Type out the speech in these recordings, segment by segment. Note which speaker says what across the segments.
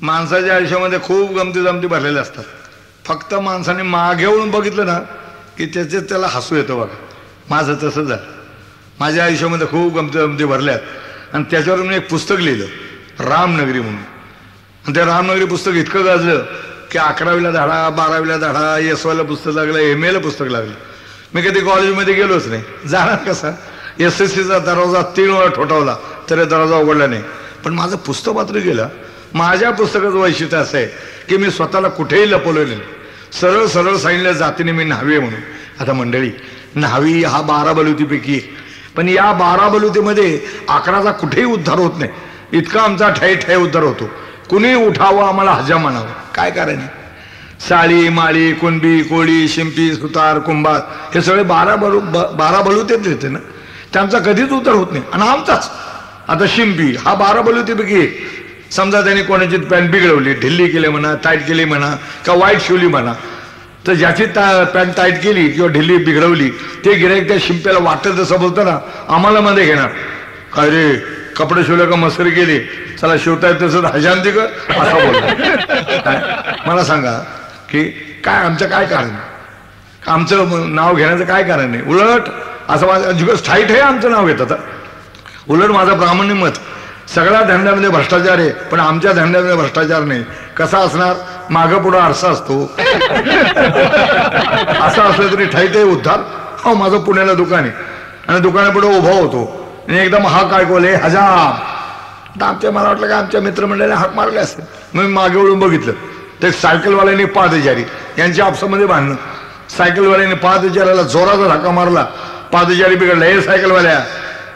Speaker 1: माणसाच्या आयुष्यामध्ये खूप गमती जमती भरलेल्या असतात. फक्त माणसाने मागे वळून बघितलं ना की त्याला हसू येतं. बघा माझं तसं झालं. माझ्या आयुष्यामध्ये खूप गमती जमती भरल्यात आणि त्याच्यावर मी एक पुस्तक लिहिलं रामनगरी म्हणून. आणि त्या रामनगरी पुस्तक इतकं गाजलं की 11वीला धडा, 12वीला धडा, SYला पुस्तक लागलं, MAला पुस्तक लागलं. मी कधी कॉलेजमध्ये गेलोच नाही. जाणार कसा? SSCचा दरवाजा 3 वेळा ठोठावला तरी दरवाजा उघडला नाही. पण माझं पुस्तक मात्र गेलं. माझ्या पुस्तकाचं वैशिष्ट्य असं आहे की मी स्वतःला कुठेही लपवलं नाही. सरळ सरळ सांगितलं जातीने मी न्हावी आहे म्हणून. आता मंडळी, न्हावी हा 12 बलुतीपैकी एक. पण या 12 बलुतीमध्ये 11चा कुठेही उद्धार होत नाही. इतका आमचा ठाई ठाई उद्धार होतो. कुणी उठावं आम्हाला हजा म्हणावं. काय कारण? साळी, माळी, कुणबी, कोळी, शिंपी, सुतार, कुंभार हे सगळे 12 बलुतेच येते ना. त्यांचा कधीच उद्धार होत नाही. आणि आमचाच आता शिंपी हा 12 बलुतीपैकी एक. समजा त्यांनी कोणाची पॅन्ट बिघडवली, ढिल्ली केली म्हणा, टाईट केली म्हणा, का वाईट शिवली म्हणा, तर ज्याची पॅन्ट टाईट केली किंवा ढिल्ली बिघडवली ते गिऱ्हाईक त्या शिंप्याला वाटतं तसं बोलतं ना, आम्हाला मध्ये घेणार. काय रे कपडे शिवले का मस्करी केली, चला शिवताय तसं हजांती कर असं बोलतो. मला सांगा की काय आमचं काय कारण? आमचं नाव घेण्याचं काय कारण आहे? उलट असं माझं ठाईट आहे आमचं नाव घेतात. उलट माझं प्रामाणिक मत, सगळ्या धंद्यामध्ये भ्रष्टाचार आहे पण आमच्या धंद्यामध्ये भ्रष्टाचार नाही. कसा असणार? मागं पुढं आरसा असतो. असं असलं तरी ठाईट आहे उद्धार. हो माझं पुण्याला दुकान आहे आणि दुकानापुढे उभा होतो आणि एकदम हाक ऐकवले हजाम. तर आमच्या मला वाटलं का आमच्या मित्रमंडळाने हाक मारले असेल. मग मी मागे वळून बघितलं तर सायकलवाल्याने पादचारी यांच्या आपसामध्ये भांडणं. सायकलवाल्याने पादचाऱ्याला जोराचा धक्का मारला. पादचारी बिघडला. हे सायकलवाल्या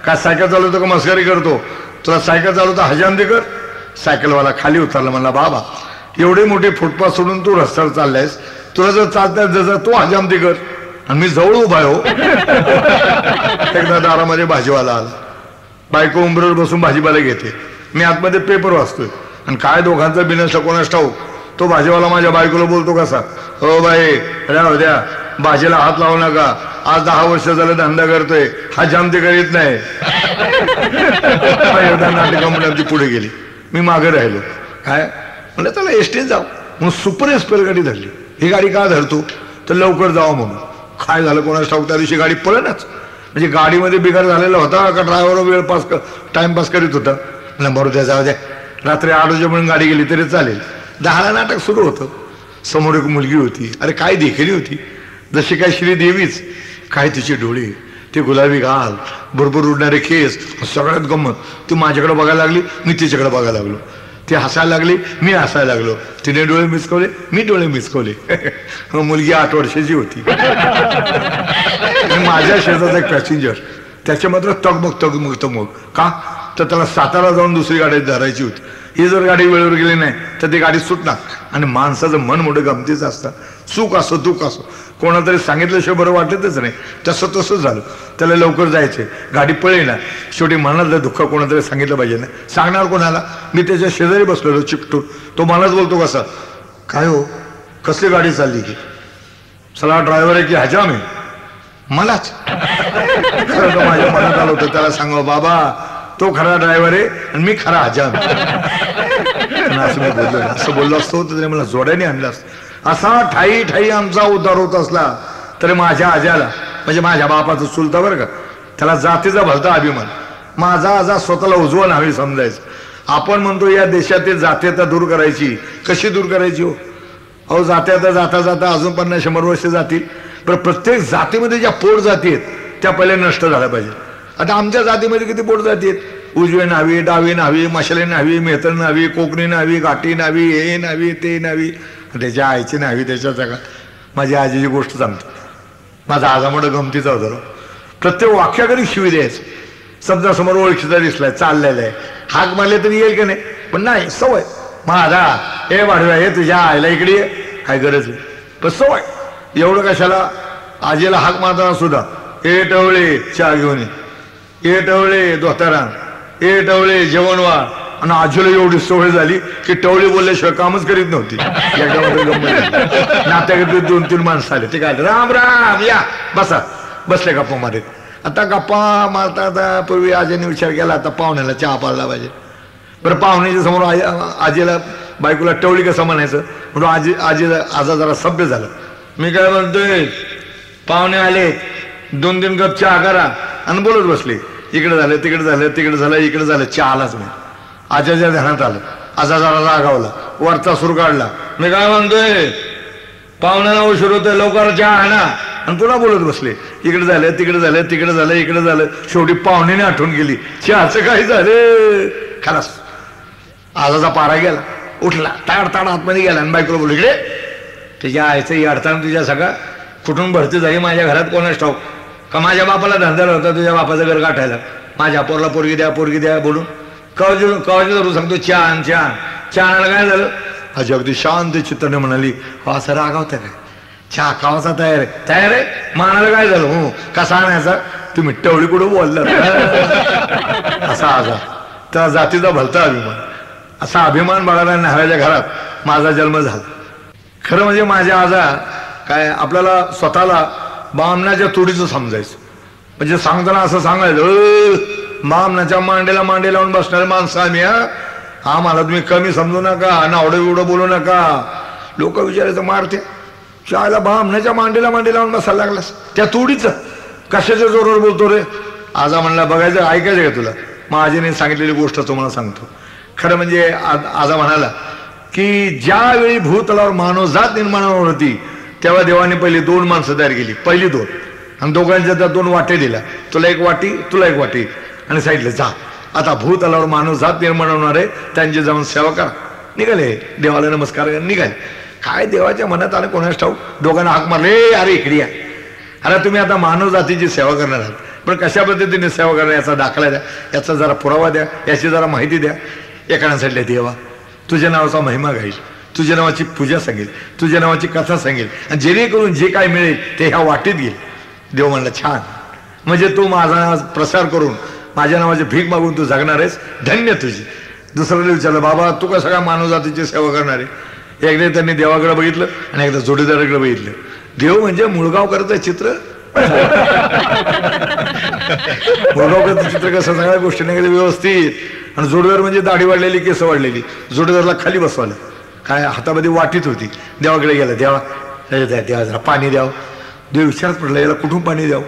Speaker 1: काय सायकल चालवतो का मस्करी करतो? तुला सायकल चालवता हजाम दे कर. सायकलवाला खाली उतरला. म्हणला बाबा एवढी मोठी फुटपाथ सोडून तू रस्त्यावर चाललायस, तुला जर चालताय जसं तू हजाम दे कर. आणि मी जवळ उभा आहे हो. एकदा दारामध्ये भाजीवाला आला. बायको उंबरीवर बसून भाजीपाला घेते. मी आतमध्ये पेपर वाचतोय आणि काय दोघांचा बिनसला कोणास ठाऊक. तो भाजीवाला माझ्या बायकोला बोलतो कसा, हो बाई राहू द्या, भाजीला हात लावू नका, आज 10 वर्ष झालं धंदा करतोय, हा जामते करीत नाही. नाटकामध्ये पुढे गेली. मी मागे राहिलो. काय म्हणलं चला एसटीने जाऊ. मग सुपर एक्सप्रेस गाडी धरली. ही गाडी का धरतो तर लवकर जावं म्हणून. काय झालं कोणास ठाऊक त्या दिवशी गाडी पळेनाच. म्हणजे गाडीमध्ये बिघाड झालेला होता का ड्रायव्हर वेळ पास टाइमपास करीत होता. म्हणलं बरं द्या जाऊ द्या, रात्री 8 वाजेपर्यंत गाडी गेली तरी चालेल. 10ला नाटक सुरू होतं. समोर एक मुलगी होती. अरे काय देखील होती, जशी काय श्रीदेवीच. काय तिचे डोळे, ते गुलाबी गाल, भरपूर उडणारे केस, सगळ्यात गंमत. ती माझ्याकडे बघायला लागली, मी तिच्याकडे बघायला लागलो. ती हसायला लागली, मी हसायला लागलो. तिने डोळे मिचकवले, मी डोळे मिचकवले. मुलगी 8 वर्षाची होती. माझ्या शेजारचा एक पॅसेंजर, त्याच्या मात्र तगमग. का तर त्याला सातारा जाऊन दुसरी गाडी धरायची होती. ही जर गाडी वेळेवर गेली नाही तर ती गाडी सुटणार. आणि माणसाचं मन मोठं गमतीचं असतं. सुख असो दुःख असो, कोणातरी सांगितल्याशिवाय बरं वाटतच नाही. तसंच झालं. त्याला लवकर जायचंय, गाडी पळेना. शेवटी मनातलं दुःख कोणातरी सांगितलं पाहिजे ना. सांगणार कोणाला? मी त्याच्या शेजारी बसलेलो चिकटून. तो मलाच बोलतो कसा, काय हो कसली गाडी चालली की? चला ड्रायव्हर आहे की हजाम आहे? मलाच खरं तर माझ्या मनात आलं होतं त्याला सांगावं, बाबा तो खरा ड्रायव्हर आहे आणि मी खरा हजाम. असं मी बोललो. असं बोललो असतो तर त्याने मला जोड्याने आणलं असतं. असा ठाई आमचा उद्धार होत असला तरी माझ्या आज्याला, म्हणजे माझ्या बापाचं चुलता बरं का, त्याला जातीचा भलता अभिमान. माझा आजा स्वतःला उजवं नावे समजायचं. आपण म्हणतो या देशातील जातीयता दूर करायची. कशी दूर करायची हो? अहो जात्याता जाता अजून 50-100 वर्ष जातील. पण प्रत्येक जातीमध्ये ज्या पोट जाती आहेत त्या पहिले नष्ट झाल्या पाहिजे. आता आमच्या जातीमध्ये किती पोट जाती आहेत? उजवे नावी, डावी नावी, मशाले नावी, मेहतर नावी, कोकणी नावी, घाटी नावी, हे नावी ते नावी. त्याच्या आईची नावी त्याच्या जगात. माझ्या आजीची गोष्ट सांगतो. माझा आजा मोठा गमतीचा होता. प्रत्येक वाक्याकडे शिवी द्यायचं. समजा समोर ओळखीचा दिसलाय, चाललेला आहे, हाक मारले तरी येईल का नाही? पण नाही, सवय. माझा हे वाढव्या हे तुझ्या आईला इकडे ये, काय गरज आहे? पण सवय. एवढं कशाला? आजीला हाक मारताना सुद्धा ए टवळे चहा घेऊन ये, टवळे धोतारा, ए टवळे जेवण वा. आणि आजीला एवढी सवय झाली की टवळे बोलल्याशिवाय कामच करीत नव्हती. नात्याकडे 2-3 माणसं आले. ते काय राम राम या बसा. बसले गप्पा मारीत. आता गप्पा मारता पूर्वी आजीने विचार केला आता पाहुण्याला चहा पाळला पाहिजे. बरं पाहुण्याच्या समोर आजीला बायकोला टवळी कसं म्हणायचं म्हणून आजी आजी आजा जरा सभ्य झालं. मी काय म्हणतोय, पाहुणे आले, 2-3 कप चहा करा आणि बोलत बसले. इकडे झालं तिकडे झालं तिकडे झालं इकडे झालं, चहा आलाच नाही. आजाच्या ध्यानात आलं. आजा जरा रागावला, वरचा सूर काढला. मी काय म्हणतोय, पाहुण्यांना उशीर होतोय, लवकर चहा आणा, आणि पुन्हा बोलत बसले. इकडे झालं तिकडे झालं तिकडे झालं इकडे झालं. शेवटी पाहुण्याने आठवण केली, चहाचं काय झालं. खलास आजाचा पारा गेला, उठला, ताड आतमध्ये गेला आणि बायकोला बोलू, इकडे तुझ्या आयचं अडताना तुझ्या सगळं कुठून भरती झाली माझ्या घरात, कोणाच ठाऊक का माझ्या बापाला धंदा होता तुझ्या बापाचं घर गाठायला, माझ्या पोरला पोरगी द्या बोलून कवाची धरू सांगतो चहा चहा आणायला काय झालं. आजी अगदी शांत चित्ताने म्हणाली, हो असं रागावतं काय, चहा खावाचा तयार आहे. मानाला काय झालं, हो कसा आणायचा, तुम्ही टवळी कुठं बोलला असा आजा. त्या जातीचा भलता अभिमान, असा अभिमान बघायला न्हाव्याच्या घरात माझा जन्म झाला. खरं म्हणजे माझ्या आजा काय आपल्याला स्वतःला बामणाच्या तोडीचं समजायचं. म्हणजे सांगताना असं सांगायचं, बामणाच्या मांडीला मांडी लावून बसणारे माणसं आम्ही, हा मला तुम्ही कमी समजू नका, नावडं एवढं बोलू नका. लोक विचारायचं, मारते शाळेला बामणाच्या मांडीला मांडी लावून बसायला लागलास, त्या तोडीचं कशाच्या जोरावर बोलतो रे. आजा म्हणला, बघायचं ऐकायचं का तुला, मग आजीने सांगितलेली गोष्ट तुम्हाला सांगतो. खरं म्हणजे आजा म्हणाला की ज्यावेळी भूतलावर मानवजात निर्माण होती तेव्हा देवाने पहिली 2 माणसं तयार केली, पहिली 2, आणि दोघांच्या त्या 2 वाटे दिल्या, तुला एक वाटी तुला एक वाटी, आणि सांगितलं जा आता भूतलावर मानवजात निर्माण होणार आहे, त्यांची जाऊन सेवा करा. निघाले देवाला नमस्कार निघाले. काय देवाच्या मनात आलं कोणाच ठाऊक, दोघांना हाक मारले, अरे इकडे या, अरे तुम्ही आता मानव जातीची सेवा करणार आहात, पण कशा पद्धतीने सेवा करणार याचा दाखला द्या, याचा जरा पुरावा द्या, याची जरा माहिती द्या. एकानं सांगितलं, देवा तुझ्या नावाचा महिमा गाईल, तुझ्या नावाची पूजा सांगेल, तुझ्या नावाची कथा सांगेल, आणि जेणेकरून जे काय मिळेल ते ह्या वाटेत घेईल. देव म्हणला, छान, म्हणजे तू माझा प्रसार करून माझ्या नावाची भीक मागून तू जगणार आहेस, धन्य तुझी. दुसऱ्याला विचारलं, बाबा तू का सगळ्या मानव जातीची सेवा करणार आहे. एकदा त्यांनी देवाकडे बघितलं आणि एकदा जोडीदाराकडे बघितलं. देव म्हणजे मुळगावकरचं चित्र, मुळगावकरचं चित्र कसं सगळ्या गोष्टीने व्यवस्थित, आणि जोडीदार म्हणजे दाढी वाढलेली केस वाढलेली. जोडीदारला खाली बसवालं, काय हातामध्ये वाटीत होती. देवाकडे गेला, देवा जरा पाणी द्यावं. देव विचारच पडला, याला कुठून पाणी द्यावं,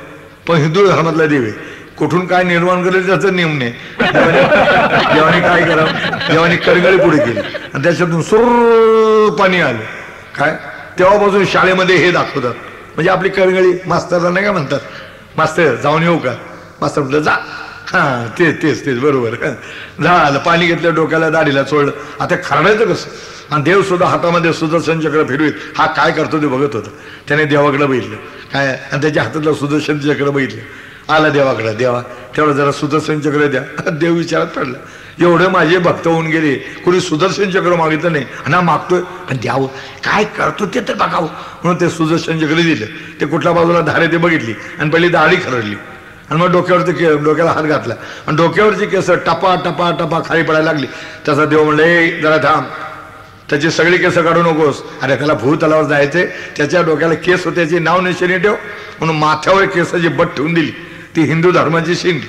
Speaker 1: पण हिंदू धर्मातला देव आहे, कुठून काय निर्माण करेल त्याचा नियम नाही. देवाने काय करावं, देवाने करगळी पुढे केली आणि त्याच्यातून सुर पाणी आलं. काय तेव्हापासून शाळेमध्ये हे दाखवतात, म्हणजे आपली करगळी. मास्तरला नाही का म्हणतात, मास्तर जाऊन येऊ का, मास्तर म्हटलं जा, हा तेच बरोबर झालं. पाणी घेतलं, डोक्याला दाढीला चोळलं. आता खरडायचं कसं, आणि देव सुद्धा हातामध्ये सुदर्शन चक्र फिरवीत, हा काय करतो ते बघत होता. त्याने देवाकडे बघितलं काय, आणि त्याच्या हातातलं सुदर्शन चक्र बघितलं. आला देवाकडे, देवा तेवढं जरा सुदर्शन चक्र द्या. देव विचारात पडला, एवढे माझे भक्त होऊन गेले, कोणी सुदर्शन चक्र मागितलं नाही, आणि मागतोय, पण द्यावं, काय करतो ते तर बघावं म्हणून ते सुदर्शन चक्र दिलं. ते कुठल्या बाजूला धारे ते बघितली, आणि पहिली दाढी खरडली, आणि मग डोक्याला हात घातला, आणि डोक्यावरची केस टपा टपा टपा खाली पडायला लागली. त्याचा देव म्हणले, जरा थांब, त्याची सगळी केस काढू नकोस, अरे त्याला भूतलावर जायचंय, त्याच्या डोक्याला केस होते त्याची नाव निशाणी ठेव, म्हणून माथ्यावर केसाची बट ठेवून दिली. ती हिंदू धर्माची शिंगी.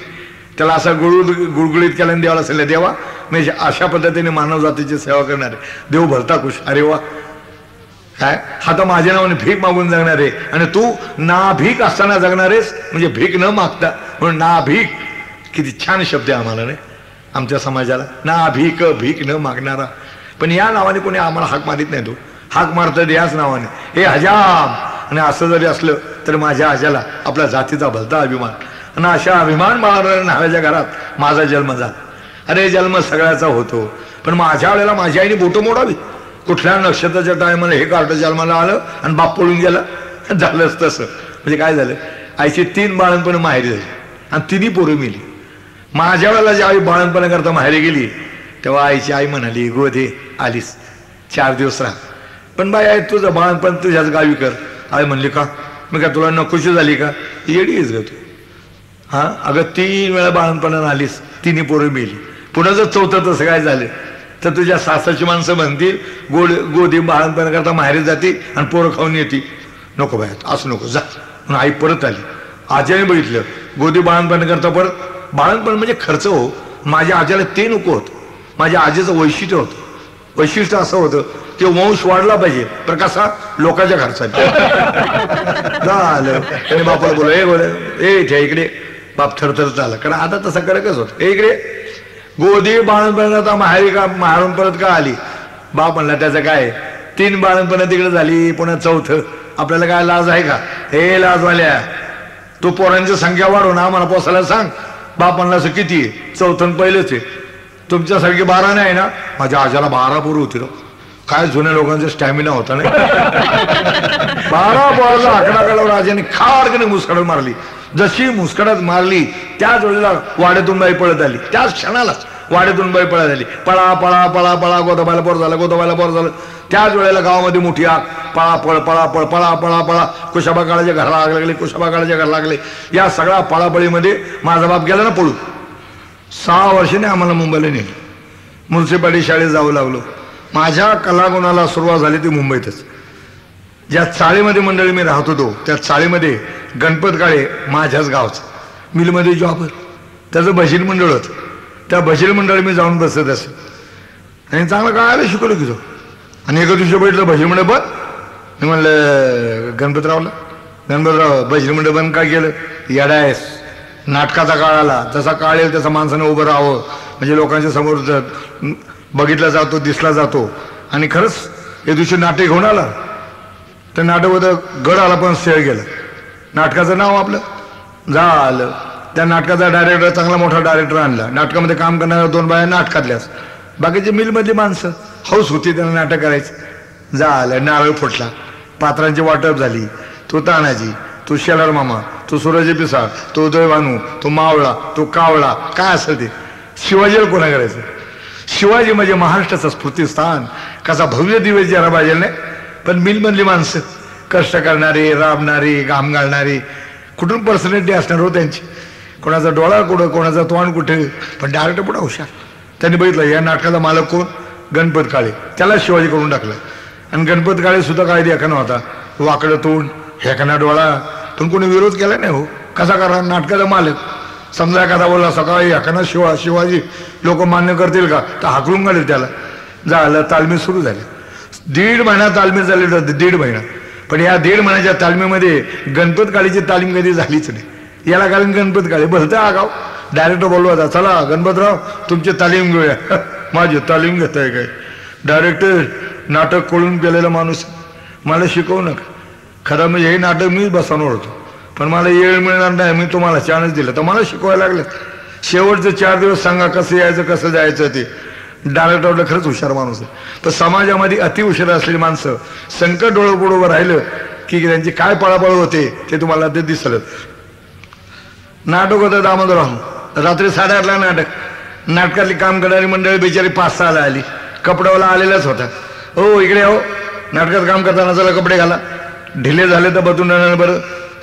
Speaker 1: त्याला असा गुळगुळीत केला, देवाला सांगितलं, देवा मी अशा पद्धतीने मानव जातीची सेवा करणार आहे. देव भरता खुश, अरे वा काय, हा तर माझ्या नावाने भीक मागून जगणार आहे, आणि तू ना भीक असताना जगणार आहेस, म्हणजे भीक न मागता, म्हणून ना भीक, किती छान शब्द आहे आम्हाला नाही आमच्या समाजाला, ना भीक, भीक न मागणारा. पण या नावाने कोणी आम्हाला हाक मारित नाही, तो हाक मारतात याच नावाने, हे हजाम. आणि असं जरी असलं तर माझ्या आजाला आपल्या जातीचा भलता अभिमान, आणि अशा अभिमान बाळगणाऱ्या न्हाव्याच्या घरात माझा जन्म झाला. अरे जन्म सगळ्याचा होतो, पण माझ्या वेळेला माझ्या आईने बोटं मोडावी. कुठल्या नक्षत्राच्या टायमाला हे कार्ट जन्माला आलं आणि बाप पळून गेला, झालंच तसं. म्हणजे काय झालं, आईची 3 बाळणपण माहेरी झाली, आणि 3ही पोरं मिली. माझ्या वेळेला ज्यावेळी बाळणपणाकरता माहेरी गेली तेव्हा आईची आई म्हणाली, गोदे आलीस 4 दिवस राहा, पण बाई आहे तुझं बाळणपण तुझ्याच गावी कर. आई म्हणली, का मी का तुला नकोशी झाली का, येडीच ग तू. हा अगं 3 वेळा बाळणपणानं आलीस, 3ही पोरं मिली, पुन्हा जर 4थं तसं काय झालं तर तुझ्या सासाची माणसं म्हणतील, गोदी बाळणपणा करता माहेरी जाते आणि पोरं खाऊन येते. नको बाय असं नको जा. म्हणून आई परत आली. आजीने बघितलं, गोदी बाळणपणा करता परत. बाळणपण म्हणजे खर्च हो. माझ्या आजीला ते नको होतं, माझ्या आजीचं वैशिष्ट्य होतं. वैशिष्ट्य असं होतं की वंश वाढला पाहिजे पण कसा लोकांच्या खर्चाने झालं. त्याने बापाला बोल ए बोल ए ठ्या इकडे. बाप थरथरत आला कारण आता तसं कडकच होत. ए इकडे गोदी बाळणपणात आता माहेरी का मारून परत का आली. बाप म्हणला त्याचं काय 3 बाळणपणं तिकडे झाली पुन्हा 4थं आपल्याला काय लाज आहे का. हे लाजवाल्या तू पोरांची संख्या वाढवून आम्हाला पोसायला सांग. बाप म्हणला असं किती आहे 4थं पहिलेच आहे तुमच्यासारखी 12 नाही ना. माझ्या आजाला 12 पोरं होती. काय जुन्या लोकांचा स्टॅमिना होता नाही. 12 पोराचा आकडा काढला राजाने खाडकने मुस्कडत मारली. जशी मुस्कडत मारली त्याच वेळेला वाड्यातून बाई पळत आली. त्याच क्षणालाच वाड्यातून बाई पळत आली. पळा पळा पळा पळा गोदाबाईला पोर झालं गोदाबाईला पोर झालं. त्याच वेळेला गावामध्ये मोठी आग पळा पळ पळा पळ पळा पळा पळा कुशाबा काळाच्या घराला आग लागली कुशाबा काळाच्या घराला लागले. या सगळ्या पळापळीमध्ये माझा बाप गेला ना पळून. 6 वर्षाने आम्हाला मुंबईला नेलं. म्युन्सिपालिटी शाळेत जावं लागलो. माझ्या कलागुणाला सुरुवात झाली ती मुंबईतच. ज्या चाळीमध्ये मंडळी मी राहत होतो त्या चाळीमध्ये गणपत काळे माझ्याच गावचा मिलमध्ये जॉब त्याचं भजन मंडळ होतं. त्या भजन मंडळी मी जाऊन बसत असे आणि चांगलं काय शिकवलं की तो. आणि एका दिवशी बैठलं भजन मंडळ बंद. मी म्हणलं गणपतराव भजन मंडळ बंद काय केलं. येडायस नाटकाचा काळ आला जसा काळ येईल तसं माणसाने उभं राहावं म्हणजे लोकांच्या समोर बघितला जातो दिसला जातो. आणि खरंच या दिवशी नाटक घेऊन आला. तर नाटक होतं गड आला पण सेळ गेलं. नाटकाचं नाव आपलं झालं. त्या नाटकाचा डायरेक्टर चांगला मोठा डायरेक्टर आणला. नाटकामध्ये काम करणाऱ्या 2 बाया नाटकातल्याच. बाकीचे मिलमधली माणसं हौस होती त्यांना नाटक करायचं. झालं. नारळ फुटला पात्रांची वाटप झाली. तो तानाजी तो शेलार मामा तो सूरज पिसाळ तो उदय भानू तो मावळा तो कावळा काय असेल ते. शिवाजीला कोणा करायचं. शिवाजी म्हणजे महाराष्ट्राचं स्फूर्तिस्थान कसा भव्य दिवस जरा पाहिजे नाही. पण मिलमधली माणसं कष्ट करणारे राबणारे घाम घालणारे कुठून पर्सनॅलिटी असणार हो त्यांची. कोणाचा डोळा कुठं कोणाचा तोंड कुठे पण डायरेक्टर पुढे हुशार. त्यांनी बघितलं या नाटकाचा मालक कोण गणपत काळे त्याला शिवाजी करून टाकलं. आणि गणपत काळे सुद्धा काय देखा नव्हता. वाकडं तोंड हेकणा डोळा पण कोणी विरोध केला नाही हो. कसा करा नाटकाचा मालक समजा एखादा बोलला सकाळी हेकणा शिवाजी लोक मान्य करतील का तर हाकलून काढेल त्याला. झालं तालमी सुरू झाली. 1.5 महिना तालमी झाली होती 1.5 महिना. पण या 1.5 महिन्याच्या तालमीमध्ये गणपत काळीची तालीम कधी झालीच नाही. याला कारण गणपत काळे भलतं आगाव. डायरेक्टर बोलवा चला गणपतराव तुमची तालीम घेऊया. माझी तालीम घेत आहे काय. डायरेक्टर नाटक कळून केलेला माणूस मला शिकवू नका. खरं म्हणजे हे नाटक मीच बसवणार होतो पण मला वेळ मिळणार नाही. मी तुम्हाला चान्स दिला तर मला शिकवायला लागलं. शेवटचे 4 दिवस सांगा कसं यायचं कसं जायचं ते. डायरेक्टरला खरंच हुशार माणूस आहे. तर समाजामध्ये अति हुशार असलेली माणसं संकट डोळं उभं राहिलं की त्यांची काय पळापळ होते ते तुम्हाला ते दिसलं. नाटक होतं दामोदर रात्री 8:30ला नाटक. नाटकातली काम करणारी मंडळी बिचारी 5-6ला आली. कपड्यावाला आलेलाच होता. हो इकडे हो नाटकात काम करताना चला कपडे घाला. ढिले झाले तर बदलून राहणार. बरं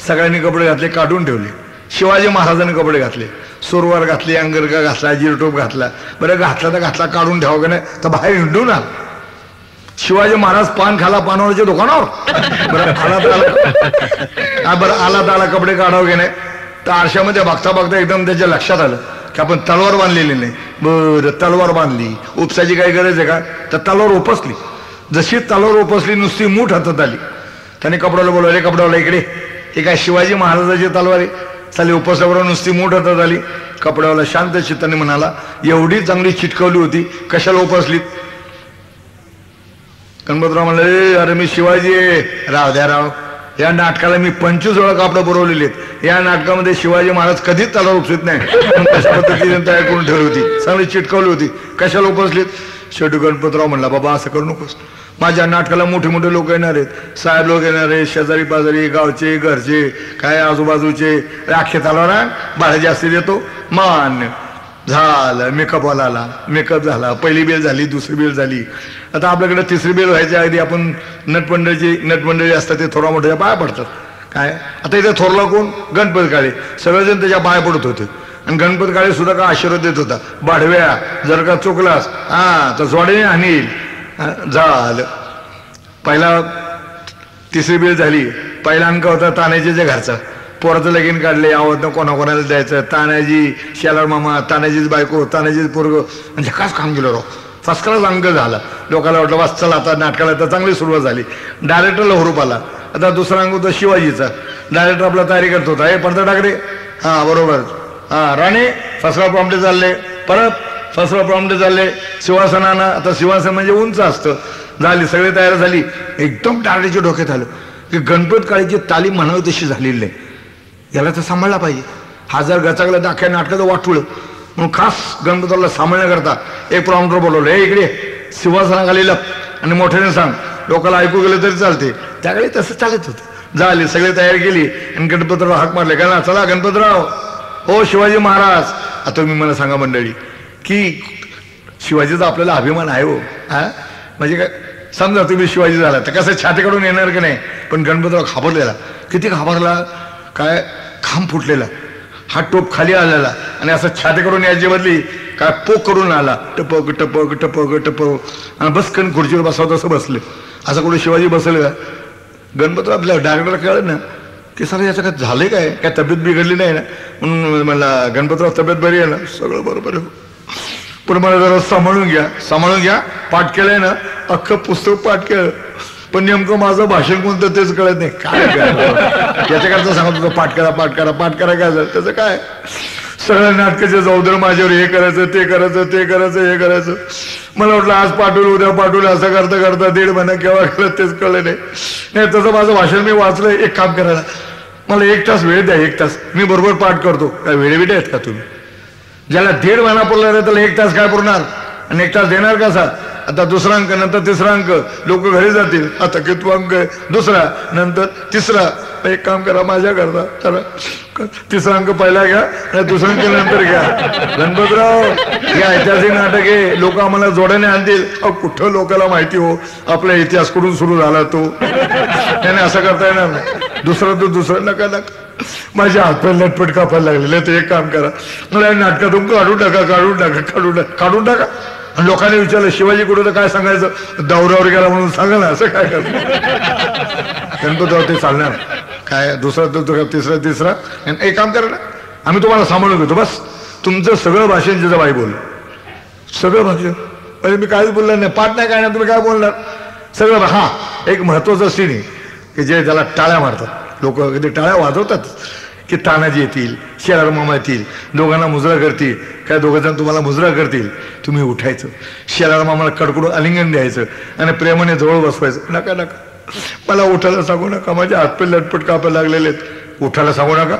Speaker 1: सगळ्यांनी कपडे घातले काढून ठेवले. शिवाजी महाराजांनी कपडे घातले. सुरवार घातली अंगरका घातला जिरटोप घातला. बरं घातला तर घातला काढून ठेवा का नाही तर बाहेर हिंडून आला. शिवाजी महाराज पान खाला पानावरच्या दुकानावर. बरं आला आला कपडे काढावं की नाही तर आरशामध्ये बघता बघता एकदम त्याच्या लक्षात आलं की आपण तलवार बांधलेली नाही. बरं तलवार बांधली. उपसाची काही गरज आहे का तर तलवार उपसली. जशी तलवार उपसली नुसती मूठ हातात आली. त्याने कपड्याला बोलवले कपड्याला इकडे हे काय शिवाजी महाराजाची तलवार आहे. चालेल उपसावर नुसती मूठ हातात आली. कपड्यावाला शांत चित्ताने म्हणाला एवढी चांगली चिटकवली होती कशाला उपसली. गणपतराव म्हणले अरे मी शिवाजी आहे. राव द्या राव या नाटकाला मी 25 वेळा कापडं पुरवलेली आहेत. या नाटकामध्ये शिवाजी महाराज कधीच तलवार उपसत नाही. कशा पद्धतीने तयार करून ठेवली होती चांगली चिटकवली होती कशाला उपसलीत. शेवटी गणपतराव म्हणला बाबा असं करू नकोस. माझ्या नाटकाला मोठे मोठे लोक येणार आहेत. साहेब लोक येणार आहेत शेजारी पाजारी गावचे घरचे काय आजूबाजूचे. राखे तलवार भाडे जास्ती देतो मान्य. झालं. मेकअपवाला आला. मेकअप झाला. पहिली बेल झाली दुसरी बेल झाली. आता आपल्याकडे तिसरी बेल व्हायच्या आधी आपण नटमंडळी असतात ते थोडा मोठ्या पाया पडतात. काय आता इथे थोरला कोण गणपत काळे. सगळेजण त्याच्या पाया पडत होते. आणि गणपत काळे सुद्धा का आशीर्वाद देत होता. बाढव्या जर का चुकलास तर जोडीने आणील. झालं. पहिला तिसरी बेल झाली. पहिला अंक होता तानाजीच्या घरचा. पोराचं लगीन काढले आवडतं कोणाकोणाला द्यायचं. तानाजी शेलार मामा तानाजीच बायको तानाजीच पोरग म्हणजे काच काम केलं राव. फर्स्ट क्लास अंक झाला. लोकांना वाटलं वाच चला आता नाटकाला तर चांगली सुरुवात झाली. डायरेक्टरला हुरूप आला. आता दुसरा अंक होता शिवाजीचा. डायरेक्टर आपला तयारी करत होता. हे पडदा टाकरे, हां बरोबर, हां राणे फर्स्ट क्लास प्रॉम्प्ट चालले, परत फर्स्ट क्लास प्रॉम्प्ट चालले. शिवासनानं, आता शिवासन म्हणजे उंच असतं, झाली सगळी तयार झाली. एकदम टारडीच्या डोक्यात आलं की गणपत काळीची तालीम म्हणावी तशी झालेली नाही, याला तर सांभाळला पाहिजे. हा जर गचाकला तर अख्ख्या नाटकाचं वाटुळं. म्हणून खास गणपताला सांभाळण्याकरता एक प्रॉम्प्टर बोलवलं. हे इकडे सिंहासनाखाली लप आणि मोठ्याने सांग, लोकांना ऐकू गेलं तरी चालते. त्याकडे तसं चालत होतं. झाली सगळी तयारी केली आणि गणपतराव हाक मारले, का ना चला गणपतराव, हो शिवाजी महाराज. आता तुम्ही मला सांगा मंडळी की शिवाजीचा आपल्याला अभिमान आहे हो, हा म्हणजे काय समजा तुम्ही शिवाजी झाला तर कसं छातीकडून येणार की नाही. पण गणपतराव घाबरलेला, किती घाबरला, काय खांब फुटलेला, हा टोप खाली आलेला आणि असं छातीकडून याची बदली काय पोक करून आला, टपक टपक टपक टपक आणि बसकन खुर्चीवर बसावं तसं बसले. असं कुठे शिवाजी बसले का. गणपतराव आपल्या डायरेक्टरला कळलं ना की सर याचं काय झालंय, काय तब्येत बिघडली नाही ना. म्हणून मला गणपतराव तब्येत बरी आहे ना, सगळं बरोबर आहे, पण मला जरा सांभाळून घ्या, सांभाळून घ्या. पाठ केलंय ना, अख्खं पुस्तक पाठ केलं, पण नेमकं माझं भाषण कोणतं तेच कळत नाही. काय त्याच्याकरता सांगत होतं पाठ करा पाठ करा पाठ करा. काय झालं त्याचं काय, सगळं नाटकाचे जबाबदार माझ्यावर, हे करायचं ते करायचं ते करायचं हे करायचं. मला वाटलं आज पाठवलं उद्या पाठवलं, असं करता करता 1.5 महिना केव्हा केलं तेच कळलं नाही. नाही तसं माझं भाषण मी वाचलं. एक काम करायला मला 1 तास वेळ द्या, 1 तास मी बरोबर पाठ करतो. काय वेळेविडे आहेत का तुम्ही. ज्याला 1.5 महिना पुरला नाही त्याला 1 तास काय पुरणार आणि 1 तास देणार कसा. आता दुसरा अंक नंतर तिसरा अंक, लोक घरी जातील. आता किती अंक आहे, दुसरा नंतर तिसरा. एक काम करा माझ्या करता, चला तिसरा अंक पहिला घ्या आणि दुसरा अंक नंतर घ्या. गणपतराव हे ऐतिहासिक नाटक आहे, लोक आम्हाला जोड्याने आणतील. कुठं लोकांना माहिती हो आपला इतिहास कुठून सुरू झाला तो, त्याने असं करता येणार नाही. दुसरं तर दुसरं नका नका. माझ्या हातपाय लटपट कापायला लागलेले. तर एक काम करा, मला नाटकातून काढून टाका काढून टाका काढून टाका काढून टाका. आणि लोकांनी विचारलं शिवाजी कुठं, तर काय सांगायचं, दौऱ्यावर गेला म्हणून सांगा ना. असं काय करतो गणपतराव, ते चालणार काय. दुसरा तिसरा तिसरा. एक काम करा ना, आम्ही तुम्हाला सांभाळून घेतो, बस तुमचं सगळं भाषण जिजाबाई बोललं, सगळं भाषण. म्हणजे मी काहीच बोलणार नाही, पाठ नाही काय नाही, तुम्ही काय बोलणार सगळं. हा एक महत्वाचं सीन आहे की जे त्याला टाळ्या मारतात लोक, कधी टाळ्या वाजवतात की तानाजी येतील, शेलार मामा येतील, दोघांना मुजरा करतील. काय दोघंजण तुम्हाला मुजरा करतील, तुम्ही उठायचं, शेलार मामाला कडकडून आलिंगन द्यायचं आणि प्रेमाने जवळ बसवायचं. नका नका मला उठायला सांगू नका, माझे हातपाय लटपट कापायला लागलेले आहेत, उठायला सांगू नका.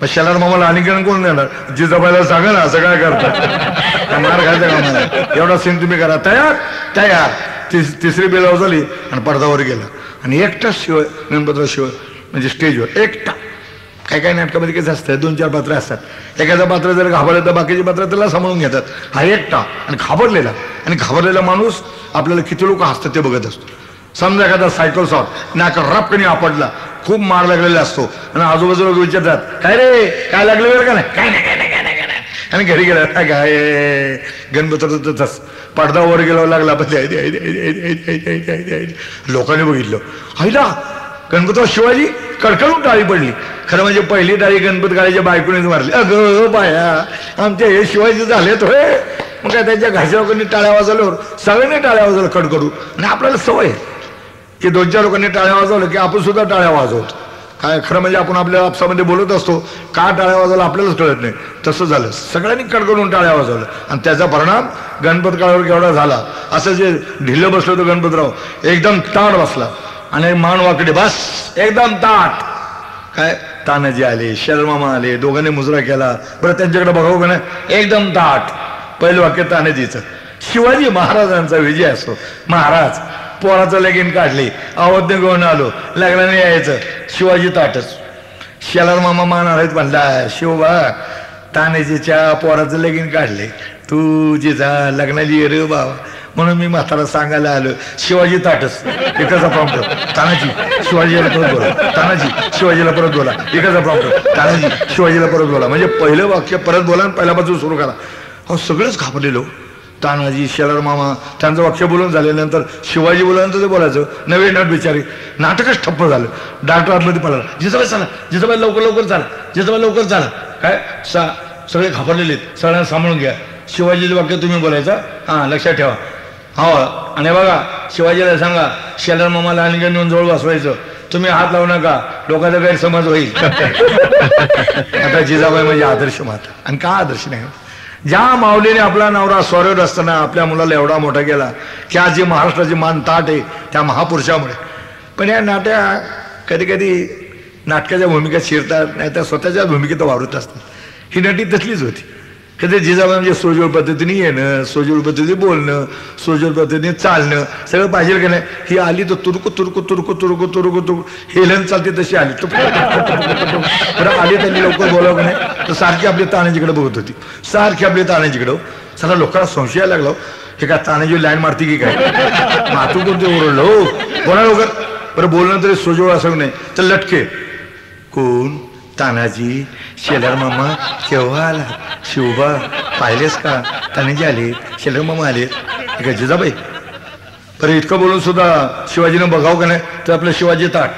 Speaker 1: मग शेलार मामाला आलिंगन कोण देणार, जिजाबाईला सांगा ना. असं काय करता, मार खायचं का मला. एवढा सीन तुम्ही करा. तयार तयार. तिसरी बेल वाजवली आणि पडद्यावर गेला आणि एकटा शिवाय गणपतराव शिवाय म्हणजे स्टेजवर एकटा. काही काही नाटकामध्ये कसं असतं 2-4 पात्र असतात. एखादा पात्र जर घाबरलं तर बाकीची पात्र त्याला सांभाळून घेतात. हा एकटा आणि घाबरलेला माणूस आपल्याला किती लोक हसतात ते बघत असतो. समजा एखादा सायकल शॉट नाका रपकणी आपडला, खूप मार लागलेला असतो आणि आजूबाजूला विचारतात काय रे काय लागलं बरं का नाही, काय नाही काय नाही काय नाही काय नाही. आणि घरी गेला काय गणपतराव तस पडद्यावर गेला लागला. पण लोकांनी बघितलं, आईला गणपतराव शिवाजी कडकडून टाळी पडली. खरं म्हणजे पहिली टाळी गणपत काळीच्या बायकोनेच मारली. अगं बाया आमच्या हे शिवाजी झालेत होय. मग काय त्यांच्या घरच्या लोकांनी टाळ्या वाजवल्यावर सगळ्यांनी टाळ्या वाजवलं कडकडू. आणि आपल्याला सवय आहे की 2-4 लोकांनी टाळ्या वाजवलं की आपण सुद्धा टाळ्या वाजवतो. काय खरं म्हणजे आपण आपल्या आपसामध्ये बोलत असतो, का टाळ्या वाजवलं आपल्यालाच कळत नाही. तसं झालं, सगळ्यांनी कडकडून टाळ्या वाजवलं आणि त्याचा परिणाम गणपत काळावर केवढा झाला. असं जे ढिल्लं बसलं होतं गणपतराव, एकदम ताट बसला आणि मान वाकडे, बस एकदम ताट. काय तानाजी आले, शर्मामा आले, दोघांनी मुजरा केला. बरं त्यांच्याकडे बघावं का नाही, एकदम ताट. पहिलं वाक्य तानाजीचं, शिवाजी महाराजांचा विजय असो. महाराज पोराचं लगीन काढले, अवध घेऊन आलो, लग्नाने यायचं, शिवाजी ताटच. शेलार मामा मानार आहेत म्हणला, शिवबा तानाजीच्या पोराचं लगीन काढले, तू जिजा लग्नाची ये रे बाबा. म्हणून मी म्हातारा सांगायला आलो, शिवाजी ताटच. एकाचा प्रॉम्प्ट तानाजी शिवाजीला परत बोला, तानाजी शिवाजीला परत बोला. एकाचा प्रॉम्प्ट तानाजी शिवाजीला परत बोला. म्हणजे पहिलं वाक्य परत बोला आणि पहिल्यापासून सुरू करा. हो सगळंच घाबरलेलो. तानाजी शेलार मामा त्यांचं वाक्य बोलून झाल्यानंतर शिवाजी बोलल्यानंतर ते बोलायचं. नवे नट बिचारी नाटकच ठप्प झालं. डॉक्टर आतमध्ये पळाला, जिजाबाई चला, जिजाबाई लवकर लवकर चाला, जिजाबाई लवकर चाला. काय सगळे घाबरलेले आहेत, सगळ्यांना सांभाळून घ्या. शिवाजीचं वाक्य तुम्ही बोलायचं, हां लक्षात ठेवा. हो आणि बघा शिवाजीला सांगा शेलार मामाला आणि नेऊन जवळ बसवायचं, तुम्ही हात लावू नका, लोकांचा गैरसमज होईल. आता जिजाबाई म्हणजे आदर्श माता. आणि का आदर्श नाही? ज्या माऊलीने आपला नवरा स्वारीवर असताना आपल्या मुलाला एवढा मोठा केला की आज जी महाराष्ट्राची मान ताट आहे त्या महापुरुषामुळे. पण या नाट्या कधी कधी नाटकाच्या भूमिका शिरतात, नाही तर स्वतःच्या भूमिकेत वावरत असतात. ही नटी तसलीच होती. कधी जिजाबाई म्हणजे सोजवळ पद्धतीने येणं, सोजवळ पद्धतीने बोलणं, सोजवळ पद्धतीने चालणं सगळं पाहिजे की नाही. ही आली तर तुरकू तुरकू तुरकू तुरकू तुरकू तुरकू हेलन चालते तशी आली तर आली त्यांनी लवकर बोलावं नाही तर सारखी आपली ताण्याजीकडे बघत होती, सारखी आपली ताण्याजीकडं. सगळ्या लोकांना संशय लागला, हे काय ताण्याजी लाईन मारती की काय, मातू कोणते ओरडलं हो बोला लवकर. बरं बोलणं तरी सोजवळ असं नाही तर लटके. कोण? तानाजी. शेलार मामा केव्हा आला? शिवबा पाहिलेस का? तानाजी आले, शेलार मामा आले. का जिजाबाई? बरं इतकं बोलून सुद्धा शिवाजीनं बघावं का नाही तर आपलं शिवाजी ताट.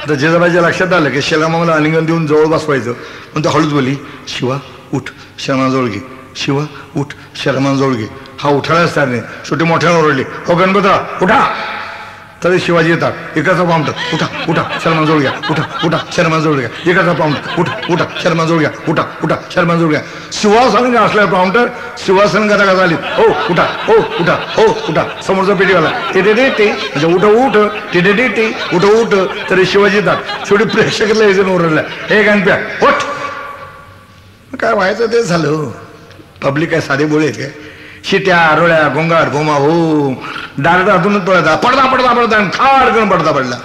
Speaker 1: तर जिजाबाईच्या लक्षात आलं की शेलार मामाला आलिंगन देऊन जवळ बसवायचं. पण तो हळूच बोली, शिवा उठ शर्माजवळ घे, शिवा उठ शर्माजवळ घे. हा उठायलाच तयार नाही. छोटी मोठ्यानं ओरडली, हो गणपतराव उठा. तरी शिवाजी येतात, एकाचा पाऊंट उठा उठा शर्माजवळ घ्या, उठा उठा शर्माजवळ घ्या, एकाचा पाऊंट उठा उठा शर्माजवळ घ्या, उठा उठा शर्माजवळ घ्या. सिंहासन असल्या पाऊंटर सिंहासन कथा कथा आली, हो उठा हो उठा हो उठा. समोरचा पेटीवाला ते म्हणजे उठ उठ ते ते उठ उठ. तरी शिवाजी येतात. शेवटी प्रेक्षकाला एजन ओरडला, हे गणप्या उठ. काय व्हायचं ते झालं. पब्लिक काय साधे बोळे काय, शिट्या आरोळ्या गोंगाट भोमा हो दारडा हातूनच पडता पडता पडता पडता आणि खाड करून पडता पडला.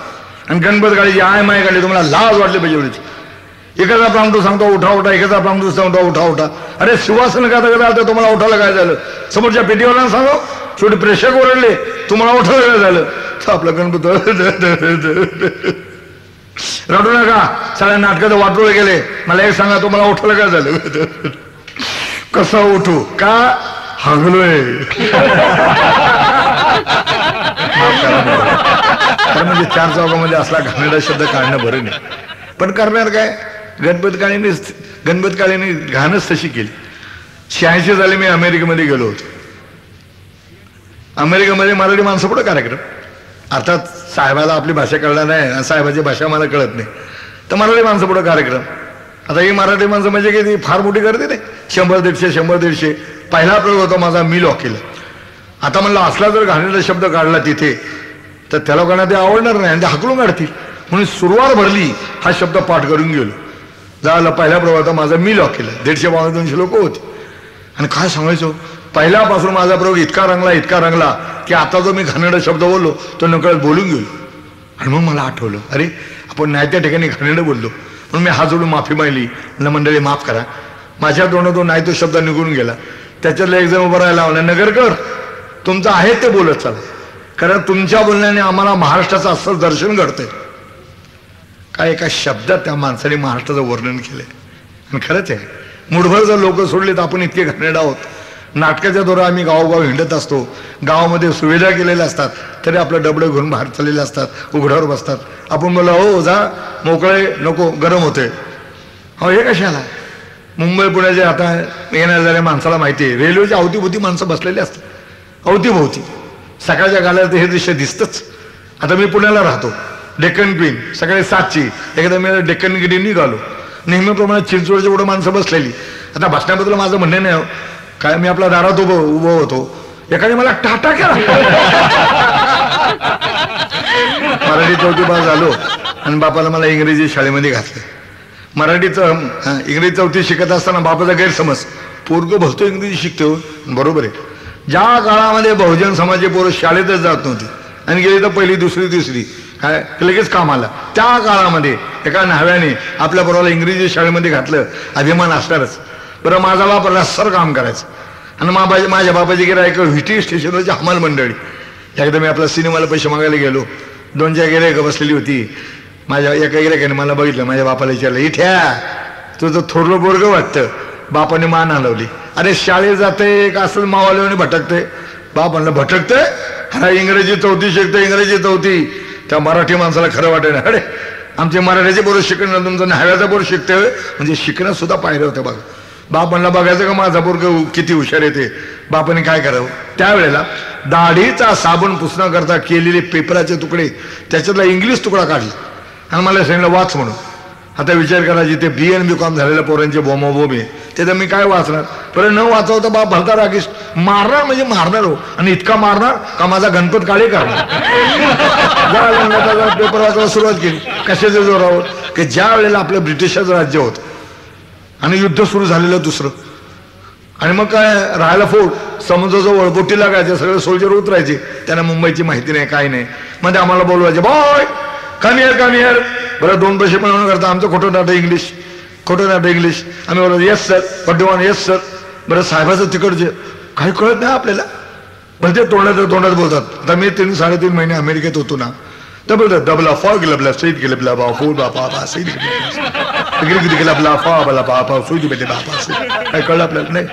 Speaker 1: आणि गणपत गाडीची आय माय गाडी तुम्हाला लाज वाटली पाहिजे एवढीच. एकाचा प्रांत सांगतो उठा उठा, एकाचा प्रांत सांगतो उठा उठा. अरे सुवासन कथा कथा आलं तुम्हाला उठायला काय झालं? समोरच्या पेटीवाला सांगो. शेवटी प्रेक्षक ओरडले, तुम्हाला उठायला काय झालं? तर आपलं गणपत रडू नका, सगळ्या नाटकाचं वाटोळे गेले. मला एक सांगा, तुम्हाला उठायला काय झालं? कसं उठू? का हागलोय. म्हणजे चार चौकामध्ये असला घाणेरडा शब्द काढणं बरं नाही. पण करणार काय? गणपतकाळीने घाणच तशी केली. 86 झाले मी अमेरिकेमध्ये गेलो होतो. अमेरिकेमध्ये मराठी माणसं पुढे कार्यक्रम. अर्थात साहेबाला आपली भाषा कळणार नाही आणि साहेबाची भाषा मला कळत नाही, तर मराठी माणसं पुढे कार्यक्रम. आता ही मराठी माणसं म्हणजे किती फार मोठी करते ते 100-150 100-150. पहिला प्रयोग होता माझा मी लॉकीला. आता म्हणलं असला जर घाणेरडा शब्द काढला तिथे तर त्या लोकांना ते आवडणार नाही आणि ते हाकलून काढतील. म्हणून सुरुवात भरली, हा शब्द पाठ करून गेलो. झाला पहिला प्रयोग होता माझा मी लॉकीला. 150-200 लोक होते. आणि काय सांगायचो, पहिल्यापासून माझा प्रयोग इतका रंगला की आता जो मी घाणेरडा शब्द बोललो तो नकळत बोलून गेलो. आणि मग मला आठवलं, अरे आपण नाही त्या ठिकाणी घाणेरडं बोललो. म्हणून मी हात जोडून माफी मागली. म्हणलं मंडळी माफ करा, माझ्या तोंडातून नाही तो शब्द निघून गेला. त्याच्यातलं एक जण उभं राहायला लावला, नगरकर तुमचं आहे ते बोलत चाला, कारण तुमच्या बोलण्याने आम्हाला महाराष्ट्राचं असं दर्शन घडतंय. काय एका शब्दात त्या माणसाने महाराष्ट्राचं वर्णन केलंय. आणि खरंच आहे, मुठभर जर लोक सोडले तर आपण इतके घाणेरडे आहोत. नाटकाच्या दौरा आम्ही गावोगाव हिंडत असतो, गावामध्ये सुविधा केलेल्या असतात तरी आपलं डबडं घेऊन बाहेर चाललेले असतात, उघड्यावर बसतात. आपण बोला हो जा मोकळे नको गरम होते. हो हे कशाला? मुंबई पुण्याच्या आता येण्या जाणाऱ्या माणसाला माहिती आहे, रेल्वेच्या अवतीभोवती माणसं बसलेली असतात. अवतीभोवती सकाळच्या काळात हे दृश्य दिसतंच. आता मी पुण्याला राहतो, डेक्कन क्वीन सकाळी 7ची. एकदा मी डेक्कन क्वीन निघालो, नेहमीप्रमाणे चिंचवडच्या पुढे माणसं बसलेली. आता बसण्याबद्दल माझं म्हणणं नाही काय, मी आपल्या दारात उभं होतो, एकाने मला टाटा केला. मराठी 4थी पास झालो आणि बापाला मला इंग्रजी शाळेमध्ये घातलं. इंग्रजी 4थी शिकत असताना बापाचा गैरसमज, पोरगं भलतो इंग्रजी शिकतो. बरोबर आहे. ज्या काळामध्ये बहुजन समाजाची पोरं शाळेतच जात नव्हती आणि गेली तर पहिली दुसरी तिसरी काय लगेच कामाला, त्या काळामध्ये एका न्हाव्याने आपल्या पोराला इंग्रजी शाळेमध्ये घातलं, अभिमान असणारच. बरं माझा बाप रस्सर काम करायचं आणि माझ्या बापाची गिऱ्हाईक व्हीटी स्टेशनवरची हमाल मंडळी. एकदा मी आपला सिनेमाला पैसे मागायला गेलो, 2-4 गिऱ्हाईक बसलेली होती. माझ्या एका गिऱ्हाईकाने मला बघितलं, माझ्या बापाला विचारलं, इथ्या तुझं थोरलं बोरगं वाटतं. बापाने मान हलवली. अरे शाळेत जाते का असं मावाल्याने भटकते? बाप म्हणलं भटकतंय? हा इंग्रजी 4थी शिकते, इंग्रजी 4थी. त्या मराठी माणसाला खरं वाटेल, अरे आमचे मराठीचे बरोबर शिकणं तुमचं न्हाव्याचा बरोबर शिकतोय म्हणजे शिकणं सुद्धा पाहिलं होतं बघा. बाप म्हणला बघायचं का माझा पोरग किती हुशार येते. बापाने काय करावं त्यावेळेला दाढीचा साबण पुसण्याकरता केलेले पेपराचे तुकडे त्याच्यातला इंग्लिश तुकडा काढला आणि मला सांगितलं वाच म्हणून. आता विचार करायची ते BA-BCom झालेल्या पोरांचे बोंबोबोंब आहे ते तर मी काय वाचणार. परत न वाचवता बाप भलता रागीस मारणार म्हणजे मारणार हो आणि इतका मारणार का माझा गणपत काळे करणार. पेपर वाचायला सुरुवात केली कशाच्या जोरावर की ज्या वेळेला आपलं ब्रिटिशाचं राज्य होतं आणि युद्ध सुरू झालेलं दुसरं आणि मग काय राहायला फोर्ट समुद्राजवळ बोटी लागायच्या सगळे सोल्जर उतरायचे त्यांना मुंबईची माहिती नाही काय नाही मध्ये आम्हाला बोलवायचे बॉय कम हिअर बरं 2 पैसे पण करता आमचं खोटं नाटक इंग्लिश आम्ही बोलतो yes sir what do want yes sir. बरं साहेबाचं तिकडचे काही कळत नाही आपल्याला पण ते तोंडात बोलतात. आता मी 3-3.5 महिने अमेरिकेत होतो ना तर बोलतात डबला फॉ गेला सईद गेले बा फूड बापा सईद गेला फा बला बापा सुईद बेटे बापा काही कळलं आपल्याला नाही.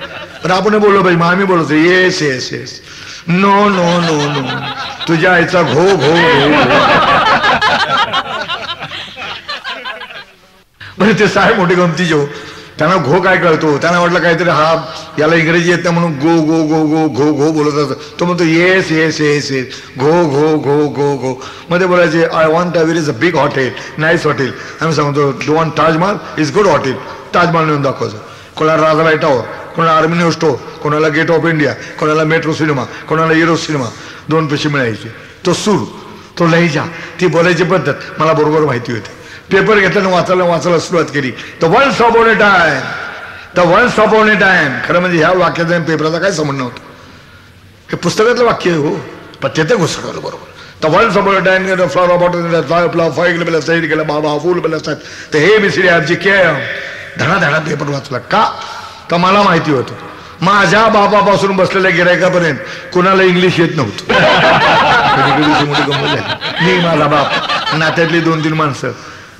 Speaker 1: पण आपण बोललो पाहिजे मग आम्ही बोलतो yes yes yes no no no no तुझ्या आईचा घो घो म्हणजे ते साहेब मोठे गमतीचे हो त्यांना घो काय कळतो त्यांना वाटलं काहीतरी हा याला इंग्रजी येत नाही म्हणून गो गो गो गो घो घो बोलत असतो तो म्हणतो येस येस येस येस घो घो घो घो घो मध्ये बोलायचे I want a very big hotel nice hotel आम्ही सांगतो do want Taj Mahal is good hotel Taj Mahal नेऊन दाखवायचं. कोणाला राजाबाई टावर कोणाला आर्मी स्टोर कोणाला गेट ऑफ इंडिया कोणाला मेट्रो सिनेमा कोणाला हिरो सिनेमा 2 पैसे मिळायचे. तो सूर तो लहिजा ती बोलायची पद्धत मला बरोबर माहिती होती. पेपर घेतल्यानं वाचायला सुरुवात केली तर वन्स अपॉन ए टाइम खरं म्हणजे ह्या वाक्याचा पेपराचा काय संबंध नव्हता हे पुस्तकातलं वाक्य हो पण ते घुसळलं बरोबर. तर once upon a time flower bottle फाईग गेला साईड गेला बाबा फुल बेला तर हे बिसिडी आमची धडा पेपर वाचला का तर मला माहिती होतं माझ्या बापापासून बसलेल्या गिरायकापर्यंत कुणाला इंग्लिश येत नव्हतं. मोठी गंमत झाली. मी माझा बाप नात्यातली 2-3 माणसं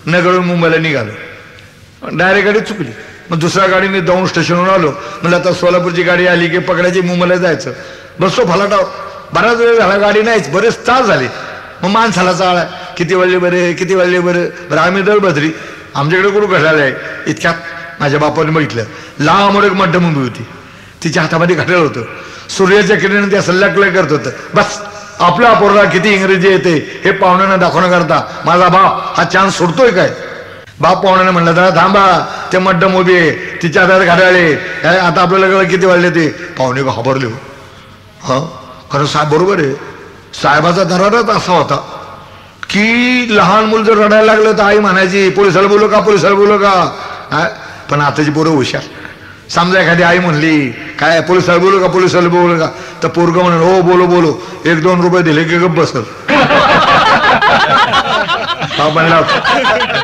Speaker 1: नगरून मुंबईला निघालो डायरेक्ट गाडी चुकली मग दुसऱ्या गाडीने जाऊन स्टेशनवर आलो म्हणजे आता सोलापूरची गाडी आली की पकडायची मुंबईला जायचं बसतो फलाटावर बराच वेळ झाला गाडी नाहीच बरेच तास झाले मग माणसाला चाळा किती वाजले बरं आम्ही दर बदरी आमच्याकडे कुठं घडलेलं आहे इतक्यात माझ्या बापाने बघितलं लांब एक मड्ड मुंबई होती तिच्या हातामध्ये घडलं होतं सूर्याच्या किरणाने त्या सल्लाकलय करत होतं बस आपल्या पोराला किती इंग्रजी येते हे पाहुण्यांना दाखवण्याकरता माझा बाप हा चान्स सोडतोय काय. बाप पाहुण्याने म्हणलं जरा थांबा ते मड्डम उभी आहे तिच्या हातात घड्याळे आता आपल्याला किती वाजले ते पाहुणे घाबरले हो. हा खरं साहेब बरोबर आहे साहेबाचा दरारच असा होता की लहान मुलं जर रडायला लागलं तर आई म्हणायची पोलिसाला बोलू का पण आताची पोरं हुशार समजा एखादी आई म्हणली काय पोलिसाला बोलू का तर पोरग म्हणून हो बोलो 1-2 रुपये दिले की गप्प बसल. म्हणला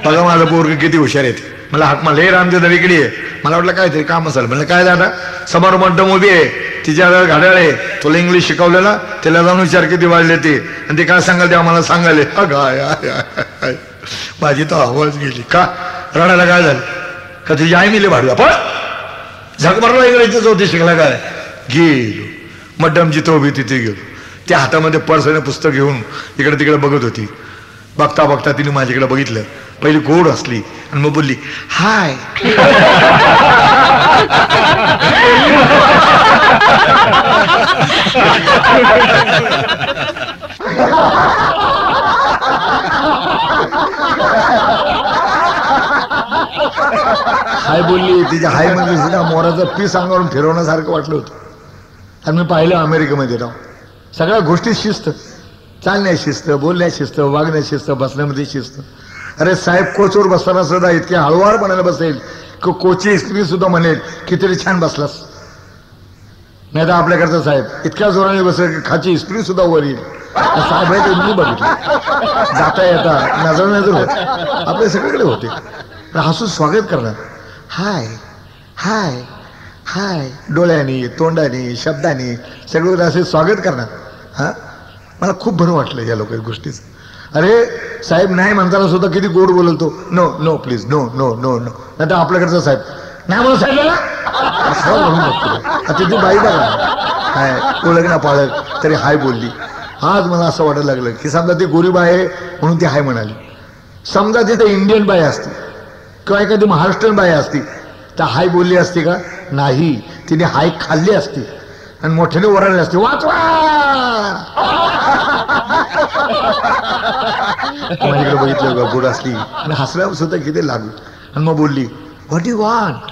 Speaker 1: बघा माझं पोरग किती हुशार येते मला हाक मला हे रामच्या दरीकडे आहे मला वाटलं काहीतरी काम असेल म्हणलं काय दादा समोर मड्डम उभी आहे तिच्या घड्याळ आहे तुला इंग्लिश शिकवलेला त्याला जाऊन विचार किती वाढले ते आणि ते काय सांगाल ते आम्हाला सांगाले. माझी तर आवाज गेली का रडायला काय झालं का तुझी आई मिले भाडू आपण झगमारला इंग्रजीचं चौथी शिकला काय गेलो मड्डम जिथं उभी तिथे गेलो त्या हातामध्ये पर्सने पुस्तक घेऊन इकडे तिकडे बघत होती. बघता तिने माझ्याकडे बघितलं पहिली गोड असली आणि मग बोलली हाय. हाय बोलली तिच्या हाय म्हणजे सुद्धा मोराचं पीस अंगावरून फिरवण्यासारखं वाटलं होतं. आणि मी पाहिलं अमेरिकेमध्ये राहून सगळ्या गोष्टी शिस्त चालण्यात शिस्त बोलण्यात शिस्त वागण्यात शिस्त बसण्यामध्ये शिस्त. अरे साहेब कोचवर बसताना सुद्धा इतके हळूवारपणाने बसेल की कोची स्त्री सुद्धा म्हणेल किती छान बसलास नाही तर आपल्याकडचा साहेब इतक्या जोराने बसेल की खाची स्त्री सुद्धा वर येईल. साहेब आहे ते मी बघितलं जाता येता नजर होत आपले सगळीकडे होते हसून स्वागत करणार हाय हाय हाय डोळ्याने तोंडाने शब्दाने सगळं असे स्वागत करणार. हा मला खूप बरं वाटलं या लोक गोष्टीच. अरे साहेब नाही म्हणताना सुद्धा किती गोड बोलतो no no please no no no no नाही तर आपल्याकडचा साहेब नाही म्हणून साहेब ती बाई बघा हाय ओळख ना पाळत तरी हाय बोलली. आज मला असं वाटायला लागलं की समजा ती गोरीबा आहे म्हणून ती हाय म्हणाली समजा तिथे इंडियन बाई असती किंवा एखादी महाराष्ट्रीयन बाई असती तर हाय बोलली असती का? नाही. तिने हाय खाल्ली असती आणि मोठ्याने ओरडली असते, वाचवा. माझ्याकडे बघितलं गुड असली आणि हसल्या सुद्धा किती लागू आणि मग बोलली व्हॉट यू वॉन्ट.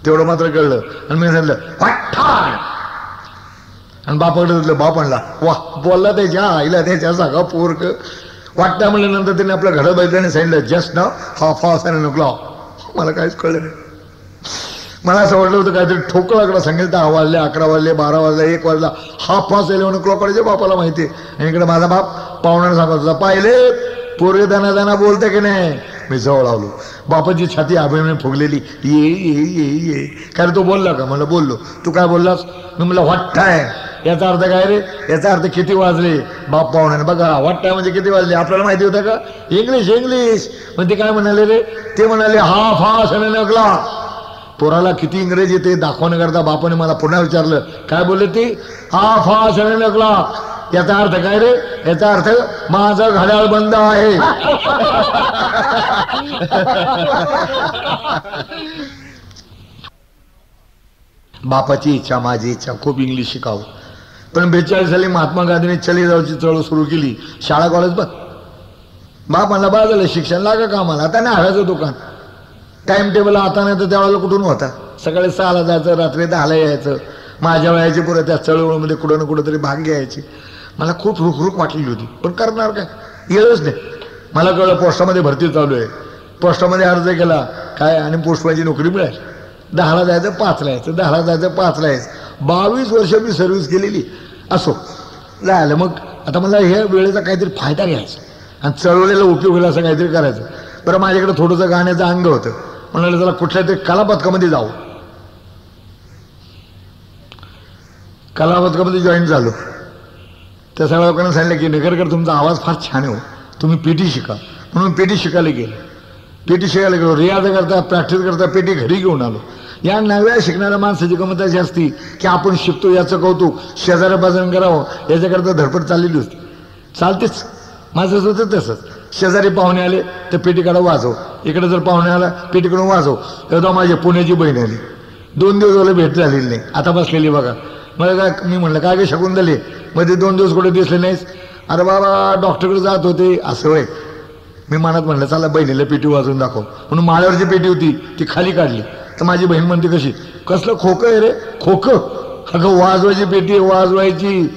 Speaker 1: तेवढं मात्र कळलं आणि मी सांगितलं व्हॉट. आणि बापाकडे दिलं. बाप म्हणला वा बोलला त्याच्या आईला त्याच्या सगळं पोरक वाटतं म्हणल्यानंतर त्याने आपल्या घरात बघितलं आणि सांगितलं जस्ट नाव हाफ हाफ आणि क्लॉक. मला काहीच कळलं नाही. मला असं वाटलं होतं काहीतरी ठोकळाकडे सांगेल 10 वाजले 11 वाजले 12 वाजले 1 वाजला हाफ फास येईल म्हणून क्लॉक करायचे बापाला माहिती आहे. आणि इकडे माझा बाप पाहुण्याने सांगत होता पाहिले पोरगे दाना दाना बोलते की नाही. मी जवळ आलो. बापाची छाती अभिमानाने फुगलेली. ये ये ये ये काय तो बोलला का? म्हणलं बोललो. तू काय बोललास? मी म्हणलं वाटतं आहे. याचा अर्थ काय रे? याचा अर्थ किती वाजले. बाप पाहुण्याने बघा वाटतं म्हणजे किती वाजले आपल्याला माहिती होतं का? English English. मग ते काय म्हणाले रे? ते म्हणाले हाफ हास आणि नकला. पोराला किती इंग्रजी येते दाखवण्याकरता बापाने मला पुन्हा विचारलं काय बोलले ते? हाफ हास आणि नकला. याचा अर्थ काय रे? याचा अर्थ माझं घड्याळ बंद आहे. बापाची इच्छा माझी इच्छा खूप इंग्लिश शिकावं. पण 42 साली महात्मा गांधीने चली जाऊची चळवळ सुरू केली. शाळा कॉलेज बघ. बाप म्हणला बा झालं शिक्षण लागा कामाला. आता नाही हव्याचं दुकान. टाइम टेबल आता नाही तर त्यावेळेला कुठून होता. सकाळी 6ला जायचं रात्री 10ला यायचं. माझ्या वयाची पुढे त्या चळवळीमध्ये कुठं ना कुठं तरी भाग घ्यायची. मला खूप रुखरुख वाटलेली होती पण करणार काय? येळच नाही. मला कळलं पोस्टामध्ये भरती चालू आहे. पोस्टामध्ये अर्ज केला काय आणि पोस्टमॅनची नोकरी मिळाली. 10ला जायचं 5ला यायचं 10ला जायचं 5ला यायचं. 22 वर्ष मी सर्व्हिस केलेली. असो झालं. मग आता मला ह्या वेळेचा काहीतरी फायदा घ्यायचा आणि चळवळीला उपयोग होईल असं काहीतरी करायचं. बरं माझ्याकडे थोडंसं गाण्याचं अंग होतं. म्हणाले त्याला कुठल्या तरी कलापथकामध्ये जाऊ. कलापथकामध्ये जॉईन झालो. त्या सगळ्या लोकांना सांगितलं की नेकरकर तुमचा आवाज फार छान आहे हो, तुम्ही पेटी शिका. म्हणून पेटी शिकायला गेलो. पेटी शिकायला गेलो. रियाज करता प्रॅक्टिस करता पेटी घरी घेऊन आलो. या नव्या शिकणाऱ्या माणसाची गमत अशी असती की आपण शिकतो याचं कौतुक शेजाऱ्या बाजून करावं याच्याकरता धडपड चाललेली होती. चालतेच माझं होतं तसंच. शेजारी पाहुणे आले तर पेटीकडं वाजव. इकडे जर पाहुणे आला पेटीकडून वाजव. तेव्हा माझी पुण्याची बहीण आली. 2 दिवस झाले भेट झालेली नाही. आता बसलेली बघा. मला काय मी म्हणलं काय काय शकून झाले मध्ये 2 दिवस कुठे दिसले नाहीस. अरे बाबा डॉक्टरकडे जात होते. असं होय. मी मनात म्हणलं चला बहिणीला पेटी वाजवून दाखव. म्हणून माळ्यावरची पेटी होती ती खाली काढली. तर माझी बहीण म्हणते कशी कसलं खोकं आहे रे? खोकं? अगं वाजवायची पेटी वाजवायची.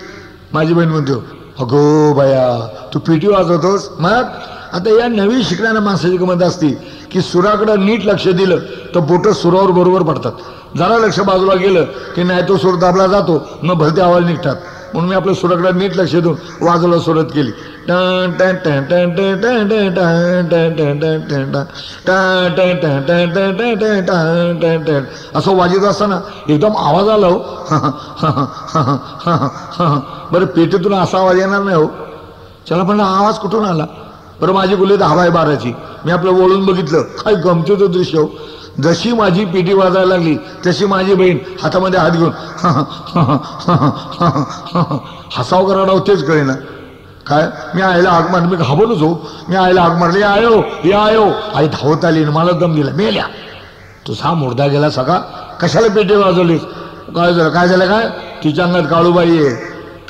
Speaker 1: माझी बहीण म्हणते अगो बाया तू पेटी वाजवतोस. मग आता या नवीन शिकणाऱ्या माणसाची गमत असती की सुराकडं नीट लक्ष दिलं तर बोटं सुरावर बरोबर पडतात. जरा लक्ष बाजूला गेलं की नाही तो सूर दाबला जातो मग भलते आवाज निघतात. म्हणून मी आपल्या सुराकडं नीट लक्ष देऊन वाजवला सुरुवात केली. टन टन टन टन टन टन टन टन टन टन टन टन टन टन असं वाजत असताना एकदम आवाज आला हो. बरं पेटीतून असा आवाज येणार नाही हो. चला पण आवाज कुठून आला? बरं माझी गुले 10/12ची. मी आपलं वळून बघितलं काय गमतीचं दृश्य हो. जशी माझी पेटी वाजायला लागली तशी माझी बहीण हातामध्ये हात घेऊन हसाव कराडा तेच कळेना काय. मी आईला हाक मारली. मी घाबरलोच हो. मी आईला हाक मारली आयो या आयो. आई धावत आली मला दम दिला. मेल्या तुझा मुर्दा गेला सगळा. कशाला पेटी वाजवलीस? काय झालं काय झालं काय? तिच्या अंगात काळूबाई आहे.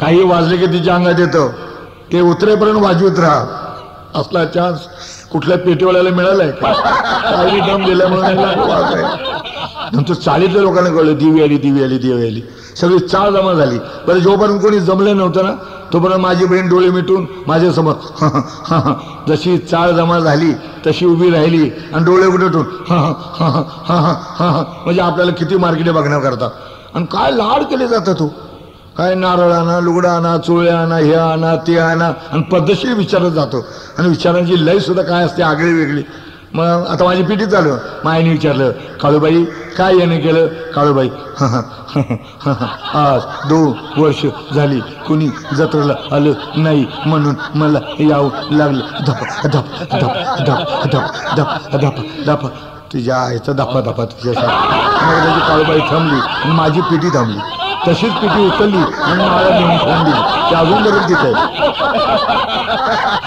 Speaker 1: काही वाजले की तिच्या अंगात येतं. ते उतरेपर्यंत वाजवत राहा. असला चान्स कुठल्या पेटीवाल्याला मिळालाय का? काही दम दिला म्हणून नंतर चाळीतल्या लोकांना कळलं दिवी आली दिवी आली दिवी आली. सगळी चाळ जमा झाली. बरं जोपर्यंत कोणी जमलं नव्हतं ना तोपर्यंत माझी बहीण डोळे मिटून माझ्यासमोर जशी चाळ जमा झाली तशी उभी राहिली आणि डोळे मिटून म्हणजे आपल्याला किती मार्केटे बघण्याकरता. आणि काय लाड केले जातात तो. काय नारळ आणा लुगडा आणा चोळ्या आणा हे आणा ते आणा आणि पद्धतशीर विचारत जातो. आणि विचारांची लय सुद्धा काय असते आगळी वेगळी. मग आता माझी पिढी चालू. मायने विचारलं काळूबाई काय याने केलं? काळूबाई आज 2 वर्ष झाली कुणी जत्रेला आलं नाही म्हणून मला यावं लागलं. धप धप धप धप धप धप धप धप. तुझ्या आईचा धपा धपा तुझ्यासाठी. मग त्याची काळूबाई थांबली आणि माझी पिढी थांबली. तशीच पिटी उचलली आणि मला नेऊन ठेवून दिली. ते अजून बरोबर तिथे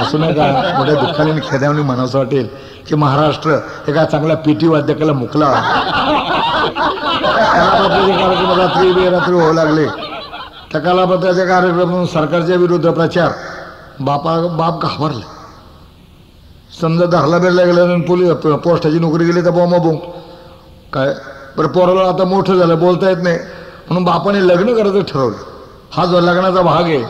Speaker 1: असं नाही का मोठ्या दुःखाने आणि खेदाने म्हणावं वाटेल की महाराष्ट्र एका चांगल्या पेटी वाद्यकाला मुकला. कलापत्राचे कार्यक्रम रात्री बेरात्री होऊ लागले. त्या कलापत्राच्या कार्यक्रम सरकारच्या विरुद्ध प्रचार. बाप घाबरले. समजा धरला बेरला गेला आणि पोलीस पोस्टाची नोकरी गेली तर बोंबाबोंब. काय बरं पोराला आता मोठं झालं बोलता येत नाही म्हणून बापाने लग्न करायचं ठरवलं. हा जो लग्नाचा भाग आहे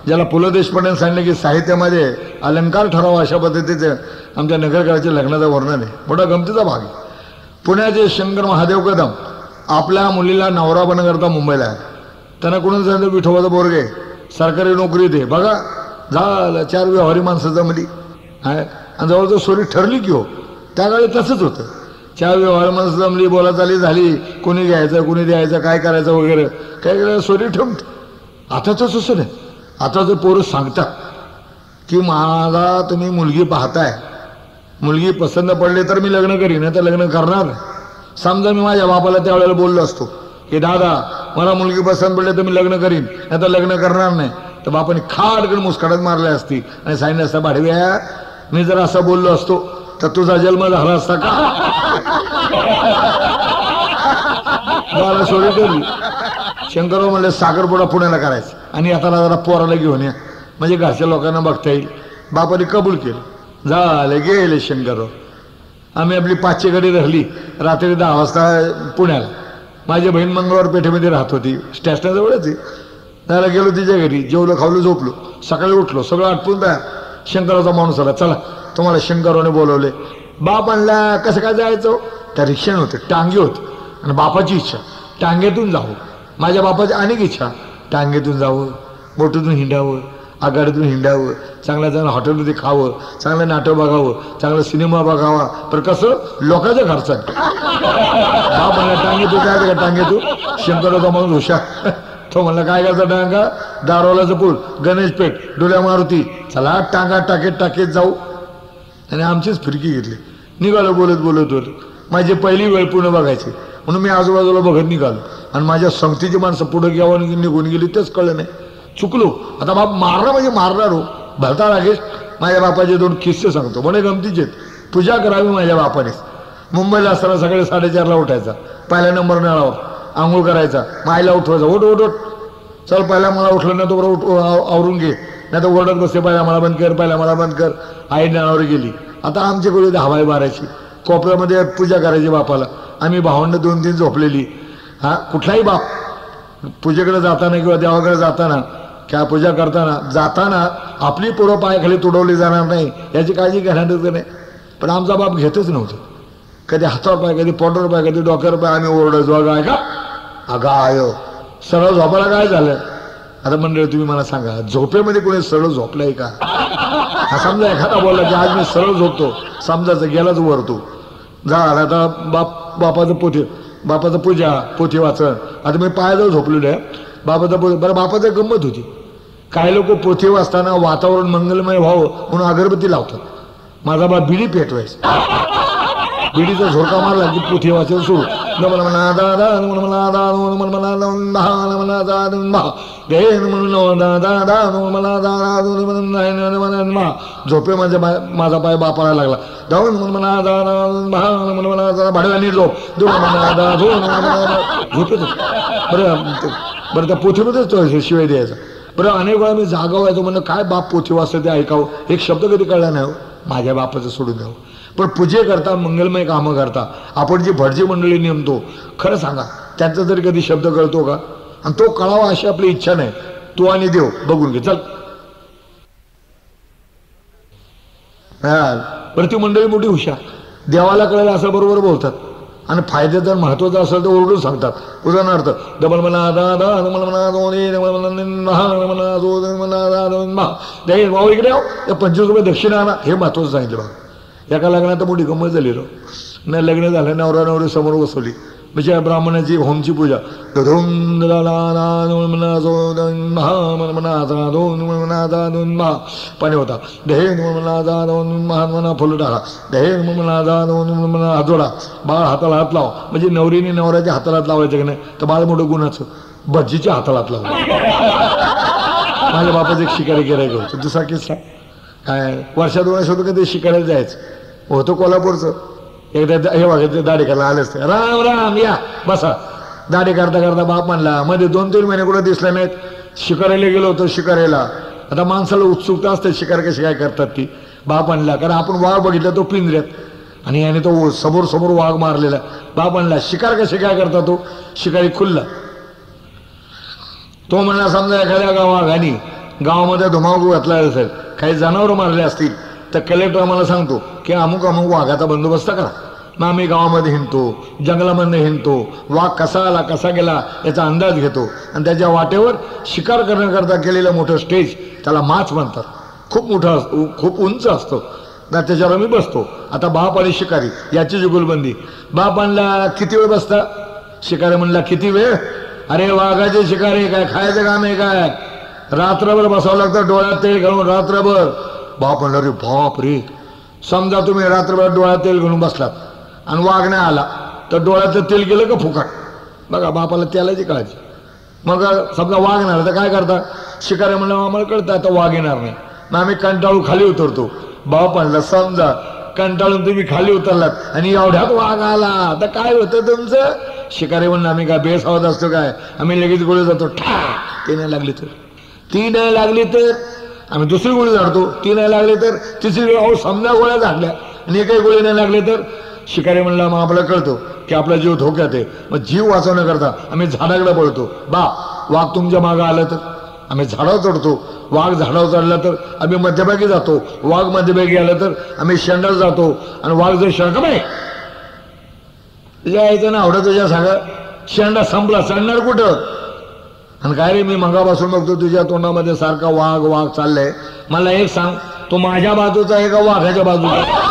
Speaker 1: ज्याला पु ल देशपांडेंनी सांगितलं की साहित्यामध्ये अलंकार ठरावा अशा पद्धतीचं आमच्या नगरकाराच्या लग्नाचं वर्णन आहे. मोठा गमतीचा भाग आहे. पुण्याचे शंकर महादेव कदम आपल्या मुलीला नवरा बनकरता मुंबईला आहे. त्यांना कोणी सांगितलं विठोबाचं पोरगे सरकारी नोकरी दे. बघा झालं 4 व्यवहारी माणसं जमली आहे आणि जवळजवळ सोरी ठरली की हो. त्या काळी तसंच होतं. 4 व्यवहार माणसं जमली बोलाचाली झाली कोणी घ्यायचं कोणी द्यायचं काय करायचं वगैरे काय करायचं सोरी ठेवून. आता तसं नाही. आता जर पोरं सांगतात की मला तुम्ही मुलगी पाहताय मुलगी पसंत पडली तर मी लग्न करीन नाही तर लग्न करणार नाही. समजा मी माझ्या बापाला त्यावेळेला बोललो असतो की दादा मला मुलगी पसंत पडली तर मी लग्न करीन नाही तर लग्न करणार नाही तर बापाने खाडकन मुस्काडत मारली असती आणि सांगितलं असतं भाडव्या मी जर असं बोललो असतो तर तुझा जन्म झाला असता का. मला सोडी ठेवली. शंकरराव म्हणले साखरपुडा पुण्याला करायचं आणि आता जरा पोराला घेऊन या म्हणजे घरच्या लोकांना बघता येईल. बापाने कबूल केलं. झाले गेले शंकरराव. आम्ही आपली 5ची गाडी धरली. रात्री 10 वाजता पुण्याला. माझी बहीण मंगळवार पेठेमध्ये राहत होती स्टेशनजवळच आहे. त्याला गेलो तिच्या घरी जेवलो खावलो झोपलो. सकाळी उठलो सगळं आटपून तयार. शंकररावचा माणूस आला चला तुम्हाला शंकररावने बोलवले. बाप आणला कसं काय जायचं त्या रिक्षाने होते टांगे होते आणि बापाची इच्छा टांगेतून जावं. माझ्या बापाची अनेक इच्छा टांगेतून जावं बोटीतून हिंडावं आघाडीतून हिंडावं चांगल्या चांगल्या हॉटेलमध्ये खावं चांगलं नाटक बघावं चांगला सिनेमा बघावा पण कसं लोकांच्या खर्चाने. बाप म्हणला टांगेतून जायचं का टांगेतून. शंकररावचा माणूस हुशार. तो म्हणला काय करता टांगा दारोलाचं पूल गणेशपेठ डोल्या मारुती चला टांगा टाकेत जाऊ. आणि आमचीच फिरकी घेतली. निघालो बोलत बोलत माझी पहिली वेळ पुणे बघायची म्हणून मी आजूबाजूला बघत निघालो आणि माझ्या संगतीची माणसं पुढे घ्यावं निघून गेली तेच कळलं नाही. चुकलो. आता बाप मारणार म्हणजे मारणार हो. भरता लागेल. माझ्या बापाचे 2 किस्से सांगतो म्हणे गमतीचे. पूजा करावी माझ्या बापाने. मुंबईला असताना सकाळी 4:30ला उठायचा. पहिल्या नंबर नळावर आंघोळ करायचा. मायला उठवायचा उठ उठ उठ चल पहिला मला उठलं नाही तो बरोबर आवरून घे नाही तर ओरडत बसते पहिला मला बंद कर पहिला मला बंद कर. आई नळावर गेली. आता आमच्याकडे 10 बाराची कोपऱ्यामध्ये पूजा करायची बापाला. आम्ही भावंड 2-3 झोपलेली. हा कुठलाही बाप पूजेकडे जाताना किंवा देवाकडे जाताना क्या पूजा जाताना आपली पोरं पायाखाली तुडवली जाणार नाही याची काळजी घेणारच नाही. पण आमचा बाप घेतच नव्हतं. कधी हातावर पाय कधी पोटावर पाय कधी डोक्यावर पाय. आम्ही ओरडायचो अगं आहे का अगं आयो सरळ झोपायला काय झालं. आता मंडळी तुम्ही मला सांगा झोपेमध्ये कोणी सरळ झोपलाय का. हा समजा एखादा बोलला की आज मी सरळ झोपतो समजायचं गेलाच वरतो झाला. आता बापाचं पूजा पोथी वाचन. आता मी पायाजवळ झोपलेलो आहे बापाचं बरं बापाचं गंमत होती. काही लोक पोथी वाचताना वातावरण मंगलमय व्हावं म्हणून अगरबत्ती लावतात. माझा बाप बिडी पेटवायचा. बिडीचा झोडका मारला की पोथी वाचन सुरू. झोपे माझा पाय बापाला लागला. भाडव्या नीट झोप झोपेत. बरं त्या पोथीमध्येच शिवाय द्यायचा. बरं अनेक वेळा मी जागा व्हायचो म्हणलं काय बाप पोथी वाचतं ते ऐकावं एक शब्द कधी कळला नाही. माझ्या बापाचं सोडून द्यावं. पण पूजे करता मंगलमय कामं करता आपण जी भटजी मंडळी नेमतो खरं सांगा त्यांचा तरी कधी शब्द कळतो का. आणि तो कळावा अशी आपली इच्छा नाही. तू आणि देव बघून घे चल. बरं ती मंडळी मोठी हुशार. देवाला कळलं असं बरोबर बोलतात आणि फायदे जर महत्वाचं असेल तर ओरडून सांगतात. उदाहरणार्थ डबल म्हणा दादा भाऊ इकडे 25 रुपये दक्षिणा आणा हे महत्वाचं सांगितलं. बघा एका लग्नात मोठी गंमत झाली रो. नाही लग्न झालं नवरा नवरी समोर बसवली म्हणजे ब्राह्मणाची होमची पूजा. पाणी होता फुलं टाका हातोडा बाळ हाताला हात लाव म्हणजे नवरीने नवऱ्याच्या हाताला हात लावायचं की नाही तर बाळ मोठं गुणाचं भज्जीच्या हाताळात लावला. माझ्या बापाचं एक शिकारी गिरायक होतं. दुसरा किस्सा काय, वर्षा 2 वर्ष होतं कधी शिकायला जायचं होतं कोल्हापूरचं. एकदा हे बघायचं दाढी करायला आलंच ते, राम राम या बसा. दाढी करता करता बाप म्हणला, मध्ये 2-3 महिने कुठं दिसले नाहीत. शिकारायला गेलो होतो शिकारायला. आता माणसाला उत्सुकता असते शिकार कशी काय करतात ती. बाप म्हणला, कारण आपण वाघ बघितला तो पिंजऱ्यात आणि याने तो समोर समोर वाघ मारलेला. बाप म्हणला, शिकार कशी काय करता तो. शिकारी खुल्ला. तो म्हणला, समजा एखाद्या वाघाने गावामध्ये धुमाकूळ घातला असेल, काही जनावरं मारले असतील, तर कलेक्टर आम्हाला सांगतो की अमुक अमुक वाघाचा बंदोबस्त करा. मग आम्ही गावामध्ये हिंडतो, जंगलामध्ये हिंडतो, वाघ कसा आला कसा गेला याचा अंदाज घेतो आणि त्याच्या वाटेवर शिकार करण्याकरता केलेलं मोठं स्टेज त्याला माच म्हणतात. खूप मोठं खूप उंच असतो. त्याच्यावर आम्ही बसतो. आता बाप आणि शिकारी याची जुगलबंदी. बाप म्हणला, किती वेळ बसता. शिकारी म्हणला, किती वेळ. अरे वाघाचे शिकारी काय खायचं काम आहे काय, रात्रभर बसावं लागतं डोळ्यात तेल घालून रात्रभर. बाप म्हणला, रे बाप रे. समजा तुम्ही रात्रभर डोळ्यात तेल घालून बसलात आणि वाघ नाही आला तर डोळ्यातलं तेल गेलं का फुकट. बघा बापाला तेलाची काळजी. मग समजा वाघ नाही तर काय करता. शिकारी म्हणलं, आम्हाला कळतं आता वाघ येणार नाही. मग आम्ही कंटाळू खाली उतरतो. बाप म्हणला, समजा कंटाळून तुम्ही खाली उतरलात आणि एवढ्यात वाघ आला तर काय होतं तुमचं. शिकारी म्हणलं, आम्ही काय बेसावत असतो काय, आम्ही लगेच गोळी जातो. ठा, ती नाही लागली तर, ती नाही लागली तर आम्ही दुसरी गोळी झाडतो. ती नाही लागली तर तिसरी गोळी. अहो समजा गोळ्या झाडल्या आणि एकही गोळी नाही लागली तर. शिकारी म्हणला, मग आपल्याला कळतो की आपला जीव धोक्यात आहे. मग जीव वाचवण्याकरता आम्ही झाडाकडे पळतो. वाघ तुमच्या मागं आलं तर आम्ही झाडावर चढतो. वाघ झाडावर चढला तर आम्ही मध्यभागी जातो. वाघ मध्यभागी आलं तर आम्ही शेंडाला जातो. आणि वाघ जर शेंडा नाही तुझ्या यायचं ना आवडत तुझ्या सगळं शेंडा संपला, चढणार कुठं. आणि काय रे, मी मगापासून बघतो तुझ्या तोंडामध्ये सारखा वाघ वाघ चाललंय. मला एक सांग, तो माझ्या बाजूचा आहे का वाघाच्या बाजूचा.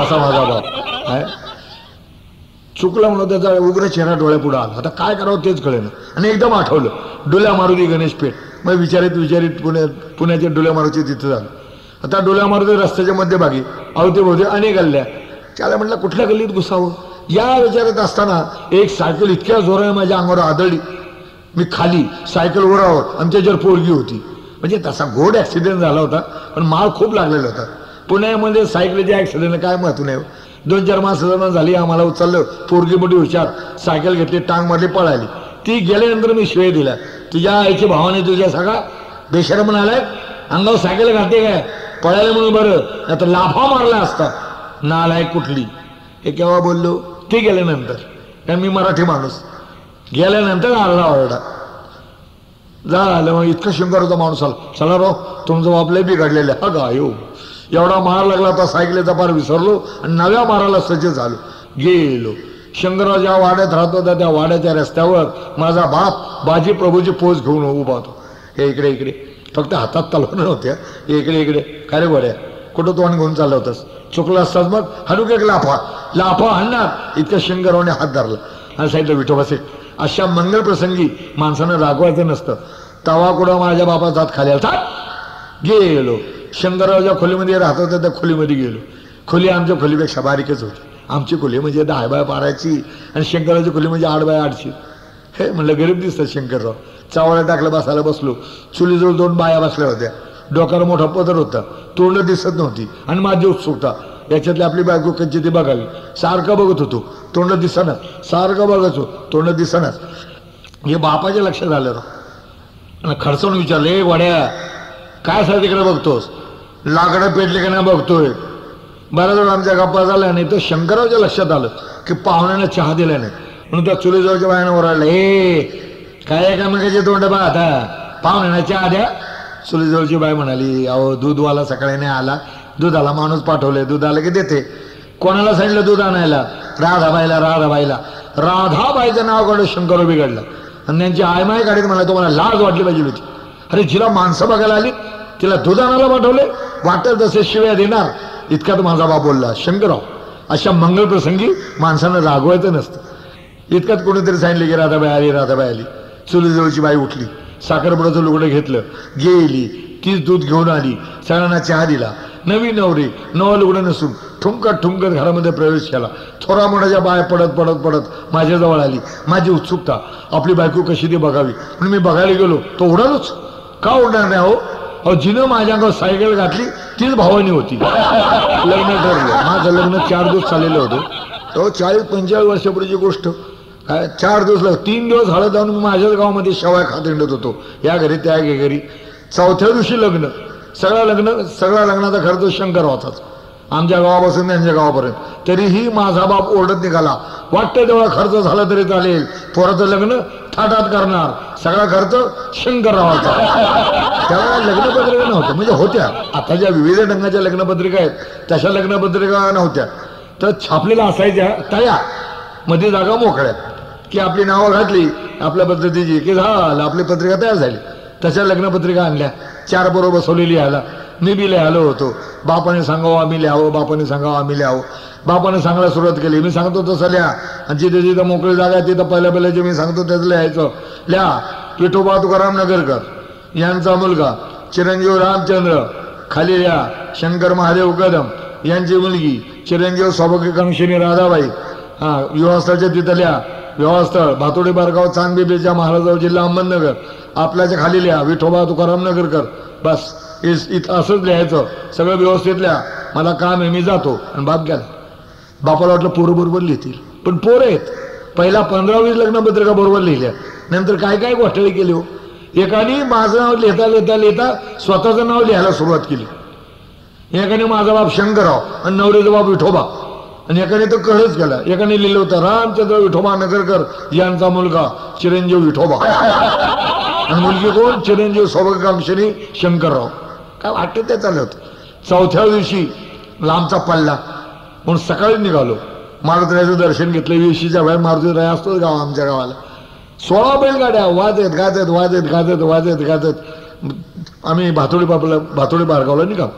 Speaker 1: असा माझा बाप आहे. चुकला म्हणून त्याचा उग्र चेहरा डोळ्यापुढे आला. आता काय करावं तेच कळेना. आणि एकदम आठवलं, डोल्या मारुती गणेश पेठ. मग विचारित पुण्याच्या डोल्या मारुती तिथं झालं. आता डोल्या मारुती रस्त्याच्या मध्यभागी अवतीभोवती अनेक गल्ल्या. त्याला म्हटलं कुठल्या गल्लीत घुसावं. या विचारत असताना एक सायकल इतक्या जोराने माझ्या अंगावर आदळली. मी खाली सायकल उरावर आणि त्याच्यावर पोरगी होती. म्हणजे तसा गोड ॲक्सिडेंट झाला होता पण माल खूप लागलेला होता. पुण्यामध्ये सायकलीच्या ॲक्सिडेंट काय महत्व नाही. 2-4 माणसं झाली, आम्हाला उचललं. पोरगी मोठी हुशार, सायकल घेतली, टांग मारली, पळाली. ती गेल्यानंतर मी श्रेय दिला, तुझ्या आईची भावाने तुझ्या सगळा बेशरम आलाय, अंगावर सायकल घालते काय, पळायला म्हणून बरं, आता लाफा मारला असता. नालायक कुठली. हे केव्हा बोललो, ते गेल्यानंतर. कारण मी मराठी माणूस. गेल्यानंतर आरडा ओरडा झालं. मग इतकं शिंगार होता माणूस आला, चला राव तुमचं बापले बिघडलेलं आहे. अगं आयो, एवढा मार लागला होता सायकलीचा पार विसरलो आणि नव्या माराला सज्ज झालो. गेलो शंकरराव ज्या वाड्यात राहत होता त्या वाड्याच्या रस्त्यावर माझा बाप बाजी प्रभूची पोच घेऊन उभा होतो. हे इकडे इकडे, फक्त हातात तलवार नव्हत्या. इकडे इकडे, काय रे गोड्या कुठं तोंड घेऊन चाललं होतंस, चुकलं असताच मग हलूक एक लाफा हाणणार इतक्या शंकररावने हात धरला आणि सांगितलं विठोबासे अशा मंगल प्रसंगी माणसानं रागवायचं नसतं. तवा कुठं माझ्या बापाचा हात खाली आला. गेलो शंकररावच्या खोलीमध्ये राहत होत्या त्या खोलीमध्ये गेलो. खोली आमच्या खोलीपेक्षा बारीकच होती. आमची खोली म्हणजे 10 बाय 12ची आणि शंकररावची खोली म्हणजे 8 बाय 8ची. हे म्हणलं गरीब दिसतात शंकरराव. चावळ्या टाकलं, बसायला बसलो. चुलीजवळ 2 बाया बसल्या होत्या. डोक्यावर मोठा पदर होता, तोंड दिसत नव्हती आणि माझी उत्सुकता याच्यातली आपली बायको कच्ची ती बघावी. सारखं बघत होतो, तोंड दिसणार. सारखं बघायचो, तोंड दिसणार. हे बापाच्या लक्षात आलं आणि खर्चून विचारलं, ए वड्या काय सर तिकडे बघतोस, लाकडं पेटले का नाही बघतोय. बऱ्याच वेळा आमच्या गप्पा झाल्या नाही तर शंकररावच्या लक्षात आलं की पाहुण्यानं चहा दिला नाही म्हणून त्या चुलीजवळच्या बायानं ओरडलं, ए काय का मग तोंड बघ आता, पाहुण्यानं चहा द्या. चुलीजवळची बाई म्हणाली, अहो दूधवाला सकाळी नाही आला, दुधाला माणूस पाठवले, दूध आलं की देते. कोणाला सांगितलं दूध आणायला, राधाबाईला. राधाबाईचं नाव काढून शंकरराव बिघडला आणि त्यांची आयमाय काढीत म्हणला, तुम्हाला लाज वाटली पाहिजे होती. अरे जिला माणसं बघायला आली तिला दूध आणायला पाठवले, वाटेल तसे शिव्या देणार. इतक्यात माझा बाप बोलला, शंकरराव अशा मंगल प्रसंगी माणसानं रागवायचं नसतं. इतक्यात कोणीतरी सांगितलं की राधाबाई आली. चुलीजवळची बाई उठली, साखरपुड्याचं लुगडं घेतलं, गेली. तीच दूध घेऊन आली, सगळ्यांना चहा दिला. नवी नवरी, नवं लुगडं नसून ठुमकत ठुमकत घरामध्ये प्रवेश केला. थोरा मोठ्याच्या बाय पडत पडत पडत माझ्याजवळ आली. माझी उत्सुकता आपली बायको कशी ती बघावी म्हणून मी बघायला गेलो. तो उडालोच. का उडणार नाही? अहो जिनं माझ्या अंगावर सायकल घातली तीच भावानी होती. लग्न ठरलं. माझं लग्न 4 दिवस चाललेलं होतं. तो 40-45 वर्षापूर्वीची गोष्ट. काय 4 दिवस 3 दिवस हळद जाऊन मी माझ्याच गावामध्ये शेवाय खात हिंडत होतो. या घरी त्या घरी. 4थ्या दिवशी लग्न. सगळा लग्नाचा खर्च शंकर होताच. आमच्या गावापासून त्यांच्या गावापर्यंत. तरीही माझा बाप ओरडत निघाला, वाटतं तेवढा खर्च झाला तरी चालेल, पोराचं लग्न थाटात करणार, सगळा खर्च शंकररावाचा. त्यावेळेला लग्नपत्रिका नव्हत्या. म्हणजे होत्या, आता ज्या विविध ढंगाच्या लग्नपत्रिका आहेत तशा लग्नपत्रिका नव्हत्या. तर छापलेल्या असायच्या तया, मध्ये जागा मोकळ्या, की आपली नावं घातली आपल्या पद्धतीची की झालं आपली पत्रिका तयार झाली. तशा लग्नपत्रिका आणल्या. 4 बरोबर बसवलेली लिहायला. मी बी लिहायलो होतो. बापाने सांगावं आम्ही लिहावं, बापाने सांगावं आम्ही लिहावं. बापाने सांगायला सुरुवात केली. मी सांगतो तसं लिहा. आणि जिथे जिथं मोकळी जागा तिथं पहिल्या जे मी सांगतो त्याचं लिहायचं. लिहा विठोबा तुकाराम नगरकर यांचा मुलगा चिरंजीव रामचंद्र. खाली लिहा शंकर महादेव कदम यांची मुलगी चिरंजीव सौभाग्यकांक्षिणी राधाबाई. विवाहस्थळच्या तिथं लिहा. विवाहस्थळ भातोडी बारगाव चांदबिबीच्या महाराजाव जिल्हा अहमदनगर. आपल्याच्या खाली लिहा विठोबा तुकाराम नगरकर. बस इथं असंच लिहायचं. सगळं व्यवस्थित लिहा. मला काम आहे, मी जातो. आणि बाप गेला. बापाला वाटलं पोरं बरोबर लिहितील, पण पोरं आहेत. पहिला 15-20 लग्नपत्रिका बरोबर लिहिल्या. नंतर काय काय घोटाळे केले हो. एकाने माझं नाव लिहिता लिहिता लिहिता स्वतःचं नाव लिहायला सुरुवात केली. एकाने माझा बाप शंकरराव आणि नवऱ्याचा बाप विठोबा. आणि एकाने तो कळच केला. एकाने लिहिलं होतं रामचंद्र विठोबा नगरकर यांचा मुलगा चिरंजीव विठोबा. आणि मुलगी कोण? चिरंजीव सौभाग्यकांक्षिणी शंकरराव. काय वाटतं ते चाललं होतं. 4थ्या दिवशी लांबचा पल्ला म्हणून सकाळी निघालो. मारुतीरायाचं दर्शन घेतलं. वेशीच्या बाहेर मारुतीराया असतोच गाव आमच्या गावाला. 16 बैलगाड्या वाजत गाजत वाजत गाजत वाजत गाजत आम्ही भातोडी बारगावला निघालो.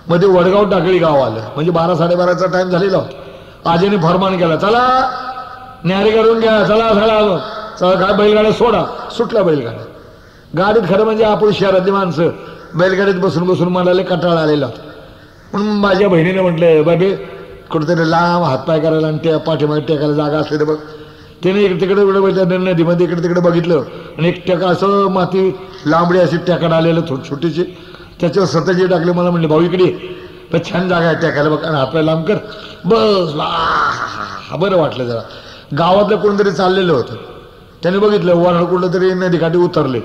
Speaker 1: मध्ये वडगाव टाकळी गाव आलं. म्हणजे 12-12:30चा टाइम झालेला होता. आजीने फरमान केला, चला न्यारी करून घ्या, चला चला काय बैलगाड्या सोडा. सुटल्या बैलगाड्या. गाडीत खरं म्हणजे आपण शहरातली माणसं बैलगाडीत बसून बसून मनाला कंटाळा आलेला होता. म्हणून माझ्या बहिणीने म्हटलं, बाबे कुठेतरी लांब हातपाय करायला आणि त्या पाठीमागे टेकायला जागा असले तर बघ. त्याने इकडे तिकडे इकडे बघितलं, नदीमध्ये इकडे तिकडे बघितलं आणि एक टेका असं माती लांबडी अशी टेकाड आलेलं छोटीशी, त्याच्यावर स्वतःची टाकले. मला म्हणले, भाऊ इकडे पण छान जागा आहे टेकायला बघ आणि हातपाय लांब कर. बस बरं वाटलं जरा. गावातलं कोणतरी चाललेलं होतं. त्याने बघितलं वराड कुठलं तरी नदीकाठी उतरले.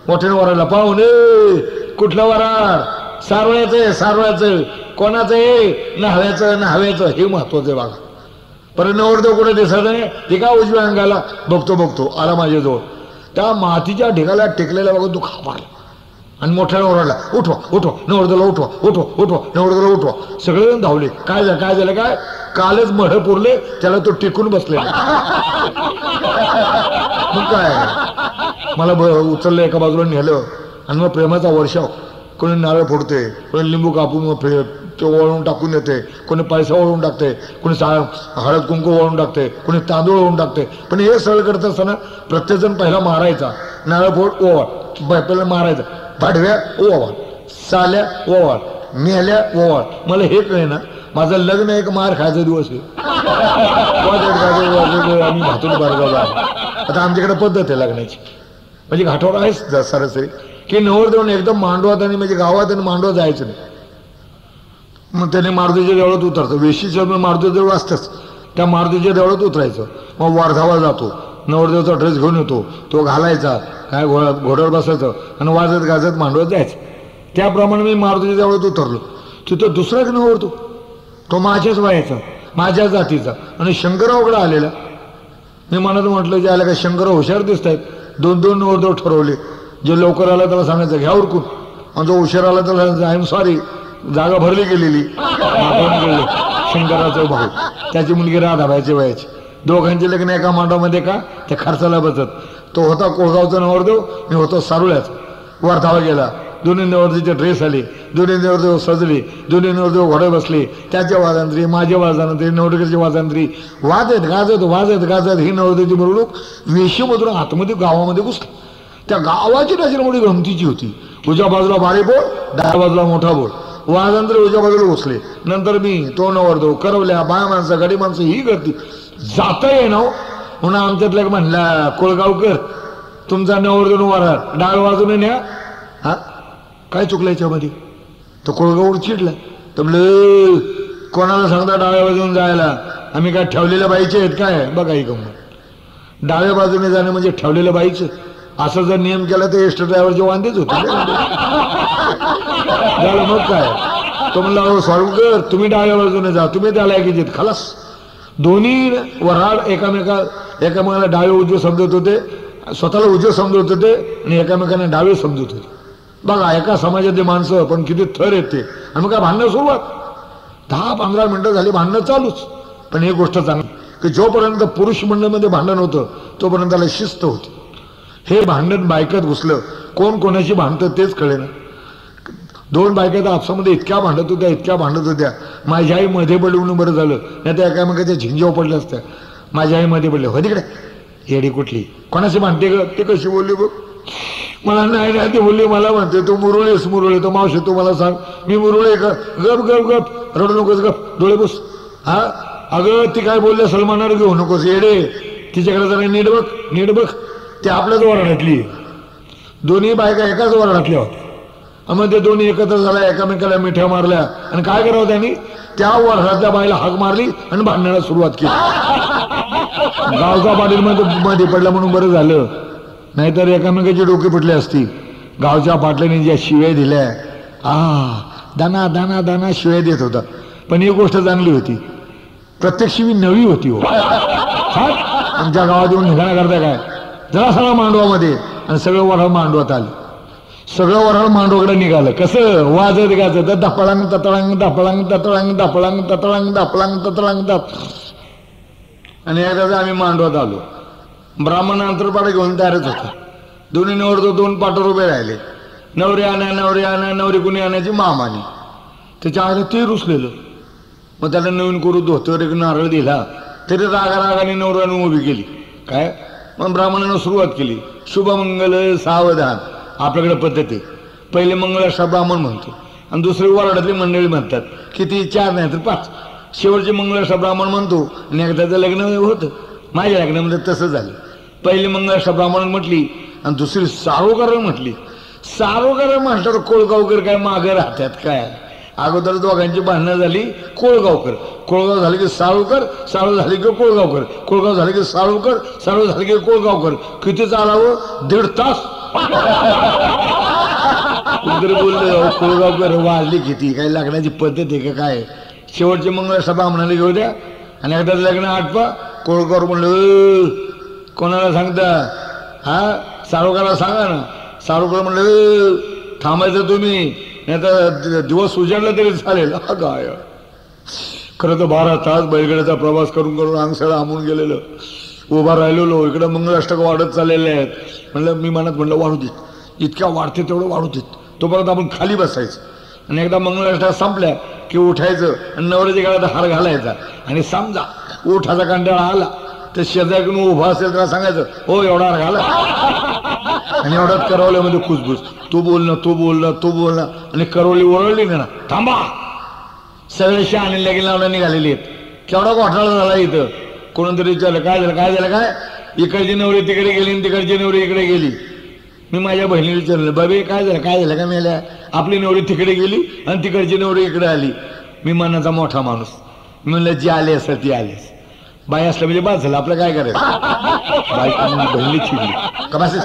Speaker 1: मोठ्याने वराडला, पाहुणे कुठलं वराड? सारवळ्याचं. कोणाचं आहे? न्हाव्याचं. हे महत्वाचं आहे बघा. परत नवरदेव कुठे दिसत नाही. ते का उजव्या अंगाला बघतो आला माझ्याजवळ. त्या मातीच्या ढिगाला टेकलेला बघून तो खापारला आणि मोठ्याने ओरडला, उठवा नवरदेवाला उठवा नवरदेवाला. सगळेजण धावले. काय झालं काय? कालच मढ पुरले त्याला तो टेकून बसले. मग काय मला उचललं, एका बाजूला नेलं आणि मग प्रेमाचा वर्षाव. कोणी नारळ फोडते, कोणी लिंबू कापून ते वळून टाकून येते, कोणी पैसा वळून टाकते, कोणी हळद कुंकू वळून टाकते, कोणी तांदूळ वळून टाकते. पण हे सरळ करत असताना प्रत्येकजण पहिला मारायचा. नारळ फोड ओवाळ, पहिला मारायचा. भाडव्या ओवाळ, साल्या ओवाळ, मेल्या ओवाळ. मला हे कळे ना, माझं लग्न एक मार खायचा दिवस आहे. आम्ही भातून बारगावला. आता आमच्याकडे पद्धत आहे लग्नाची. म्हणजे घाटावर आहेच सरासरी की नवरदेवून एकदम मांडवात आणि म्हणजे गावात आणि मांडवात जायचं नाही. मग त्याने मारुतीच्या देवळात उतरतो. वेशीच्या मारुतीच्या देवळ असतंच, त्या मारुतीच्या देवळात उतरायचं. मग वारधावा जातो, नवरदेवचा ड्रेस घेऊन येतो, तो घालायचा, काय घोड्यावर बसायचं आणि वाजत गाजत मांडवात जायचं. त्याप्रमाणे मी मारुतीच्या देवळात उतरलो. तिथं दुसरा एक नवरतो, तो माझ्याच वयाचा, माझ्या जातीचा आणि शंकररावकडे आलेला. मी मनात म्हटलं की आला काय शंकरराव हुशार दिसत आहेत. 2-2 नवरदेव ठरवले. जो लवकर आला त्याला सांगायचं घ्या उरकून, आणि जो उशीर आला त्याला सांगायचं आय एम सॉरी, जागा भरली गेलेली. शंकराचा भाऊ, त्याची मुलगी राधाबाईच्या वयाची. दोघांचे लग्न एका मांडवामध्ये का त्या खर्चाला बसत. तो होता कोळगावचा नवरदेव, मी होतो सारुळ्याचा. वारधावा गेला. दोन्ही नवरदेवचे ड्रेस आले, दोन्ही नवरदेव सजले, दोन्ही नवरदेव घोडे बसले. त्याच्या वाजंत्री, माझ्या वाजंत्री, नवरदेवाची वाजंत्री, वाजत गाजत ही नवरदेवाची मिरवणूक वेशीमधून आतमध्ये गावामध्ये घुसली. त्या गावाची नजर मोठी गमतीची होती. उजव्या बाजूला बारी बोळ, डाव्या बाजूला मोठा बोळ. वाजंत्री उजव्या बाजूला घुसले. नंतर मी तो नवरदेव करवल्या बाया माणसं गाडी माणसं ही गर्दी जाता येईना म्हणून आमच्यातल्या म्हणला कोळगावकर तुमचा नवरदेव वराड डाळ वाजून न्या. हा काय चुकलं याच्यामध्ये? तो कोळगावर चिडला. तर म्हणलं कोणाला सांगता डाव्या बाजून जायला? आम्ही काय ठेवलेल्या बाईचे आहेत काय? बघा ही गंमत. डाव्या बाजूने जाणं म्हणजे ठेवलेलं बाईचं. असं जर नियम केला तर एसटी ड्रायव्हरचे वांदेच होते. झालं मग काय? तो म्हणला स्वाळूकर तुम्ही डाव्या बाजूने जा, तुम्ही त्याला ऐकायचे खलास. दोन्ही वराड एकामेकाला डावे उजवे समजत होते, स्वतःला उजवे समजत होते आणि एकामेकांना डावे समजत होते. बघा एका समाजातली माणसं पण किती थर येते. आणि मग काय भांडणं सुरुवात 10-15 मिनिटं झाली भांडणं चालूच. पण एक गोष्ट चांगली की जोपर्यंत पुरुष मंडळमध्ये भांडण होतं तोपर्यंत त्याला शिस्त होती. हे भांडण बायकात घुसलं, कोण कोणाशी भांडतं तेच कळेना. 2 बायका तर आपसामध्ये इतक्या भांडत होत्या. माझी आई मध्ये पडली म्हणून बरं झालं, नाही तर एकामेकाच्या झिंजावर पडल्या असत्या. माझी आई मध्ये पडले हो तिकडे येडी कुठली कोणाशी भांडते ग? ते कशी बोलली बघ. मला नाही ते बोलली मला म्हणते तू मुरळीस मुरळी. तो मावशी तू मला सांग मी मुरळे का? गप गप गप रडू नकोस गप डोळे पुस. हा अगं ती काय बोलले सलमानावर घेऊ नकोस येडे. तिच्याकडे जरा नीट बघ. ते आपल्याच वराडातली दोन्ही बायका एकाच वराडातल्या होत्या. मग ते दोन्ही एकत्र झाल्या, एकामेकाला मिठ्या मारल्या आणि काय करावं त्यांनी त्या वराडातल्या बाईला हाक मारली आणि भांडण्याला सुरुवात केली. गावचा पाटील मध्ये पडला म्हणून बरं झालं, नाहीतर एकामेकाची डोकी फुटली असती. गावच्या पाटलांनी ज्या शिव्या दिल्या दाना दाना दाना शिव्या देत होता. पण एक गोष्ट चांगली होती, प्रत्येक शिवी नवी होती. हो आमच्या गावात येऊन निघाणं करता काय जरा सगळं मांडवामध्ये आणि सगळं वराळ मांडवात आलं. सगळं वराळ मांडवाकडे निघालं. कसं वाजत गाजत दपळांग ततळांग दपळांग ततळांग दपळांग ततळांग दपळांग ततळांग दप. आणि एकदा आम्ही मांडवात आलो. ब्राह्मण अंतरपाडा घेऊन तयारच होता. दोन्ही नवरतो 2 पाटर उभे राहिले. नवरी आणा नवरी कुणी आणायची मामाने. त्याच्या आईला ते रुसलेलं. मग त्याला नवीन करू धोतर एक नारळ दिला तरी रागाने नवऱ्यानं उभी केली. काय मग ब्राह्मणानं सुरुवात केली. शुभमंगल सावधान. आपल्याकडे पद्धत आहे. पहिले मंगळाष्टक ब्राह्मण म्हणतो आणि दुसरी वराडातली मंडळी म्हणतात. किती 4 नाही तर 5. शेवटचे मंगळाष्टक ब्राह्मण म्हणतो आणि एकदाचं लग्न होतं. माझ्या लग्नामध्ये तसं झालं. पहिली मंगळाष्टक ब्राह्मण म्हटली आणि दुसरी सारोकार म्हटली. सारोकार म्हटल्यावर कोळगावकर काय मागे राहतात काय? अगोदर दोघांची भांडणं झाली. कोळगाव झाले की साळूकर, साळू झाले की कोळगावकर, कोळगाव झाले की साळूकर, साळू झाले की कोळगावकर. किती चालावं? 1.5 तास. कुठतरी बोललं कोळगावकर वाजली किती? काय लग्नाची पद्धत आहे का काय? शेवटचे मंगळाष्टक ब्राह्मणाला घेऊ द्या आणि एकदा लग्न आटपा. कोळगावर म्हणलं कोणाला सांगता? हा साळूकाला सांगा ना. साळूकर म्हणलं थांबायचं तुम्ही, नाही तर दिवस उजाडला तरी चालेल. हा काय खरं तर 12 तास बैलगाड्याचा प्रवास करून अंगसळा आंबून गेलेलं. उभा राहिलेलो. इकडं मंगळाष्टक वाढत चाललेले आहेत. म्हणलं मी मनात म्हणलं वाढू देत, इतक्या वाढते तेवढं वाढू देत. तोपर्यंत आपण खाली बसायचं आणि एकदा मंगळाष्टक संपल्या की उठायचं आणि नवऱ्याच्या गळ्यात हार घालायचा. आणि समजा उठाचा कंटाळा आला तर शेजारून उभा असेल त्याला सांगायचं हो एवढा हार घाला. आणि एवढ्यात करवल्यामध्ये खुसबुस. तू बोलणं आणि करवली ओरडली ना थांबा. सगळे शहाणे लगीन लावणं निघालेली आहेत. केवढा घोटाळा झाला इथं. कोणतरी विचारलं काय झालं काय? इकडची नवरी तिकडे गेली आणि तिकडची नवरी इकडे गेली. मी माझ्या बहिणीला विचारलं बाबी काय झालं का? मेल्या आपली नवरी तिकडे गेली आणि तिकडची नवरी इकडे आली. मी मनाचा मोठा माणूस. मी म्हणलं जी आली असेल ती आलीस. बाई असलं म्हणजे बाद झालं. आपलं काय करायचं? बाई बहिणी चिडली का बस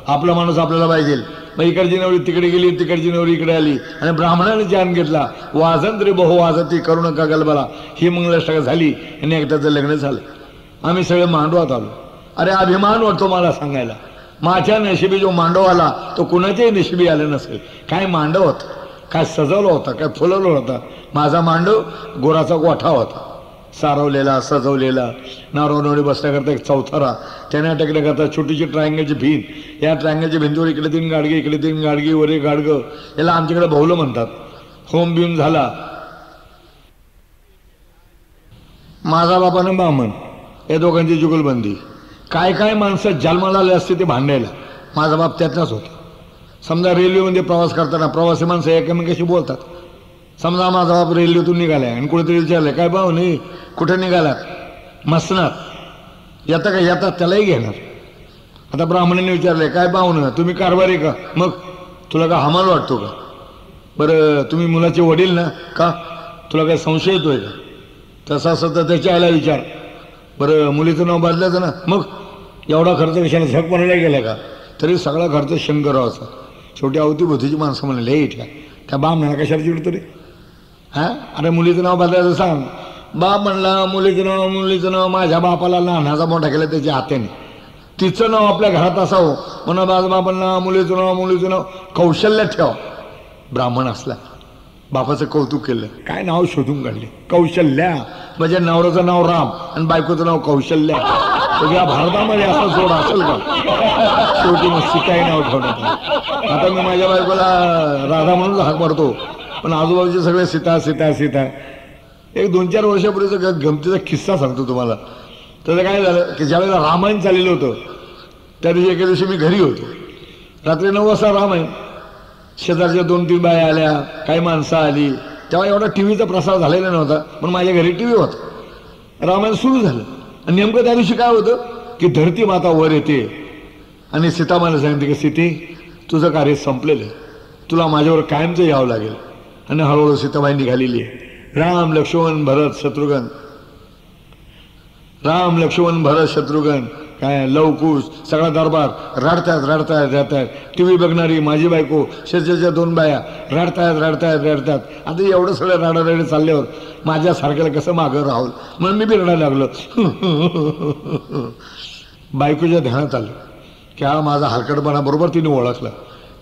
Speaker 1: आपला माणूस आपल्याला पाहिजे. मग इकडची नवरी तिकडे गेली, तिकडची नवरी इकडे आली आणि ब्राह्मणाने जान घेतला. वाजन रे बहु वाजती करू नका गलबला. ही मंगळाष्टक झाली आणि एकदाचं लग्न झालं. आम्ही सगळे मांडवात आलो. अरे अभिमान वाटतो मला सांगायला. माझ्या नशिबी जो मांडव आला तो कुणाच्याही नशिबी आलं नसेल. काय मांडव होता, काय सजवलं होता, काय फुलवलं होता. माझा मांडव गोराचा गोठा होता. सारवलेला सजवलेला. नारवणवडी बसण्याकरता एक चौथरा. त्यांना टेकण्याकरता छोटीशी ट्रायंगलची भिंत. या ट्रायंगलच्या भिंतीवर इकडे 3 गाडगे, इकडे 3 गाडगे, वर एक गाडगं. याला आमच्याकडे भौलं म्हणतात. होम बिम झाला. माझा बापानं ब्राह्मण. या दोघांची जुगलबंदी. काय माणसं जन्माला आले असते ते भांडायला. माझा बाप त्यातलाच होता. समजा रेल्वेमध्ये प्रवास करताना प्रवासी माणसं एकमेकाशी बोलतात. समजा माझा बाप रेल्वेतून निघालाय आणि कुठेतरी विचारलंय काय भाऊ नाही कुठे निघालात मसनात येता का येतात त्यालाही घेणार. आता ब्राह्मणाने विचारलंय काय पाहुणं तुम्ही कारभारी का मग तुला का हमाल वाटतो का बरं तुम्ही मुलाचे वडील ना का तुला काय संशय येतोय का तसा असं तर त्याच्या आईला विचार बरं मुलीचं नाव बदलायचं ना मग एवढा खर्च कशाला झक म्हणायला गेला का तरी सगळा खर्च शंकररावाचा. शेवटी अवतीभोवतीची माणसं म्हणाले हे इथल्या त्या बाप म्हणा कशाला चिडतो रे हां अरे मुलीचं नाव बदलायचं सांग. बाप म्हणला मुलीचं नाव माझ्या बापाला लहानाचा मोठा केला त्याच्या हात्याने तिचं नाव आपल्या घरात असावं म्हणून माझ्या बापांना मुलीचं नाव कौशल्य ठेवा. ब्राह्मण असला बापाचं कौतुक केलं काय नाव शोधून काढले कौशल्या म्हणजे नवऱ्याचं नाव राम आणि बायकोचं नाव कौशल्या. या भारतामध्ये असं जोड असेल का शेवटी मग सीताही नाव ठेवण्यात. आता मी माझ्या बायकोला राधा म्हणून हाक मारतो पण आजूबाजूचे सगळे सीता सीता सीता. एक 2-4 वर्षापूर्वीचा गमतीचा किस्सा सांगतो तुम्हाला. त्याचं काय झालं की ज्यावेळेला रामायण चाललेलं होतं त्या दिवशी एके दिवशी मी घरी होतो रात्री 9 वाजता रामायण. शेजारच्या 2-3 बाया आल्या काही माणसं आली तेव्हा एवढा टी व्हीचा प्रसार झालेला नव्हता पण माझ्या घरी टी व्ही होता. रामायण सुरू झालं आणि नेमकं त्या दिवशी काय होतं की धरती माता वर येते आणि सीतामाला सांगते की सीते तुझं कार्य संपलेलं आहे तुला माझ्यावर कायमचं यावं लागेल. आणि हळूहळू सीताबाई निघालेली आहे. राम लक्ष्मण भरत शत्रुघ्न काय लवकुश सगळा दरबार रडतायत. टी व्ही बघणारी माझी बायको शेजारच्या 2 बाया रडतायत. आता एवढं सगळं रडारडी चालल्यावर माझ्यासारख्याला कसं मागं राहुल म्हणून मी बी रडायला लागलो. बायकोच्या ध्यानात आलं की हा माझा हलकटपणा बरोबर तिने ओळखला.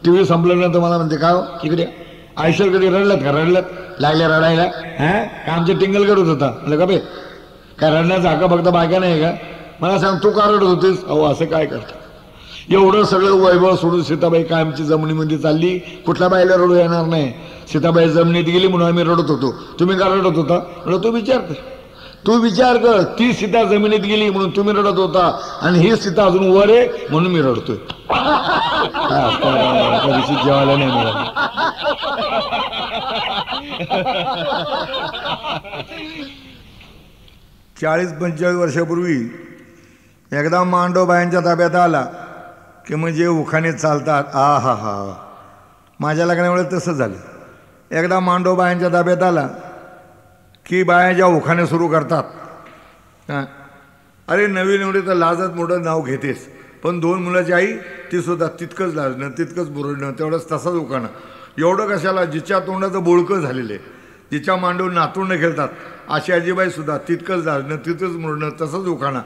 Speaker 1: टी व्ही संपल्यानंतर मला म्हणते का इकडे आयुष्यात कधी रडल्यात लागल्या रडायला हां का आमच्या टिंगल करत होता म्हणलं का बे काय रडण्याचा हक्का फक्त बायका नाही का मला सांग तू का रडत होतीस. अहो असं काय करता एवढं सगळं वैभव सोडून सीताबाई कायमची जमिनीमध्ये चालली कुठल्या बाईला रडू येणार नाही. सीताबाई जमिनीत गेली म्हणून आम्ही रडत होतो तुम्ही का रडत होता म्हणलं तू विचार कर ती सीता जमिनीत गेली म्हणून तुम्ही रडत होता आणि ही सीता अजून वर आहे म्हणून मी रडतोय. जेवायला नाही मिळालं. 40-45 वर्षापूर्वी एकदा मांडव बायांच्या ताब्यात आला की म्हणजे उखाणे चालतात हा माझ्या लग्नामुळे तसं झालं. एकदा मांडव बायांच्या ताब्यात आला की बाया ज्या उखाणे सुरू करतात अरे नवीन एवढे तर लाजत मोठं नाव घेतेस पण 2 मुलाची आई ती सुद्धा तितकंच लाजणं तितकंच बुरडणं तेवढंच तसंच उखाणं. एवढं कशाला जिच्या तोंडाचं बोळकं झालेलं आहे जिच्या मांडव नातूंड खेळतात अशी आजीबाई सुद्धा तितकंच लाजणं तितकंच मुरडणं तसंच उखाणं.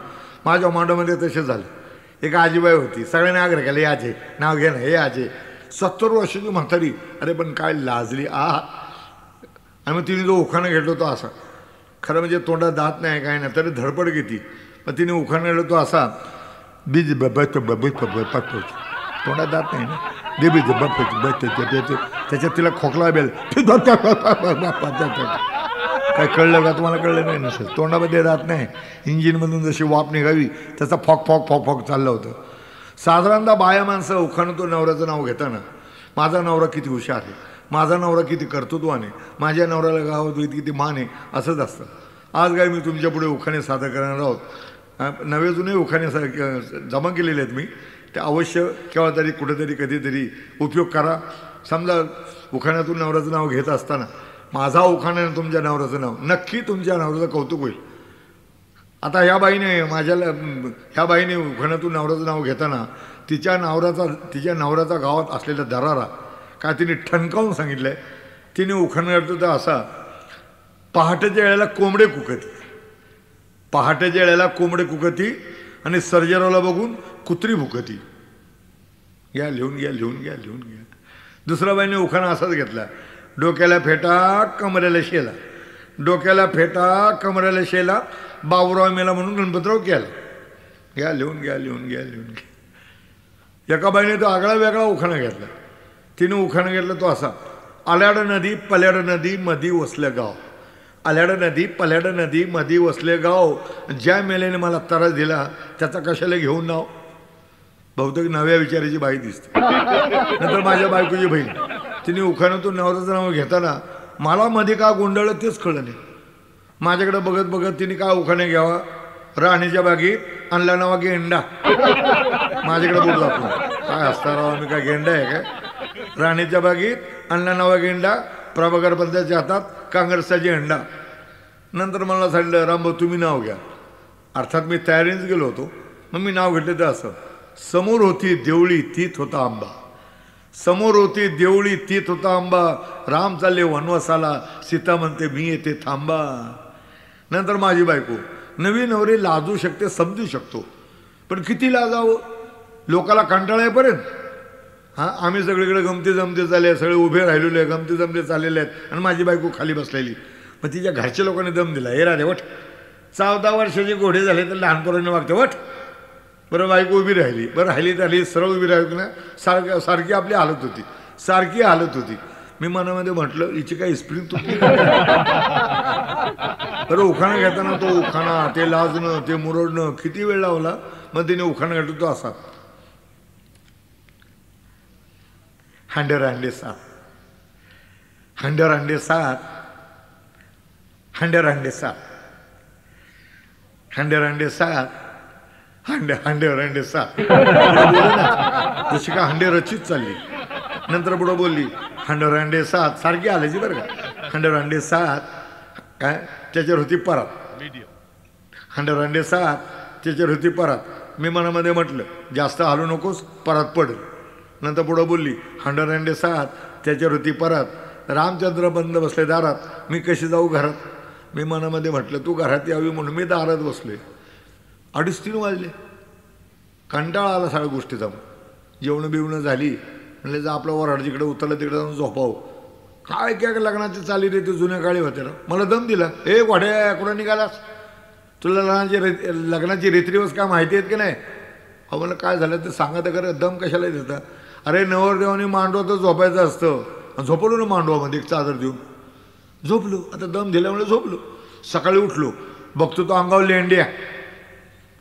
Speaker 1: माझ्या मांडवमध्ये तसे झालं. एक आजीबाई होती सगळ्यांनी आग्रह केला हे आजे नाव घे ना हे आजे 70 वर्षाची म्हातारी अरे पण काय लाजली आणि मग तिने जो उखाणं घेतलो तो असा खरं म्हणजे तोंडात दात नाही काय नाही तरी धडपड घेतली. मग तिने उखाणं घेतलं तो असा बीज तोंडात दात नाही ना दे बीज त्याच्यात तिला खोकला बेल काय कळलं का तुम्हाला कळलं नाही नसेल तोंडामध्ये दात नाही इंजिनमधून जशी वाफ निघावी त्याचा फॉक चाललं होतं. साधारणतः बाया माणसं उखाणं तो नवऱ्याचं नाव घेताना माझा नवरा किती हुशार आहे माझा नवरा किती कर्तृत्वाने माझ्या नवऱ्याला गावात किती मान आहे असंच असतं. आज काय मी तुमच्या पुढे उखाणे सादर करणार आहोत. नवे जुने उखाणे जमा केलेले आहेत मी ते अवश्य केव्हा तरी कुठेतरी कधीतरी उपयोग करा. समजा उखाण्यातून नवऱ्याचं नाव घेत असताना माझा उखाण्यानं तुमच्या नवऱ्याचं नाव नक्की तुमच्या नवऱ्याचं कौतुक होईल. आता ह्या बाईने उखाण्यातून नवऱ्याचं नाव घेताना तिच्या नवऱ्याचा गावात असलेला दरारा काय तिने ठणकावून सांगितलंय. तिने उखाणा तर असा पहाटेच्या वेळेला कोंबडे कुकती आणि सर्जरावला बघून कुत्री भुकती. लिहून घ्या. दुसरा बाईने उखाणा असाच घेतला डोक्याला फेटा कमरेला शेला बाबूराव मेला म्हणून गणपतराव केला. लिहून घ्या. एका बाईने तो आगळा वेगळा उखाणा घेतला. तिने उखाणा घेतला तो असा आल्याड नदी पल्याड नदी मधी वसलं गाव आल्याड नदी पल्याड नदी मधी वसले गाव ज्या मेलेने मला त्रास दिला त्याचा कशाला घेऊन नाव. बहुतेक नव्या विचाराची बाई दिसते. नंतर माझ्या बायकोची बहीण, तिने उखाण्यातून नवऱ्याचं नाव घेताना मला मध्ये का गोंधळलं तेच कळलं नाही. माझ्याकडे बघत बघत तिने काय उखाणे घ्यावा, राणीच्या बागेत आणला नवा गेंडा. माझ्याकडे बोट दाखवून, काय असता राव, मी काय गेंडा आहे काय? राणीच्या बागेत आणला नवा गेंडा, प्रभाकर पंताच्या हातात काँग्रेसचा झेंडा. नंतर मला सांगितलं, रामभाऊ तुम्ही नाव घ्या. अर्थात मी तयारीच गेलो होतो. मग मी नाव घेतलं तर असं, समोर होती देवळी तीत होता आंबा, समोर होती देवळी तीत होता आंबा, राम चालले वनवासाला, सीता म्हणते मी येते थांबा. नंतर माझी बायको, नवी नवरी लाजू शकते समजू शकतो, पण किती लाजावं, लोकाला कंटाळा येईपर्यंत. हां, आम्ही सगळीकडे गमती जमती चालले, सगळे उभे राहिलेले गमती जमती चाललेले आहेत, आणि माझी बायको खाली बसलेली. मग तिच्या घरच्या लोकांनी दम दिला, हे राधे वट, 14 वर्षाचे घोडे झाले तर लहानपणाने वागते वट. बरं बायको उभी राहिली, बरं राहिली सरळ उभी राहिली ना, सारखी आपली हालत होती, सारखी हालत होती. मी मनामध्ये म्हटलं हिची काही स्प्रिंग तुटली. बरं उखाणा घेताना तो उखाणा, ते लाजणं, ते मुरडणं किती वेळ लावला. मग तिने उखाणा घेतला तो असा, हंडर अंडे सात, हंडर अंडे सात, हंडर अंडे सात, हंडर अंडे सात, हंडेवर अंडे सात. जशी का हंडे रचित चालली. नंतर पुढं बोलली हंडेवर अंडे सात, सारखी आल्याची बरं का. हंडेवर अंडे सात, काय त्याच्यावर होती परत, हंडेवर अंडे सात, त्याच्यावर होती परत. मी मनामध्ये म्हटलं जास्त हालू नकोस, परत पडेल. नंतर पुढं बोलली हंडेवर अंडे सात, त्याच्यावर होती परत. रामचंद्र बंद बसले दारात, मी कशी जाऊ घरात. मी मनामध्ये म्हटलं तू घरात यावी म्हणून मी दारात बसले. 2:30 वाजले, कंटाळा आला सगळ्या गोष्टीचा. जेवणं बिवणं झाली, म्हणले जा आपलं वराड जिकडे उतरलं तिकडे जाऊन झोपावं. काय काय लग्नाची चाली रे, ते जुन्या काळी होते ना. मला दम दिला, ए घोड्या कुठं निघालास, तुला लग्नाची रीतिरिवाज काय माहिती आहेत की नाही. अहो मला काय झालं ते सांगा तर खरं, दम कशाला देता. अरे नवरदेवाने मांडवा तर झोपायचं असतं, झोपलो ना मांडवामध्ये एक चादर देऊन, झोपलो. आता दम दिल्यामुळे झोपलो. सकाळी उठलो, बघतो तो अंगावर लेंड्या,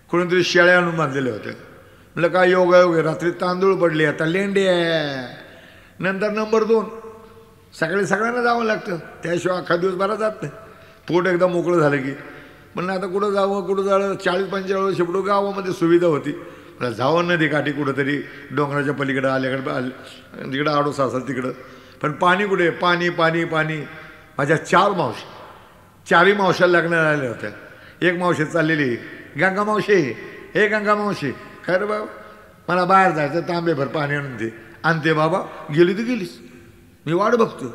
Speaker 1: कोणीतरी शेळ्या आणून बांधलेल्या होत्या. म्हटलं काय योगायोग आहे, रात्री तांदूळ पडले, आता लेंड्या. नंतर नंबर 2, सकाळी सगळ्यांना जावं लागतं, त्याशिवाय अख्खा दिवस बरा जात नाही. पोट एकदा मोकळं झालं की म्हणलं आता कुठं जावं, कुठं जावं. 40-45 वर्ष पुढं गावामध्ये सुविधा होती. मला जावं नदी काठी कुठंतरी डोंगराच्या पलीकडं आल्याकडं, तिकडं आडोसा असेल तिकडं. पण पाणी कुठे, पाणी पाणी पाणी. माझ्या 4 मावशी, 4ही मावशाला लग्नाला आल्या होत्या. एक मावशी चाललेली, गंगा मावशी, हे गंगा मावशी, खरं बाबा मला बाहेर जायचं, तांबेभर पाणी आणून दे. आणते बाबा, गेली तर गेलीस, मी वाट बघतो.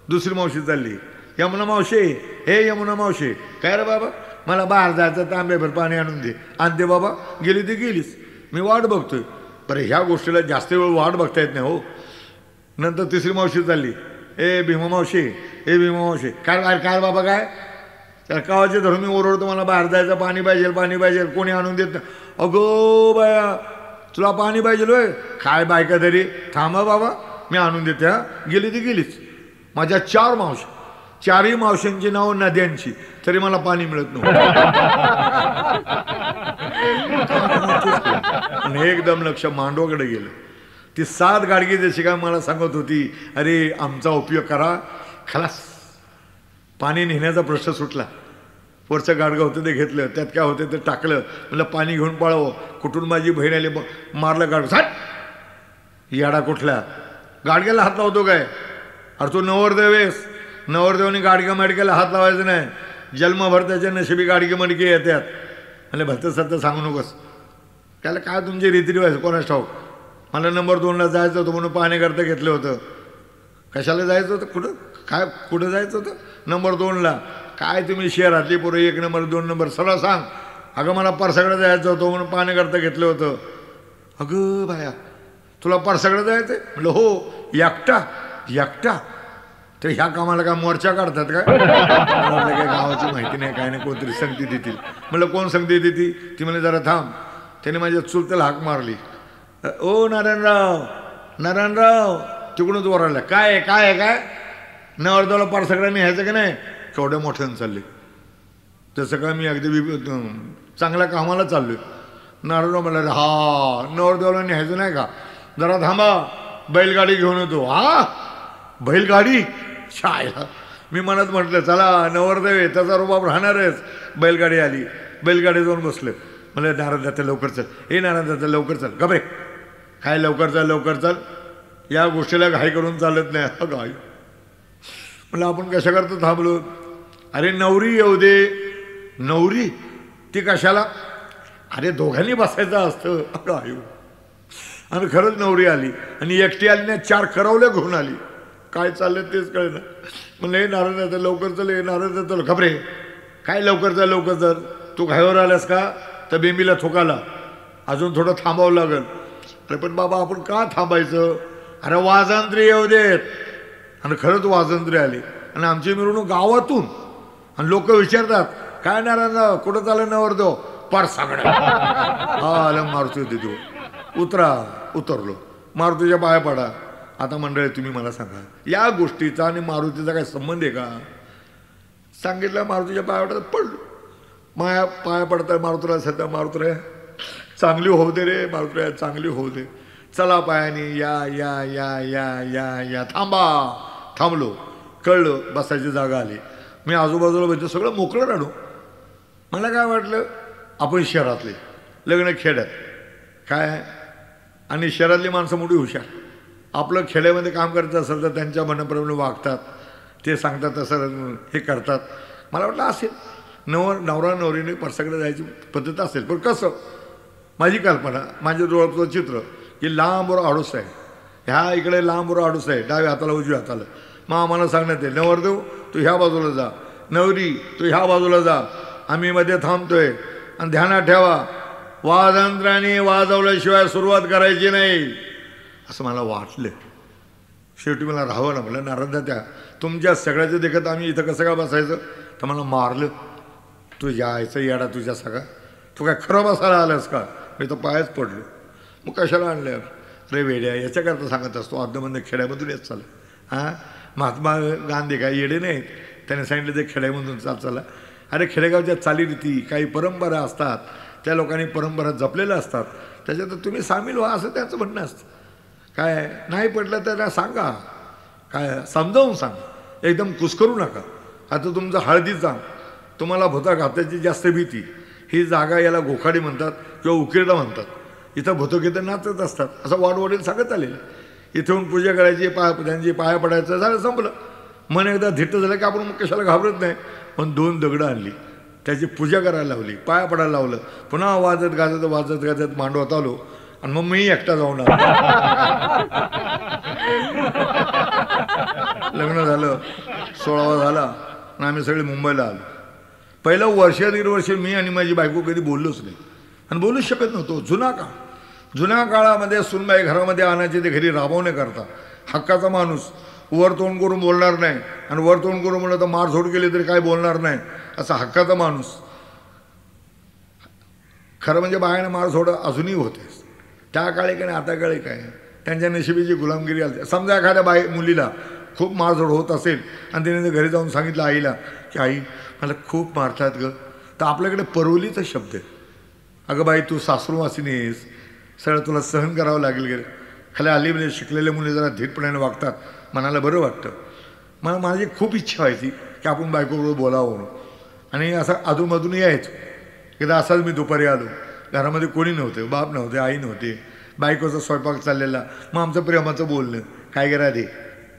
Speaker 1: दुसरी मावशी चालली, यमुना मावशी, हे यमुना मावशी, काय रे बाबा मला बाहेर जायचं, तांबेभर पाणी आणून दे. आणते बाबा, गेली तर गेलीस, मी वाट बघतोय. बरं ह्या गोष्टीला जास्त वेळ वाट बघता येत नाही हो. नंतर तिसरी मावशी चालली, ए भीमा मावशी, ए भीमा मावशी, काय बाहेर काय बाबा काय, त्याला कावाचे धरून मी ओरडतो, मला बाहेर जायचं, पाणी पाहिजे पाणी पाहिजे, कोणी आणून देत नाही. अगो बाया तुला पाणी पाहिजे होय, काय बायका तरी, थांबा बाबा मी आणून देते. हा गेली ती गेलीच. माझ्या 4 मावशी, 4ही मावशींची नावं नद्यांची, तरी मला पाणी मिळत नव्हतं. एकदम लक्ष मांडवाकडे गेलं. ती 7 गाडगी जशी काय मला सांगत होती, अरे आमचा उपयोग करा, खलास पाणी नेण्याचा प्रश्न सुटला. वरचं गाडगं होतं ते घेतलं, त्यात काय होतं ते टाकलं. म्हणलं पाणी घेऊन पळावं. कुठून माझी बहीण आली, मारलं गाडगं, साठ याडा कुठला, गाडग्याला हात लावतो काय. अरे तो नवरदेव आहेस, नवरदेवाने गाडग्या मडक्याला हात लावायचं नाही. जन्मभर त्याच्या नशिबी गाडगे मडके येतात. म्हणजे भलतं सत्य सांगू नकोस. त्याला काय तुमची रीतिरिवाज कोणाच ठाऊक. मला नंबर 2ला जायचं होतं म्हणून पाण्याकरता घेतलं होतं. कशाला जायचं होतं, कुठं काय कुठं जायचं होतं, नंबर 2ला. काय तुम्ही शहरातली पोरं 1 नंबर 2 नंबर सरळ सांग. अगं मला परसाकडे जायचं होतं म्हणून पाण्याकरता घेतलं होतं. अगं बाया तुला परसाकडे जायचं आहे, म्हटलं हो. एकटा तर ह्या कामाला काय मोर्चा काढतात काय. काय गावाची माहिती नाही, काय नाही, कोणतरी संगती देतील. म्हटलं कोण संगती देती, ती म्हणे जरा थांब. त्याने माझ्या चुलत्याला हाक मारली, ओ नारायणराव तिकडूनच ओरडला, काय आहे काय आहे काय, नवरदेवाला परसाकडे न्यायचं का नाही. केवढ्या मोठ्यानं चालले. तसं काय मी अगदी चांगल्या कामाला चाललोय. नारळ म्हणाले हा नवरदेवाला न्यायचं नाही का, जरा थांबा बैलगाडी घेऊन येतो. हा बैलगाडी शाळेला मी मनात म्हटलं चला नवरदेव आहे त्याचा रुबाब राहणारच. बैलगाडी आली, बैलगाडी जाऊन बसले. मला नारायण जाते लवकर चल, हे नारायण जाते लवकर चल. गबरे काय लवकर चल लवकर चल, या गोष्टीला घाई करून चालत नाही. घाई म्हणलं आपण कशा करतो थांबलो. अरे नवरी येऊ दे. नवरी ती कशाला, अरे दोघांनी बसायचं असतं. घाई आणि खरंच नवरी आली आणि एकटी आली ना, 4 करवल्या घेऊन आली. काय चाललं तेच कळलं. म्हणलं हे नारायण जातं लवकर चल, हे नारायण जातं खबरे काय लवकर चल लवकर चल. तू घाईवर आलास का, तर बेंबीला थोकाला अजून थोडं थांबावं लागेल. अरे पण बाबा आपण का थांबायचं, अरे वाजंत्री येऊ देत. आणि खरंच वाजंत्री आली आणि आमची मिरवणूक गावातून. आणि लोक विचारतात काय नारायण कुठं चाललं नवरदेव, पार सगळं हा आलं मारुती होती तू उतरा. उतरलो. मारुतीच्या पाया पडा. आता मंडळी तुम्ही मला सांगा या गोष्टीचा आणि मारुतीचा काय संबंध आहे का. सांगितलं मारुतीच्या पाया पडत पडलो. माया पाया पडता मारुतीला सध्या मारुतरे चांगली होऊ दे रे, मारुतरे चांगली होऊ दे. चला पायानी या या या या या या थांबा. थांबलो. कळलं बसायची जागा आली. मी आजूबाजूला बघितलं सगळं मोकळं राहणं. मला काय वाटलं आपण शहरातले लग्न खेड्यात काय, आणि शहरातली माणसं मोठी हुशार. आपलं खेड्यामध्ये काम करायचं असेल तर त्यांच्या मनाप्रमाणे वागतात, ते सांगतात तसं हे करतात. मला वाटलं असेल नवरा नवरीने परसाकडे जायची पद्धत असेल. पण कसं, माझी कल्पना, माझ्या डोळ्याचं चित्र की लांबवर आडूस आहे, ह्या इकडे लांबवर आडूस आहे, डाव्या हाताला उजव्या हाताला. मग आम्हाला सांगण्यात येईल नवरदेव तू ह्या बाजूला जा, नवरी तू ह्या बाजूला जा, आम्ही मध्ये थांबतोय. आणि ध्यानात ठेवा वाजंत्राने वाजवल्याशिवाय सुरुवात करायची नाही. असं मला वाटलं. शेवटी मला राहावं ना. म्हणलं नारायण त्या तुमच्या सगळ्याचं देखत आम्ही इथं कसं काय बसायचं. तर मला मारलं. तू यायचं येडा तुझ्या सगळा, तू काय खरं बसायला आलास का. मी तर पायच पडलो. मग कशाला आणलं. अरे वेड्या याच्याकरता सांगत असतो अर्धमंद खेड्यामधून येत चाल. हां महात्मा गांधी काय येडे नाहीत, त्याने सांगितलं ते खेड्यामधून चाला. अरे खेडेगावच्या चालीरीती काही परंपरा असतात, त्या लोकांनी परंपरा जपलेल्या असतात, त्याच्यात तुम्ही सामील व्हा असं त्यांचं म्हणणं असतं. काय नाही पडलं तर सांगा, काय समजावून सांगा, एकदम कुस्करू नका. आता तुमचं हळदीचा तुम्हाला भूताघाताची जास्त भीती. ही जागा याला गोखाडी म्हणतात किंवा उकिरडा म्हणतात. इथं भूतगीतं नाचत असतात असं वाडवडील सांगत आलेलं. इथे येऊन पूजा करायची, त्यांची पाया पडायचं, झालं संपलं. मन एकदा धिट्ट झालं की आपण मग कशाला घाबरत नाही. पण 2 दगडं आणली, त्याची पूजा करायला लावली, पाया पडायला लावलं. पुन्हा वाजत गाजत मांडवत आलो. आणि मग मी एकटा जाऊन आलो. लग्न झालं, 16वा झाला आणि आम्ही सगळे मुंबईला आलो. पहिलं वर्ष 1.5 वर्ष मी आणि माझी बायको कधी बोललोच नाही आणि बोलूच शकत नव्हतो. जुन्या काळामध्ये सुनबाई घरामध्ये आणायची ते घरी राबवण्याकरता हक्काचा माणूस, वर तोंड करून बोलणार नाही आणि वर तोंड करून म्हणलं तर मारझोड केली तरी काय बोलणार नाही असा हक्काचा माणूस. खरं म्हणजे बायाने मारझोड अजूनही होते. त्या काळी काय आता काळी काय, त्यांच्या नशिबीची गुलामगिरी आली. समजा एखाद्या मुलीला खूप मारझोड होत असेल आणि तिने घरी जाऊन सांगितलं आईला की आई मला खूप मारतात ग, तर आपल्याकडे परवलीचा शब्द आहे. अगं बाई तू सासरूवासिनी आहेस, सगळं तुला सहन करावं लागेल गेलं. खाली आली शिकलेले मुली जरा धीटपणाने वागतात, मनाला बरं वाटतं. माझी खूप इच्छा व्हायची की आपण बायकोबरोबर बोलावं म्हणून. आणि असं अधूनमधून यायचं. एकदा असाच मी दुपारी आलो, घरामध्ये कोणी नव्हते, बाप नव्हते, आई नव्हते, बायकोचा स्वयंपाक चाललेला. मग आमचं प्रेमाचं बोलणं, काय करा रे,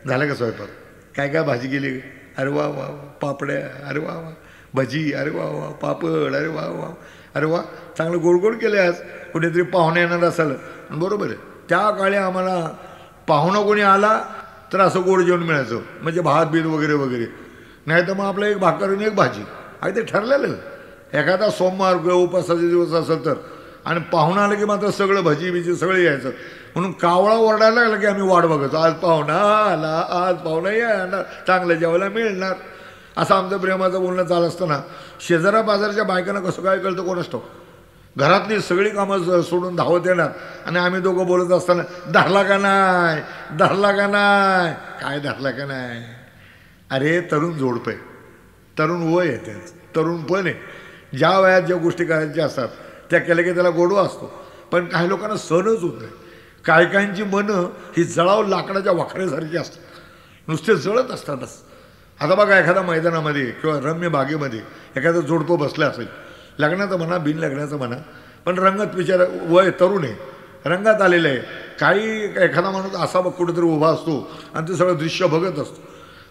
Speaker 1: झालं का स्वयंपाक, काय काय भाजी केली, अरे वा वा पापड्या, अरे वा वा भजी, अरे वा वा पापड, अरे वा वा, अरे वा चांगलं गोड गोड केले. आज कुठेतरी पाहुणे येणार असाल. बरोबर आहे, त्या काळी आम्हाला पाहुणा कोणी आला तर असं गोड जेवण मिळायचं, म्हणजे भात बीत वगैरे वगैरे. नाही तर मग आपलं एक भाकर आणि एक भाजी, अगदी ठरलेलं. एखादा सोमवार किंवा उपासाचे दिवस असेल तर, आणि पाहुणा आलं की मात्र सगळं भजी बिजी सगळं यायचं. म्हणून कावळा ओरडायला लागला की आम्ही वाट बघायचो, आज पाहुणा आला, आज पाहुणा येणार, चांगलं जेवायला मिळणार. असं आमचं प्रेमाचं बोलणं चालू असताना शेजारा बाजारच्या बायकांना कसं काय कळतं कोण असतो. घरातली सगळी कामं सोडून धावत येणार आणि आम्ही दोघं बोलत असताना धरला का नाही, धरला का नाही, काय धरला का नाही. अरे तरुण जोडपं आहे, तरुण वय आहे, त्याचं तरुण पण आहे. ज्या वयात ज्या गोष्टी करायच्या असतात त्या केल्या की त्याला गोडवा असतो, पण काही लोकांना सहनच होत नाही. काही काहींची मनं ही जळाव लाकडाच्या वाखऱ्यासारखी असतात, नुसते जळत असतातच. आता बघा एखाद्या मैदानामध्ये किंवा रम्य बागेमध्ये एखादं जोडपं बसलं असेल, लग्नाचं म्हणा बिन लग्नाचं म्हणा, पण रंगात विचार वय तरुण आहे, रंगात आलेलं आहे. काही एखादा माणूस असा बघ कुठेतरी उभा असतो आणि ते सगळं दृश्य बघत असतो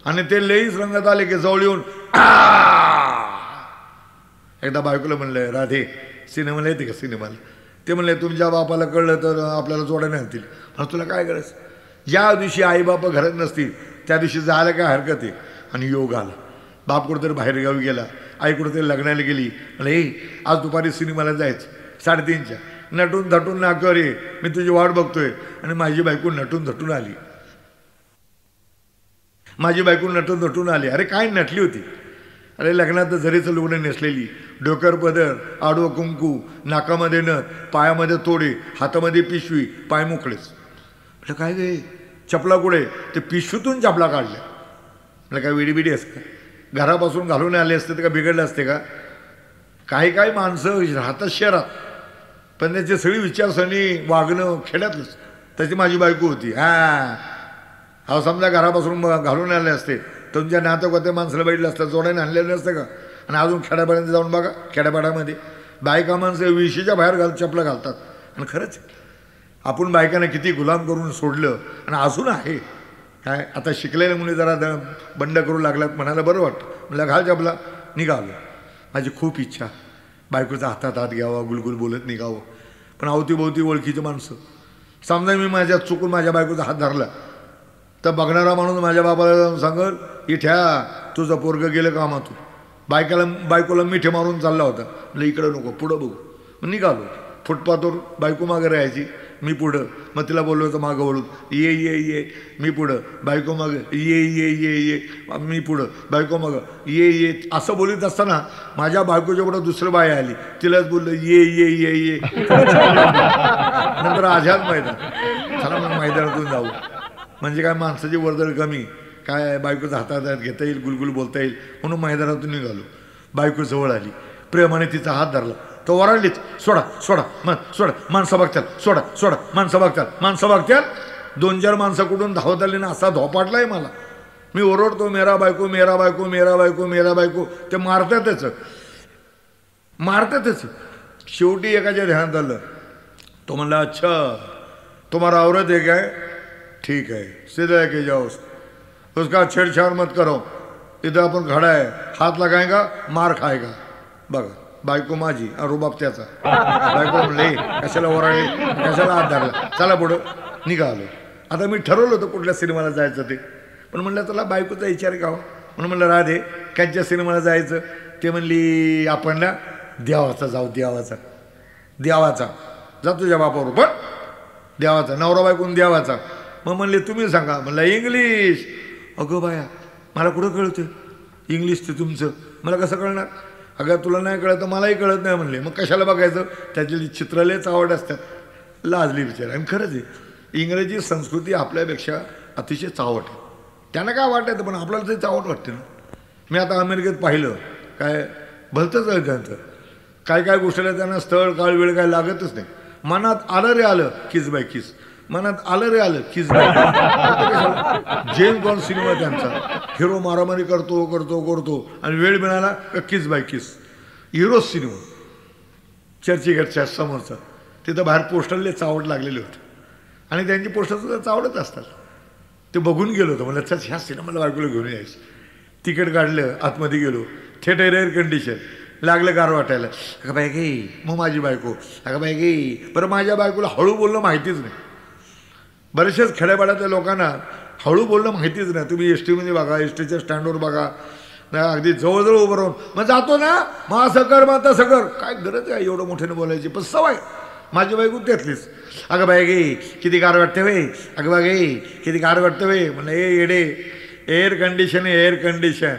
Speaker 1: आणि ते लईच रंगात आले की जवळ येऊन एकदा बायकोला म्हणलं, राधे सिनेमाला येते का सिनेमाला? ते म्हणले तुमच्या बापाला कळलं तर आपल्याला जोडायला आणतील. आणि तुला काय करायचं? ज्या दिवशी आई बापा घरात नसतील त्या दिवशी जायला काय हरकत आहे. आणि योग आला, बाप कुठेतरी बाहेरगावी गेला, आई कुठेतरी लग्नाला गेली, म्हणले हे आज दुपारी सिनेमाला जायचं 3:30च्या. नटून धटून नाको रे मी तुझी वाट बघतोय. आणि माझी बायको नटून धटून आली, माझी बायको नटून धटून आली. अरे काय नटली होती? अरे लग्नात झरीचं लुगडं नेसलेली, डोक्यावर पदर, आडवं कुंकू, नाकामध्ये नथ, पायामध्ये तोडे, हातामध्ये पिशवी, पाय मोकळेच. म्हटलं काय गे चपला कुठे? ते पिशवीतून चपला काढल्या. म्हटलं काय वेडीबिडी असतं का? घरापासून घालून आले असते तर का बिघडले असते का? काही काही माणसं राहतात शहरात, पण त्याची सगळी विचारसरणी वागणं खेड्यातलंच. त्याची माझी बायको होती. हा समजा घरापासून घालून आले असते, तुमच्या नातं माणसाला बैठलं असतं, जोडायला आणलेलं नसतं का? आणि अजून खेड्यापर्यंत जाऊन बघा, खेड्यापाड्यामध्ये बायका माणसं विशीच्या बाहेर चपला घालतात. आणि खरंच आपण बायकांना किती गुलाम करून सोडलं आणि अजून आहे. काय आता शिकलेल्या मुली जरा बंड करू लागल्यात, म्हणायला बरं वाटतं. म्हणलं घाल चपला, निघालो. माझी खूप इच्छा बायकोचा हातात हात घ्यावा, गुलगुल बोलत निघावं, पण अवतीभोवती ओळखीचं माणसं. समजा मी माझ्या चुकून माझ्या बायकोचा हात धरला तर बघणारा माणूस माझ्या बाबाला जाऊन सांगल, इठ्या तुझं पोरगं गेलं कामातून. बायकोला मिठे मारून चालला होता. म्हणजे इकडं नको, पुढं बघू. मग निघालो. फुटपाथवर बायको मागं राहायची, मी पुढं. मग तिला बोललो होतं मागं वळून, ये ये ये, मी पुढं, बायको मागं, ये ये ये ये, मी पुढं, बायको मागं, ये ये. असं बोलत असताना माझ्या बायकोच्या पुढं दुसरं बाई आली, तिलाच बोललं ये ये ये ये. नंतर आझाद मैदान. चला मग मैदानातून जाऊ. म्हणजे काय माणसाची वर्दळ कमी, काय बायकोचा हातात घेता येईल, गुलगुल बोलता येईल म्हणून मैदानातून निघालो. बायको जवळ आली, प्रेमाने तिचा हात धरला. तो वराडलीच, सोडा सोडा सोडा, माणसं बघतात, सोडा सोडा, माणसं बघतात, माणसं बघतात. 2-4 माणसं कुठून धावत आली ना, असा धोपाटलाय मला. मी ओरडतो मेरा बायको मेरा बायको मेरा बायको मेरा बायको. ते मारतातच मारतातच. शेवटी एकाच्या ध्यानात आलं. तो म्हणला, अच्छा तुम्हारा औरत है क्या? ठीक है, सीधा लेके जाओ उसका छेड़छाड़ मत करो, इधर अपन खड़ा है, हात लगाएगा मार खाएगा. बघा बायको माझी आणि रुबाब त्याचा. बायको म्हणले कशाला ओरडले, कशाला हात धरला, चला पुढं. निघालो. आता मी ठरवलं होतं कुठल्या सिनेमाला जायचं ते, पण म्हणलं तुला बायकोचा विचार का हो? म्हणून म्हणलं राधे कांच्या सिनेमाला जायचं? ते म्हणली आपण ना देवाचा जाऊ, देवाचा देवाचा जा तुझ्या बापावर, पण देवाचा नवरा बायकोन देवाचा. मग म्हणले तुम्ही सांगा. म्हणलं इंग्लिश. अगं बाया मला कुठं कळतं इंग्लिश ते तुमचं, मला कसं कळणार? अगं तुला नाही कळत तर मलाही कळत नाही म्हणले. मग कशाला बघायचं? त्याची चित्रलेच आवड असतात. लाजली विचार. आणि खरंच आहे इंग्रजी संस्कृती आपल्यापेक्षा अतिशय चावट आहे. त्यांना काय वाटायचं पण आपल्याला ते चावट वाटते ना. मी आता अमेरिकेत पाहिलं, काय भलतंच आहे त्यांचं. काय काय गोष्टीला त्यांना स्थळ काळ वेळ काय लागतच नाही. मनात आलं रे आलं किस बाय किस, मनात आलं रे आलं किस बाय. जेम्स बॉन्ड सिनेमा त्यांचा, हिरो मारामारी करतो करतो करतो आणि वेळ मिळाला का किस बाय किस. हिरो सिनेमा चर्चगेटच्या समोरचा, तिथं बाहेर पोस्टरले चावट लागलेले होते आणि त्यांची पोस्टर सुद्धा चावडच असतात. ते बघून गेलो होतो. मला चल ह्या सिनेमाला बायकोला घेऊन यायचं. तिकीट काढलं, आतमध्ये गेलो. थिएटर एअर कंडिशन, लागलं गार वाटायला. अगं बाय गे, मग माझी बायको अगं बाय गे. बरं माझ्या बायकोला हळू बोलणं माहितीच नाही. बरेचसेच खेड्यापाड्यातल्या लोकांना हळू बोलणं माहितीच नाही. तुम्ही एस टीमध्ये बघा, एस टीच्या स्टँडवर बघा, अगदी जवळजवळ उभं राहून मग जातो ना मग असं कर मग तसं कर. काय गरज आहे एवढं मोठ्याने बोलायची? पण सवय. माझी बायको त्यातलीच. अगं बाय गे किती गार वाटते वे, अगं बाय गे किती गार वाटतं वे. म्हणलं ए येडे, एअर कंडिशन आहे एअर कंडिशन.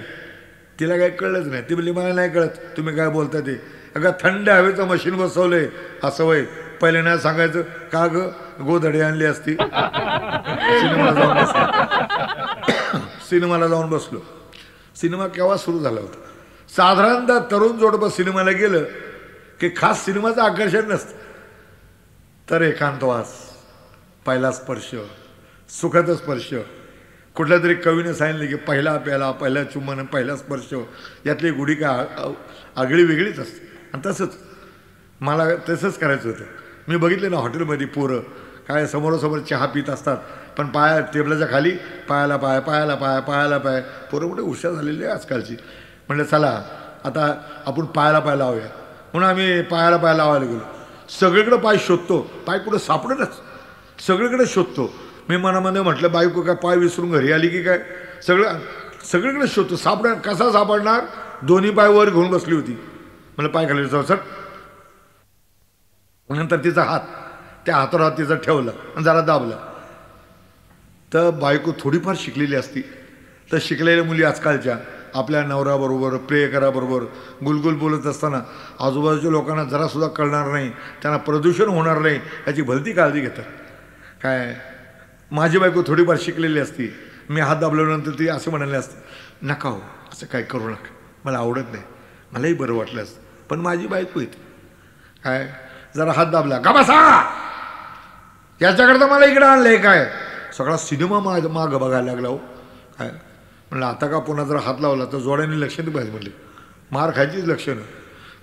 Speaker 1: तिला काही कळलंच नाही. ती म्हणली मला नाही कळत तुम्ही काय बोलता ते. अगं थंड हवेचं मशीन बसवलंय. असं वय पहिले नाही सांगायचं का गं, गोधडी आणली असती. सिनेमाला जाऊन बसलो. सिनेमा केव्हा सुरू झाला होता? साधारणतः तरुण जोडपं सिनेमाला गेलं की खास सिनेमाचं आकर्षण नसतं, तर एकांतवास, पहिला स्पर्श, सुखद स्पर्श. कुठल्या तरी कवीने सांगितले की पहिला प्याला, पहिला चुंबन, पहिला स्पर्श यातली गुढी काय आगळी वेगळीच असते. आणि तसंच मला तसंच करायचं होतं. मी बघितले ना हॉटेलमध्ये पोरं काय समोरासमोर चहा पित असतात, पण पाया टेबलाच्या खाली पायाला पाय, पायाला पाय, पायाला पाय. पोरं कुठे हुशार झालेली आहे आजकालची. म्हणलं चला आता आपण पायाला पाय लावूया, म्हणून आम्ही पायाला पाय लावायला गेलो. सगळीकडे पाय शोधतो, पाय कुठं सापडतच, सगळीकडे शोधतो. मी मनामध्ये म्हटलं बायको काय पाय विसरून घरी आली की काय, सगळीकडे शोधतो, सापडणार कसा सापडणार. दोन्ही पाय वर घेऊन बसली होती. मला पाय खाली जाऊ सर. नंतर तिचा हात त्या हातावर हात तिचा ठेवला आणि जरा दाबला. तर बायको थोडीफार शिकलेली असती, तर शिकलेल्या मुली आजकालच्या आपल्या नवऱ्याबरोबर प्रियकराबरोबर गुलगुल बोलत असताना आजूबाजूच्या लोकांना जरासुद्धा कळणार नाही, त्यांना प्रदूषण होणार नाही याची भलती काळजी घेतात. काय माझी बायको थोडीफार शिकलेली असती, मी हात दाबल्यानंतर ती असं म्हणाले असते, नका हो असं काय करू नका, मला आवडत नाही, मलाही बरं वाटलं असतं, पण माझी बायको येते. काय जरा हात दाबला का बसा, याच्याकरता मला इकडे आणलंय काय. सगळा सिनेमा मागं बघायला लागला हो. काय म्हणलं आता का पुन्हा जर हात लावला तर जोड्याने लक्षण पाहिजे. म्हणले मार खायचीच लक्षणं.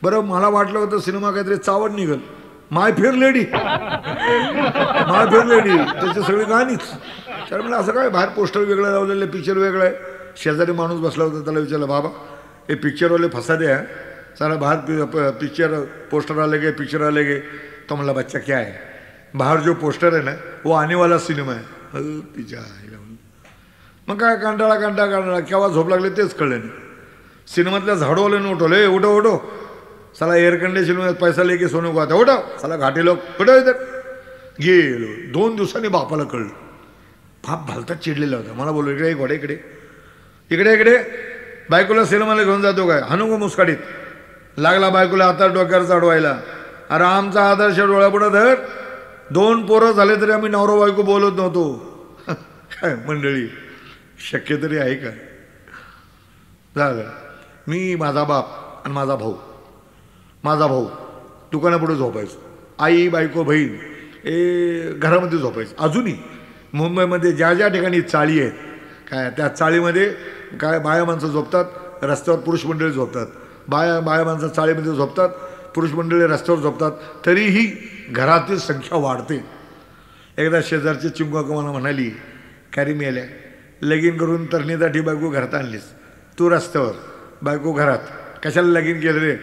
Speaker 1: बरं मला वाटलं होतं सिनेमा काहीतरी चावड निघल, माय फेअर लेडी, माय फेअर लेडी त्याची सगळी गाणीच. तर म्हणलं असं काय बाहेर पोस्टर वेगळं लावलेलं, पिक्चर वेगळं आहे. शेजारी माणूस बसला होता, त्याला विचारलं बाबा हे पिक्चरवाले फसादे आहे, सारा बाहर पिक्चर पोस्टर आले गे, पिक्चर आले गे. तो म्हणला बच्चा क्या है, बाहर जो पोस्टर है ना वो आने वाला सिनेमा है. तिच्या मग काय कंटाळा केव्हा झोप लागले तेच कळलं नाही. सिनेमातल्या झाडूवाल्यानं उठवले, उठो उठो साला एअर कंडिशन में पैसा लेके सोने को आता, उठो साला घाटे लोक उठो इधर. गेलो 2 दिवसांनी बापाला कळलं. बाप भलता चिडलेला होता. मला बोललो इकडे घोडे इकडे इकडे इकडे, बायकोला सिनेमाला घेऊन जातो काय, हानू गो मुस्काडीत. लागला बायकोला हातात डोक्यावर चढवायला. अरे आमचा आदर्श डोळ्यापुढं धर, 2 पोरं झाले तरी आम्ही नवरा बायको बोलत नव्हतो. काय मंडळी शक्य तरी आहे का. झालं मी माझा बाप आणि माझा भाऊ दुकानापुढे झोपायचो. आई बायको बहीण घरामध्ये झोपायचं. अजूनही मुंबईमध्ये ज्या ज्या ठिकाणी चाळी आहेत काय त्या चाळीमध्ये काय बाया माणसं झोपतात, रस्त्यावर पुरुष मंडळी झोपतात. बाया माणसं चाळीमध्ये झोपतात, पुरुष मंडळी रस्त्यावर झोपतात. तरीही घरातील संख्या वाढते. एकदा शेजारची चिंगू मला म्हणाली, कॅरी मेल्या लगीन करून तरणीसाठी बायको घरात आणलीस, तू रस्त्यावर बायको घरात, कशाला लगीन केलं रे.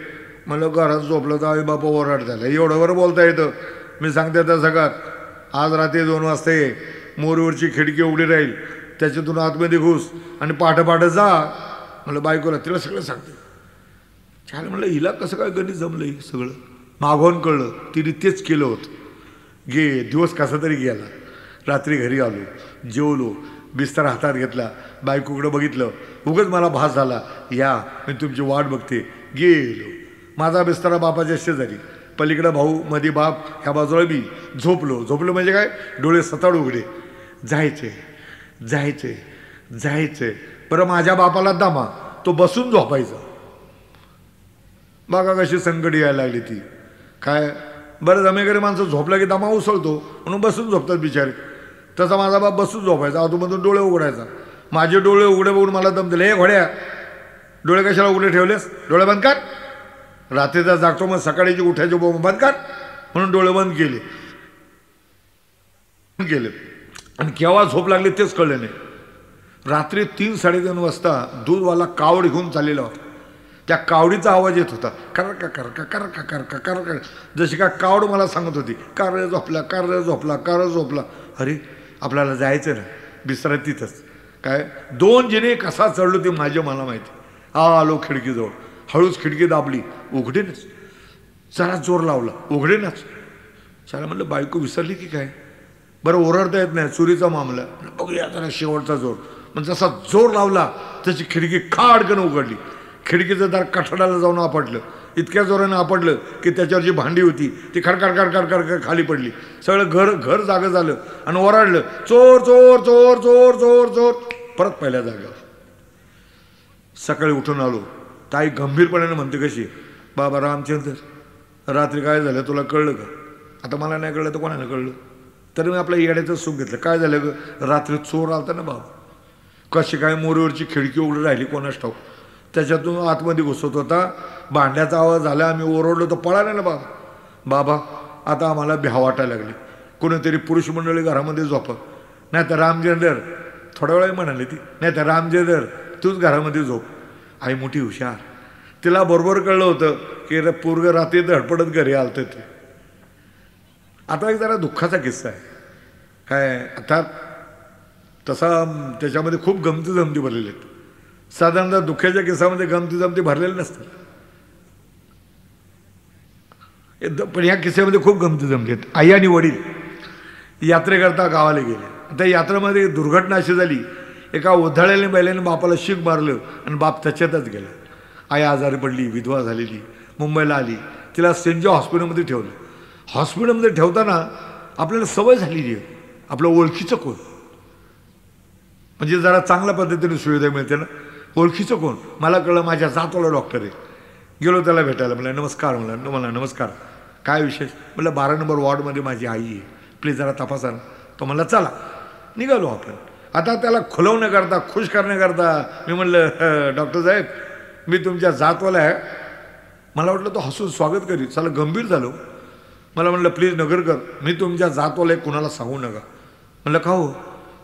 Speaker 1: म्हणलं घरात झोपलं तर आई बापा ओरड झालं. एवढं बोलता येतं. मी सांगते त्या सगळ्यात आज रात्री 2 वाजता ये, मोरीवरची खिडकी उघडी राहील, त्याच्यातून आतमध्ये घुस आणि पाठं जा. म्हणलं बायकोला, तिला सगळं सांगते. छान म्हणलं हिला कसं काय गणित जमलं हे सगळं. मागवून कळलं तिने तेच केलं होतं. दिवस कसा तरी गेला. रात्री घरी आलो, जेवलो, बिस्तर हातात घेतला, बायकोकडं बघितलं. उगाच मला भास झाला, या मी तुमची वाट बघते. गेलो. माझा बिस्तारा बापाच्या शेजारी, पलीकडं भाऊ, मध्ये बाप, ह्या बाजूला मी. झोपलो म्हणजे काय, डोळे सताड उघडे. जायचे. बरं माझ्या बापाला दमा, तो बसून झोपायचा. बघा कशी संकट यायला लागली ती. काय बरं जमेकरी माणसं झोपला की दमा उसळतो म्हणून बसून झोपतात बिचारे. तसा माझा बाप बसून झोपायचा, आतूमधून डोळे उघडायचा. माझे डोळे उघडे बघून मला दम दिले. हे घोड्या डोळे कशाला उघडे ठेवलेस, डोळे बंद कर. रात्रीचा जागतो मग सकाळीची उठायचे बंद कर म्हणून डोळे बंद केले. आणि केव्हा झोप लागली तेच कळले नाही. रात्री 3-3:30 वाजता दूधवाला कावड घेऊन चाललेला होता. त्या कावडीचा आवाज येत होता, कर. जशी का कावड मला सांगत होती, कार झोपला. अरे आपल्याला जायचं ना बिस्तारा तिथंच. काय 2 जिने कसा चढलो ते मला माहिती. आलो खिडकीजवळ, हळूच खिडकी दाबली, उघडेनच. जरा जोर लावला, उघडेनच. चला म्हणलं बायको विसरली की काय. बरं ओरडता येत नाही, चोरीचा मामला, बघूया जरा शेवटचा जोर. मग जसा जोर लावला तशी खिडकी खाडकन उघडली. खिडकीचं दार कठडाला जाऊन आपटलं. इतक्या जोरानं आपटलं की त्याच्यावर जी भांडी होती ती खडखड खाली पडली. सगळं घर जागं झालं आणि ओरडलं, चोर. परत पहिल्या जागेवर. सकाळी उठून आलो. ताई गंभीरपणाने म्हणते, कशी बाबा रामचंद्र, रात्री काय झालं तुला कळलं का? आता मला नाही कळलं तर कोणाला कळलं? तरी मी आपल्या येड्याचं सुख घेतलं. काय झालं ग? रात्री चोर आलता ना बाबा, कशी काय मोरीवरची खिडकी उघडी राहिली कोणाच ठाऊक, त्याच्यातून आतमध्ये घुसत होता. भांड्याचा आवाज झाला, आम्ही ओरडलो तर पळाले ना बाबा. बाबा आता आम्हाला भ्या वाटायला लागली, कोणीतरी पुरुष मंडळी घरामध्ये झोपा, नाही तर रामचंद्र थोड्या वेळा म्हणाली ती, नाही तर रामचंद्र तूच घरामध्ये झोप. आई मोठी हुशार, तिला बरोबर कळलं होतं की पोरग रात्री धडपडत घरी आलतं ते. आता एक जरा दुःखाचा किस्सा आहे काय, आता तसा त्याच्यामध्ये खूप गमती जमती भरलेले आहेत. साधारणतः दुःखाच्या किस्सामध्ये गमती जमती भरलेले नसतात, पण ह्या किस्स्यामध्ये खूप गमती जमती आहेत. आई आणि वडील यात्रेकरता गावाला गेले. त्या यात्रेमध्ये दुर्घटना अशी झाली, एका उधाळ्याने बैलाने बापाला शीक मारलं आणि बाप त्याच्यातच गेला. आई आजारी पडली, विधवा झालेली, मुंबईला आली. तिला सेंट जॉर्ज हॉस्पिटलमध्ये ठेवलं. हॉस्पिटलमध्ये ठेवताना आपल्याला सवय झालेली आहे, आपलं ओळखीचं कोण, म्हणजे जरा चांगल्या पद्धतीने सुविधा मिळते ना. ओळखीचं कोण? मला कळलं माझ्या जातवाला डॉक्टर आहे. गेलो त्याला भेटायला. मला नमस्कार, मला नमस्कार, काय विशेष? म्हटलं 12 नंबर वॉर्डमध्ये माझी आई आहे, प्लीज जरा तपासा ना. तो म्हणला चला. निघालो आपण. आता त्याला खुलवणं करता, खुश करण्याकरता मी म्हणलं डॉक्टर साहेब मी तुमच्या जातवाला आहे. मला वाटलं तो हसून स्वागत करी. चला गंभीर झालो. मला म्हणलं प्लीज नगरकर मी तुमच्या जातवाला आहे, कुणाला सांगू नका. म्हणलं का हो,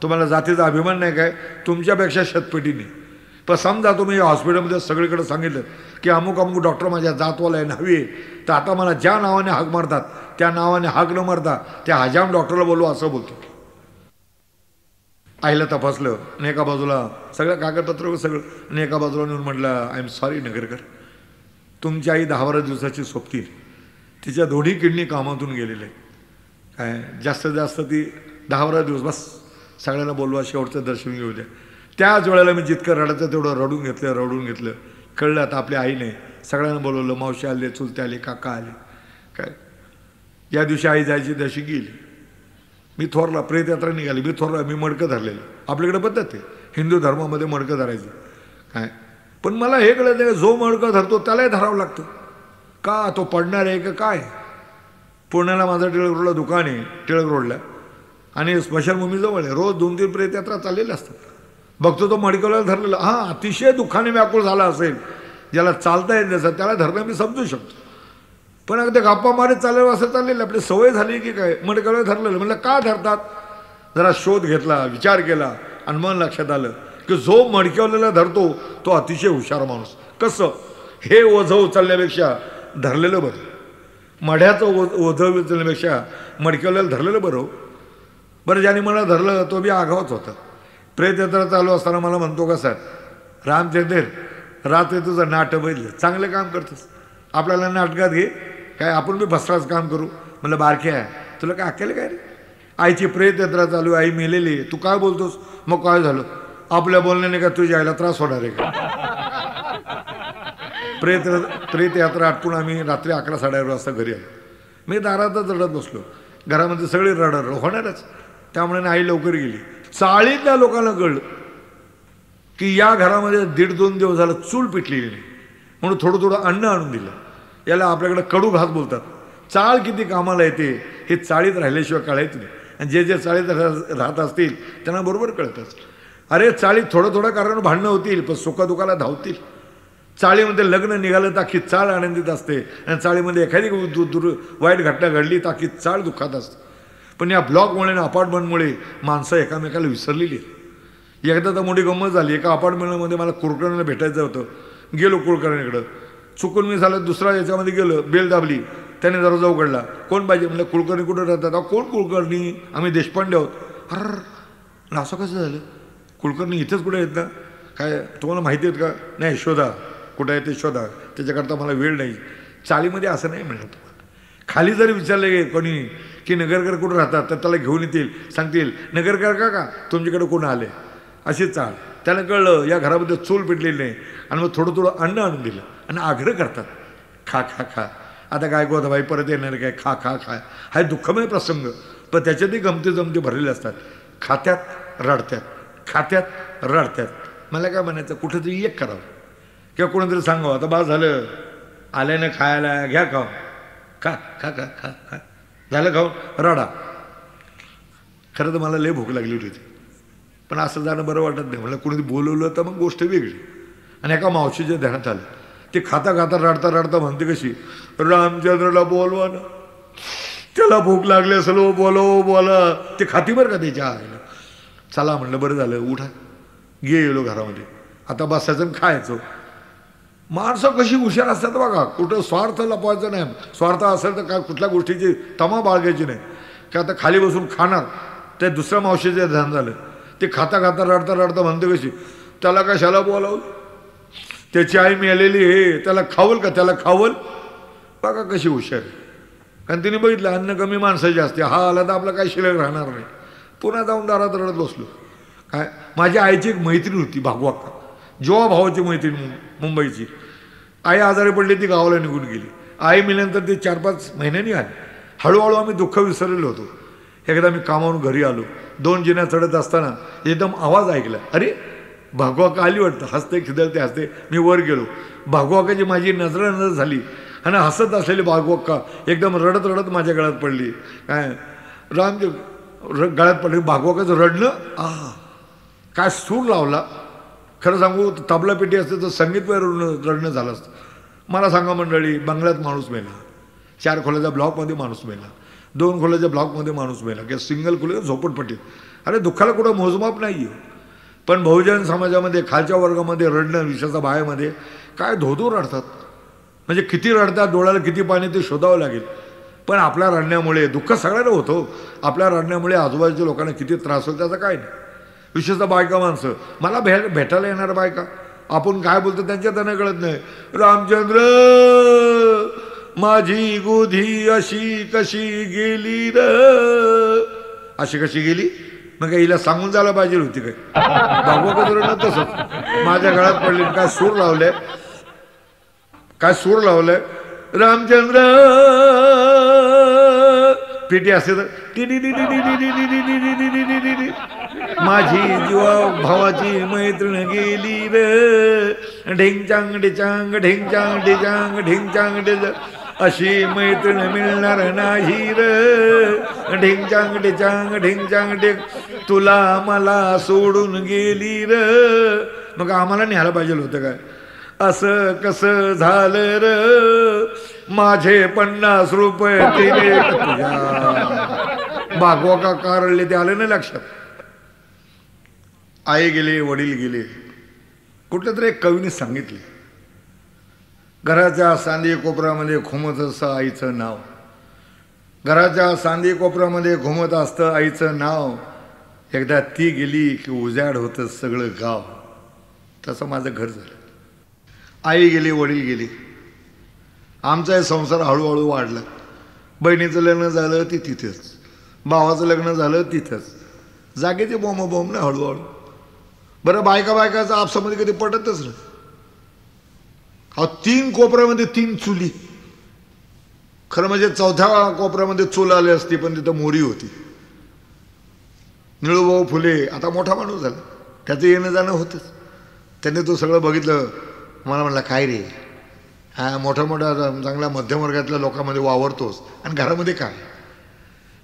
Speaker 1: तुम्हाला जातीचा अभिमान नाही काय? तुमच्यापेक्षा शतपेटीने. पण समजा तुम्ही हॉस्पिटलमध्ये सगळीकडे सांगितलं की अमुक अमुक डॉक्टर माझ्या जातवाला आहे, न्हावी आहे, तर आता मला ज्या नावाने हाक मारतात त्या नावाने हाक न मारता त्या हजाम डॉक्टरला बोलू असं बोलतो. आईला तपासलं आणि एका बाजूला सगळं कागदपत्र सगळं, आणि एका बाजूला नेऊन म्हटलं आय एम सॉरी नगरकर, तुमची आई 10-12 दिवसाची सोबती, तिच्या दोन्ही किडनी कामातून गेलेले काय, जास्तीत जास्त ती 10-12 दिवस बस. सगळ्यांना बोलवा, शेवटचं दर्शन घेऊ द्या. त्याच वेळेला मी जितकं रडायचं तेवढं रडून घेतलं. कळलं आता आपल्या आईने. सगळ्यांना बोलवलं, मावशी आले, चुलते आले, काका आले. काय या दिवशी आई जायची तशी गेली. मी थोरला, प्रेतयात्रा निघाली, मी थोरला, मी मडकं धरलेलं. आपल्याकडे पद्धत आहे हिंदू धर्मामध्ये मडकं धरायचं काय. पण मला हे कळत नाही, जो मडकं धरतो त्यालाही धरावं लागतं का? तो पडणार आहे का काय? पुण्याला माझं टिळक रोडला दुकान आहे, टिळक रोडला, आणि स्मशानभूमीजवळ आहे. रोज 2-3 प्रेतयात्रा चाललेल्या असतात. बघतो तो मडकवला धरलेला. हां, अतिशय दुःखाने व्याकुळ झाला असेल, ज्याला चालता येत नसेल त्याला धरणं मी समजू शकतो. पण अगदी गप्पा मारे चाललं असं चाललेलं, आपली सवय झाली की काय, मडकवला धरलेलं. म्हणलं का धरतात? जरा शोध घेतला, विचार केला, आणि मन लक्षात आलं की जो मडकवलेला धरतो तो अतिशय हुशार माणूस. कसं? हे ओझं उचलण्यापेक्षा धरलेलं बरं, मढ्याचं ओझं उचलण्यापेक्षा मडकवलेलं धरलेलं बरं. बरं, ज्याने मला धरलं तो बी आघावच होता. प्रेतयात्रा चालू असताना मला म्हणतो का सर रामचंद्र रात्री तुझं नाटक बघितलं, चांगलं काम करतोस, आपल्याला नाटकात घे, काय आपण बी भस्त्राच काम करू. म्हणलं बारके आहे, तुला काय अक्कल काय रे? आईची प्रेतयात्रा चालू, आई मेलेली, तू काय बोलतोस? मग काय झालं? आपल्या बोलण्याने का तुझ्या आईला त्रास होणार आहे का? प्रेतयात्रा आटपून आम्ही रात्री 11-11:30 वाजता घरी आलो. मी दारातच रडत बसलो. घरामध्ये सगळे रडत होणारच, त्यामुळे आई लवकर गेली. चाळीतल्या लोकांना कळलं की या घरामध्ये 1.5-2 दिवस झालं चूल पिटलेली नाही, म्हणून थोडं अन्न आणून दिलं. याला आपल्याकडे कडू घास बोलतात. चाळ किती कामाला येते हे चाळीत राहिल्याशिवाय कळायचं नाही. आणि जे चाळीत राहत असतील त्यांना बरोबर कळतंच. अरे चाळीत थोडं कारण भांडणं होतील, पण सुखदुःखाला धावतील. चाळीमध्ये लग्न निघालं तर अख्खी चाळ आनंदित असते, आणि चाळीमध्ये एखादी वाईट घटना घडली तर अख्खी चाळ दुःखात असते. पण या ब्लॉकमुळे आणि अपार्टमेंटमुळे माणसं एकामेकाला विसरलेली. एकदा तर मोठी गंमत झाली. एका अपार्टमेंटमध्ये मला कुलकर्णीला भेटायचं होतं. गेलो कुलकर्णीकडं, चुकून मी झालं दुसऱ्या याच्यामध्ये गेलो, बेल दाबली, त्याने दरवाजा उघडला. कोण पाहिजे? म्हणलं कुलकर्णी कुठं राहतात? कोण कुलकर्णी? आम्ही देशपांडे आहोत. अरे असं कसं झालं? कुलकर्णी इथेच कुठे आहेत ना? काय तुम्हाला माहिती आहेत का? नाही, शोधा, कुठं आहे ते शोधा, त्याच्याकरता मला वेळ नाही. चाळीमध्ये असं नाही म्हणलं. तुम्हाला खाली जरी विचारले कोणी की नगरकर कुठं राहतात तर त्याला घेऊन येतील, सांगतील नगरकर का तुमच्याकडे कोण आले, अशी चाळ. त्याला कळलं या घरामध्ये चूल पेटलेली नाही, आणि मग थोडं अन्न आणून दिलं आणि आग्रह करतात खा खा खा. आता काय गोदाबाई परत येणार काय? खा खा खा. हा दुःखमय प्रसंग, पण त्याच्यातही गमती भरलेले असतात. खात्यात रडत्यात, खात्यात रडत्यात. मला काय म्हणायचं, कुठंतरी एक करावं किंवा कोणीतरी सांगावं आता बा झालं, आल्यानं खायला घ्या का, खा खा खा खा खा झालं खाऊन रडा. खरं तर मला लय भूक लागली होती पण असं जाणं बरं वाटत नाही. मला कोणी बोलवलं तर मग गोष्ट वेगळी. आणि एका मावशीच्या ध्यानात आलं ते खाता खाता रडता रडता म्हणते कशी, रामचंद्रला बोलवा ना, त्याला भूक लागली असेल, ओ बोलव बोला. ते खाती बरं का त्याच्या आईला. चला म्हणलं बरं झालं उठा गेलो घरामध्ये. आता बसायचं खायचं. माणसं कशी हुशार असतात बघा. कुठं स्वार्थ लपवायचं नाही. स्वार्थ असेल तर काय कुठल्या गोष्टीची तमा बाळगायची नाही. की आता खाली बसून खाणार. ते दुसऱ्या मावशीचे ध्यान झालं. ते खाता खाता रडता रडता म्हणते कशी, त्याला कशाला बोलावं, त्याची आई मिळालेली हे त्याला खावल का, त्याला खावल. बघा कशी हुशार. कारण तिने बघितलं अन्न कमी माणसाची असते. हा आला तर आपला काही शिल्लक राहणार नाही. पुन्हा जाऊन दारात रडत बसलो. काय माझ्या आईची एक मैत्रीण होती भागवाक्का, जेव्हा भावाची मैत्रीण मुंबईची. आई आजारी पडली, ती गावाला निघून गेली. आई मिळाल्यानंतर ते 4-5 महिन्यांनी आली. हळूहळू आम्ही दुःख विसरलेलो होतो. एकदा मी कामावरून घरी आलो, 2 जिन्या चढत असताना एकदम आवाज ऐकला. अरे भागवाक्का आली वाटतं. हसते खिदळते हसते. मी वर गेलो. भागवाक्काची माझी नजर झाली आणि हसत असलेली भागवाक्का एकदम रडत रडत माझ्या गळ्यात पडली. काय रामचे गळ्यात पडली. भागवाक्काचं रडणं काय सूर लावला. खरं सांगू तबला पेटी असते तर संगीतमय रडणं झालं असतं. मला सांगा मंडळी, बंगल्यात माणूस मेला, 4 खोल्याच्या ब्लॉकमध्ये माणूस मेला, 2 खोल्याच्या ब्लॉकमध्ये माणूस मेला किंवा सिंगल खोल्या झोपडपट्टीत. अरे दुःखाला कुठं मोजमाप नाही आहे. पण बहुजन समाजामध्ये खालच्या वर्गामध्ये रडणं, विशेषतः बायामध्ये काय धोधो रडतात. म्हणजे किती रडतात, डोळ्याला किती पाणी ते शोधावं लागेल. पण आपल्या रडण्यामुळे दुःख सगळ्यांना होतं. आपल्या रडण्यामुळे आजूबाजूच्या लोकांना किती त्रास होतो त्याचं काय नाही. विशेषतः बायका माणसं, मला भेटायला येणार बायका, आपण काय बोलतो त्यांच्या त्यांना कळत नाही. रामचंद्र माझी गोधी अशी कशी गेली र, अशी कशी गेली. मग काय हिला सांगून जायला पाहिजे होती काय. भागवत तसंच माझ्या गळ्यात पडली. काय सूर लावलंय, काय सूर लावलंय. रामचंद्र पेटी असते तर माझी जीवा भावाची मैत्रीण गेली रे, ढेंगचांग डिचांग ढेंगचांग डिचांग ढेंगचांग डिच, अशी मैत्रीण मिळणार नाही रे, ढेंगचांग डिचांग ढेंगचांग डिच, तुला मला सोडून गेली रे. मग आम्हाला न्यायला पाहिजे होतं काय. असं कसं झालं र, माझे 50 रुपये तिने भागवाक्का कारळले. ते आले ना लक्षात. आई गेले, वडील गेले. कुठल्या तरी एक कवीने सांगितले, घराच्या सांदी कोपऱ्यामध्ये घुमत असतं आईचं नाव, घराच्या सांदी कोपऱ्यामध्ये घुमत असतं आईचं नाव, एकदा ती गेली की उजाड होतं सगळं गाव. तसं माझं घर झालं. आई गेली, वडील गेली. आमचा संसार हळूहळू वाढला. बहिणीचं लग्न झालं ती तिथेच, भावाचं लग्न झालं तिथंच. जागेची बोंब ना हळूहळू. बरं बायकाचं आपसामध्ये कधी पटतच ना. 3 कोपऱ्यामध्ये 3 चुली. खरं म्हणजे 4थ्या कोपऱ्यामध्ये चूल आली असती पण तिथं मोरी होती. निळूभाऊ फुले आता मोठा माणूस झाला, त्याचं येणं जाणं होतंच. त्याने तो सगळं बघितलं. मला म्हणला काय रे, हा मोठ्या मोठ्या चांगल्या मध्यम वर्गातल्या लोकांमध्ये वावरतोस आणि घरामध्ये काय.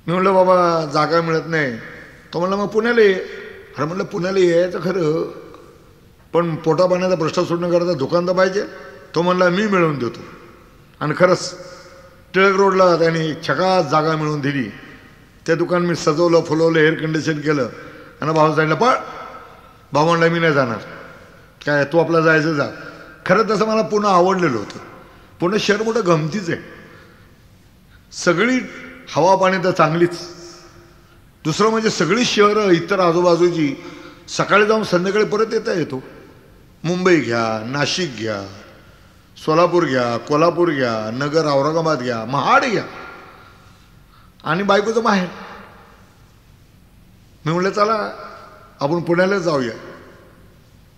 Speaker 1: मी म्हणलं बाबा जागा मिळत नाही. तो म्हणला मग पुण्याला ये. अरे म्हणलं पुण्याला यायचं खरं, पण पोटा पाण्याचा प्रश्न सोडण्याकरता दुकान तर पाहिजे. तो म्हणला मी मिळवून देतो. आणि खरंच टिळक रोडला त्यांनी छकात जागा मिळवून दिली. ते दुकान मी सजवलं, फुलवलं, एअर कंडिशन केलं. आणि भाऊ सांगितलं पण भाऊ म्हणला मी नाही जाणार. काय तू आपला जायचं जा. खरं तसं मला पुणे आवडलेलं होतं. पुणे शहर मोठं गमतीच आहे. सगळी हवा पाणी तर चांगलीच. दुसरं म्हणजे सगळी शहरं इतर आजूबाजूची सकाळी जाऊन संध्याकाळी परत येता येतो. मुंबई घ्या, नाशिक घ्या, सोलापूर घ्या, कोल्हापूर घ्या, नगर औरंगाबाद घ्या, महाड घ्या. आणि बायकोचं माहेर. मी म्हणलं चला आपण पुण्याला जाऊया.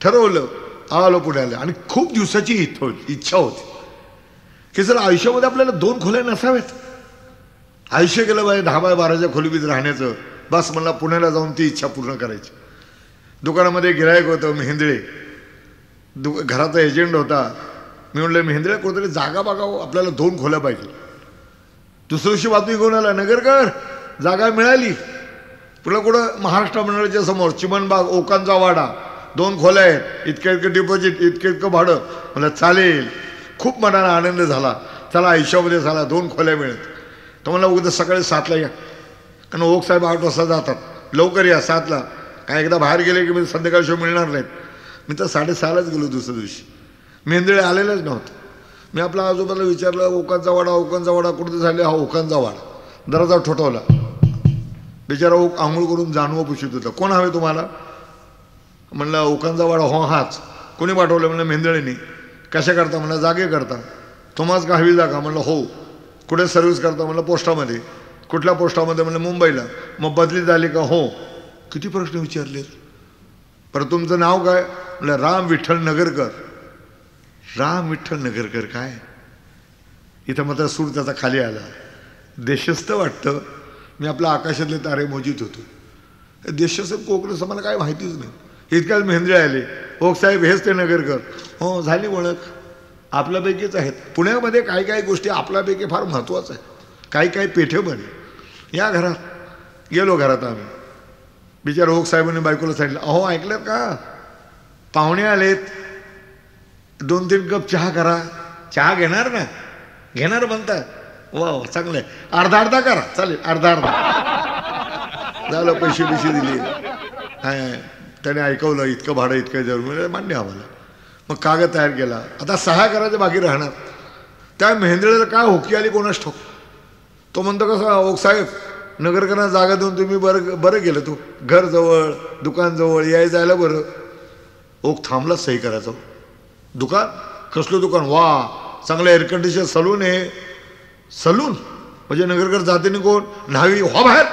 Speaker 1: ठरवलं, आलो पुण्याला. आणि खूप दिवसाची इच्छा होती की जर आयुष्यामध्ये आपल्याला 2 खोल्या नसाव्यात. आयुष्य गेलं बाय 10 बाय 12च्या खोलीत राहण्याचं. बस मला पुण्याला जाऊन ती इच्छा पूर्ण करायची. दुकानामध्ये गिरायक होतं मेहेंदळे, घराचा एजंट होता. मी म्हणलं मेहेंदळे कुठेतरी जागा बघावं, आपल्याला 2 खोल्या पाहिजे. दुसऱ्या दिवशी बातमी घेऊन आला, नगरकर जागा मिळाली. पुढं कुठं महाराष्ट्र मंडळाच्या समोर चिमणबाग ओकांचा वाडा, 2 खोल्या आहेत, इतकं इतकं डिपॉझिट, इतकं इतकं भाडं. मला चालेल. खूप मनाला आनंद झाला. चला आयुष्यामध्ये झाला 2 खोल्या मिळत. तर मला उद्या सकाळी 7ला या, कारण ओक साहेब 8 वाजता जातात. लवकर या 7ला. काय एकदा बाहेर गेले की मी संध्याकाळशिवाय मिळणार नाहीत. मी तर 6:30लाच गेलो दुसऱ्या दिवशी. मेंदळे आलेलंच नव्हतं. मी आपल्या आजोबाला विचारलं, ओकांचा वाडा, ओकांचा वाडा कुठे झाले? हा ओकांचा वाडा. दरवाजा ठोठवला. बिचारा ओक आंघोळ करून जानवं पुशीत होता. कोण हवे तुम्हाला? म्हणलं ओकांचा वाडा. हो हाच. कोणी पाठवलं? म्हणलं मेंदळेनी. कशा करता? म्हणलं जागे करता. तुम्हाच का हवी जागा? म्हणलं हो. कुठे सर्व्हिस करता? म्हणलं पोस्टामध्ये. कुठल्या पोस्टामध्ये? म्हणलं मुंबईला. मग बदली झाली का? हो. किती प्रश्न विचारले. परत तुमचं नाव काय? म्हणलं राम विठ्ठल नगरकर. राम विठ्ठल नगरकर काय? इथं मात्र सूर त्याचा खाली आला. देशस्थ वाटतं. मी आपल्या आकाशातले तारे मोजित होतो. देशस्थ कोकणचं मला काय माहितीच नाही. इतक्याच मेंदळे आले. ओक साहेब हेच ते नगरकर. हो झाली ओळख. आपल्यापैकीच आहेत. पुण्यामध्ये काही काही गोष्टी आपल्यापैकी फार महत्त्वाचं आहे. काही काही पेठेमध्ये. या घरात गेलो. घरात आम्ही. बिचारा ओक साहेबांनी बायकोला सांगितलं, अहो ऐकलं का? पाहुणे आलेत, 2-3 कप चहा करा. चहा घेणार ना? घेणार म्हणता. वा चांगलं आहे. अर्धा करा. चालेल अर्धा. झालं. पैसे दिले. त्याने ऐकवलं, इतकं भाडं इतकं जरूर मान्य आम्हाला. मग कागद तयार केला. आता 6 करायचं बाकी राहणार. त्या मेंदळेला काय होकी आली कोणास ठाऊक. तो म्हणतो कसं, ओक साहेब नगरकरांना जागा देऊन तुम्ही बरं केलं. तो घर जवळ, दुकान जवळ, याय जायला बरं. ओक थांबला सही करायचं. दुकान? कसलं दुकान? वा चांगलं एअर कंडिशन सलून आहे. सलून म्हणजे नगरकर जातीने कोण? न्हावी. हो बाहेर.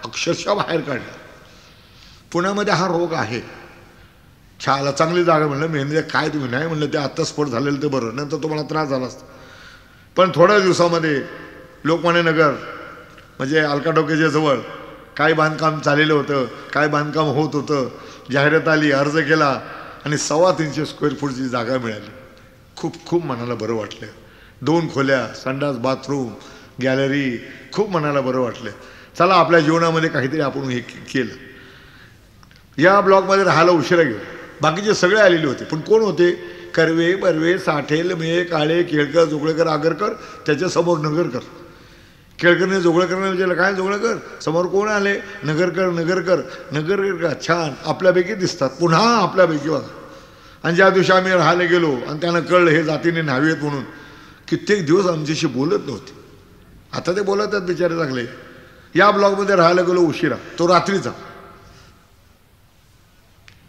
Speaker 1: अक्षरशः बाहेर काढलं. पुण्यामध्ये हा रोग आहे. छाला चांगली जागा. म्हणलं मेंदळे काय तुम्ही? नाही म्हणलं ते आत्ता स्फोट झालेलं ते बरं, नंतर तुम्हाला त्रास झाला असता. पण थोड्या दिवसामध्ये लोकमान्य नगर म्हणजे अलकाटोकेच्या जवळ काय बांधकाम चाललेलं होतं, काय बांधकाम होत होतं. जाहिरात आली, अर्ज केला आणि 350 स्क्वेअर फूटची जागा मिळाली. खूप मनाला बरं वाटलं. 2 खोल्या, संडास, बाथरूम, गॅलरी. खूप मनाला बरं वाटलं. चला आपल्या जीवनामध्ये काहीतरी आपण हे केलं. या ब्लॉकमध्ये राहायला उशिरा गेलो. बाकीचे सगळे आलेले होते. पण कोण होते? कर्वे, बर्वे, साठेल, मे, काळे, केळकर, जोगळेकर, आगरकर. त्याच्यासमोर नगरकर. केळकरने जोगळेकरने विचारलं, काय जोगळेकर? समोर कोण आले? नगरकर का? छान. आपल्यापैकी दिसतात. पुन्हा आपल्यापैकी बघा. आणि ज्या दिवशी आम्ही राहायला गेलो आणि त्यांना कळलं हे जातीने न्हावी आहेत म्हणून, कित्येक दिवस आमच्याशी बोलत नव्हते. आता ते बोलत आहेत बिचारे चांगले. या ब्लॉकमध्ये राहायला गेलो उशिरा. तो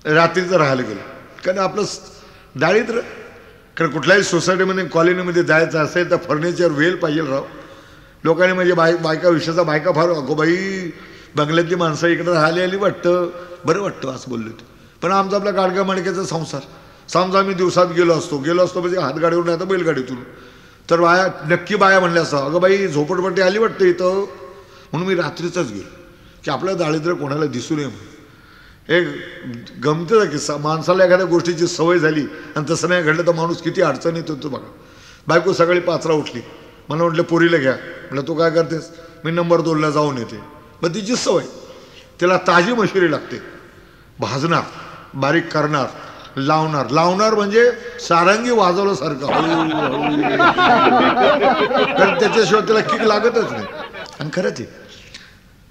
Speaker 1: रात्रीचा राहायला गेलो. कारण आपलं दारिद्र्य. कारण कुठल्याही सोसायटीमध्ये कॉलनीमध्ये जायचं असेल तर फर्निचर वेल पाहिजे राव. लोकांनी म्हणजे बायका विषयाचा बायका फार, अगो बाई बंगल्यातली माणसं इकडे राहायला आली वाटतं, बरं वाटतं असं बोलले होते. पण आमचा आपला गाडगा माणक्याचा संसार. समजा आम्ही दिवसात गेलो असतो म्हणजे हातगाडीवर नाही तर बैलगाडीतून. तर बाया नक्की बाया म्हणल्या असं, अगं बाई झोपडपट्टी आली वाटतं इथं. म्हणून मी रात्रीचाच गेलो की आपलं दारिद्र्य कोणाला दिसू नये म्हणून. एक गमतीचा किस्सा. माणसाला एखाद्या गोष्टीची सवय झाली आणि तसं नाही घडलं तर माणूस किती अडचणीत होतो बघा. बायको सकाळी 5ला उठली. मला म्हटलं पोरीला घ्या. म्हटलं तू काय करतेस? मी नंबर 2ला जाऊन येते. मग तिची सवय. तिला ताजी मशिरी लागते. भाजणार, बारीक करणार, लावणार म्हणजे सारंगी वाजवल्यासारखं. कारण त्याच्याशिवाय त्याला किक लागतच नाही. आणि खरंच आहे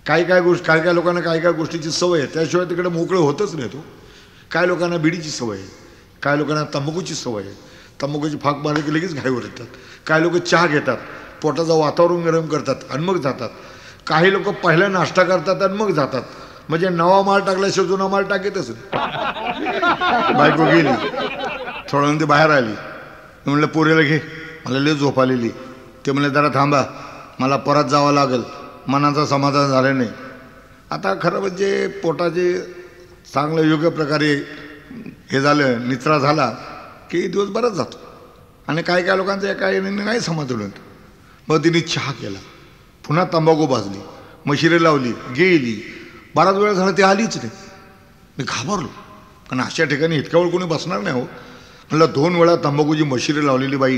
Speaker 1: काय गोष्टी, काय लोकांना काय गोष्टीची सवय आहे त्याशिवाय तिकडे मोकळे होतच नाही तो. काय लोकांना बिडीची सवय आहे, काय लोकांना तंबाखूची सवय आहे. तंबाखूची फाक मारली की लगेच घाईवर येतात. काही लोक चहा घेतात, पोटाचं वातावरण गरम करतात आणि मग जातात. काही लोक पहिला नाश्ता करतात आणि मग जातात. म्हणजे नवा माल टाकल्याशिवाय जुना माल टाकेतच. बायको गेली. थोडं ते बाहेर आली. म्हणलं पोरीला घे. मला लय झोप आलेली. ते म्हणले जरा थांबा, मला परत जावं लागेल, मनाचं समाधान झालं नाही. आता खरं म्हणजे पोटाचे चांगलं योग्य प्रकारे हे झालं, निचरा झाला की दिवस बराच जातो. आणि काय लोकांचं एका नाही समाधान होतं. मग तिने चहा केला, पुन्हा तंबाखू भाजली, मशिरी लावली, गेली. बराच वेळ झाला ती आलीच नाही. मी घाबरलो, कारण अशा ठिकाणी इतक्या वेळ कोणी बसणार नाही हो. म्हणलं 2 वेळा तंबाखूची मशिरी लावलेली बाई,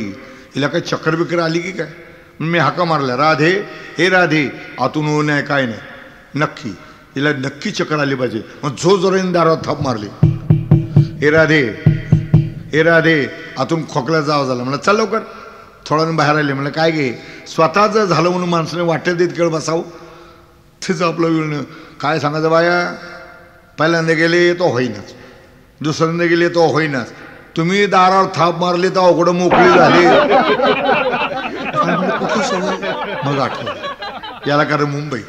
Speaker 1: हिला काय चक्कर बिक्कर आली की काय? मी हाका मारल्या, राधे हे राधे, आतून होऊ नये काय नाही, नक्की हिला नक्की चक्कर आली पाहिजे. मग जो जोराने दारात थाप मारली, हे राधे हे राधे, आतून खोकल्याचा आवाज आला. म्हणलं चल लवकर. थोड्यानं बाहेर आले. म्हणलं काय घे, स्वतःच झालं म्हणून माणसाने वाटेल तितके वेळ बसावं, तिचं आपलं विळणं. काय सांगायचं बाया, पहिल्यांदा गेले तो होईनाच, दुसऱ्यांदा गेले तो होईनाच, तुम्ही दारावर थाप मारली तर अवघड मोकळी झाली. कुठली सवय. मग आठवलं याला, कारण मुंबई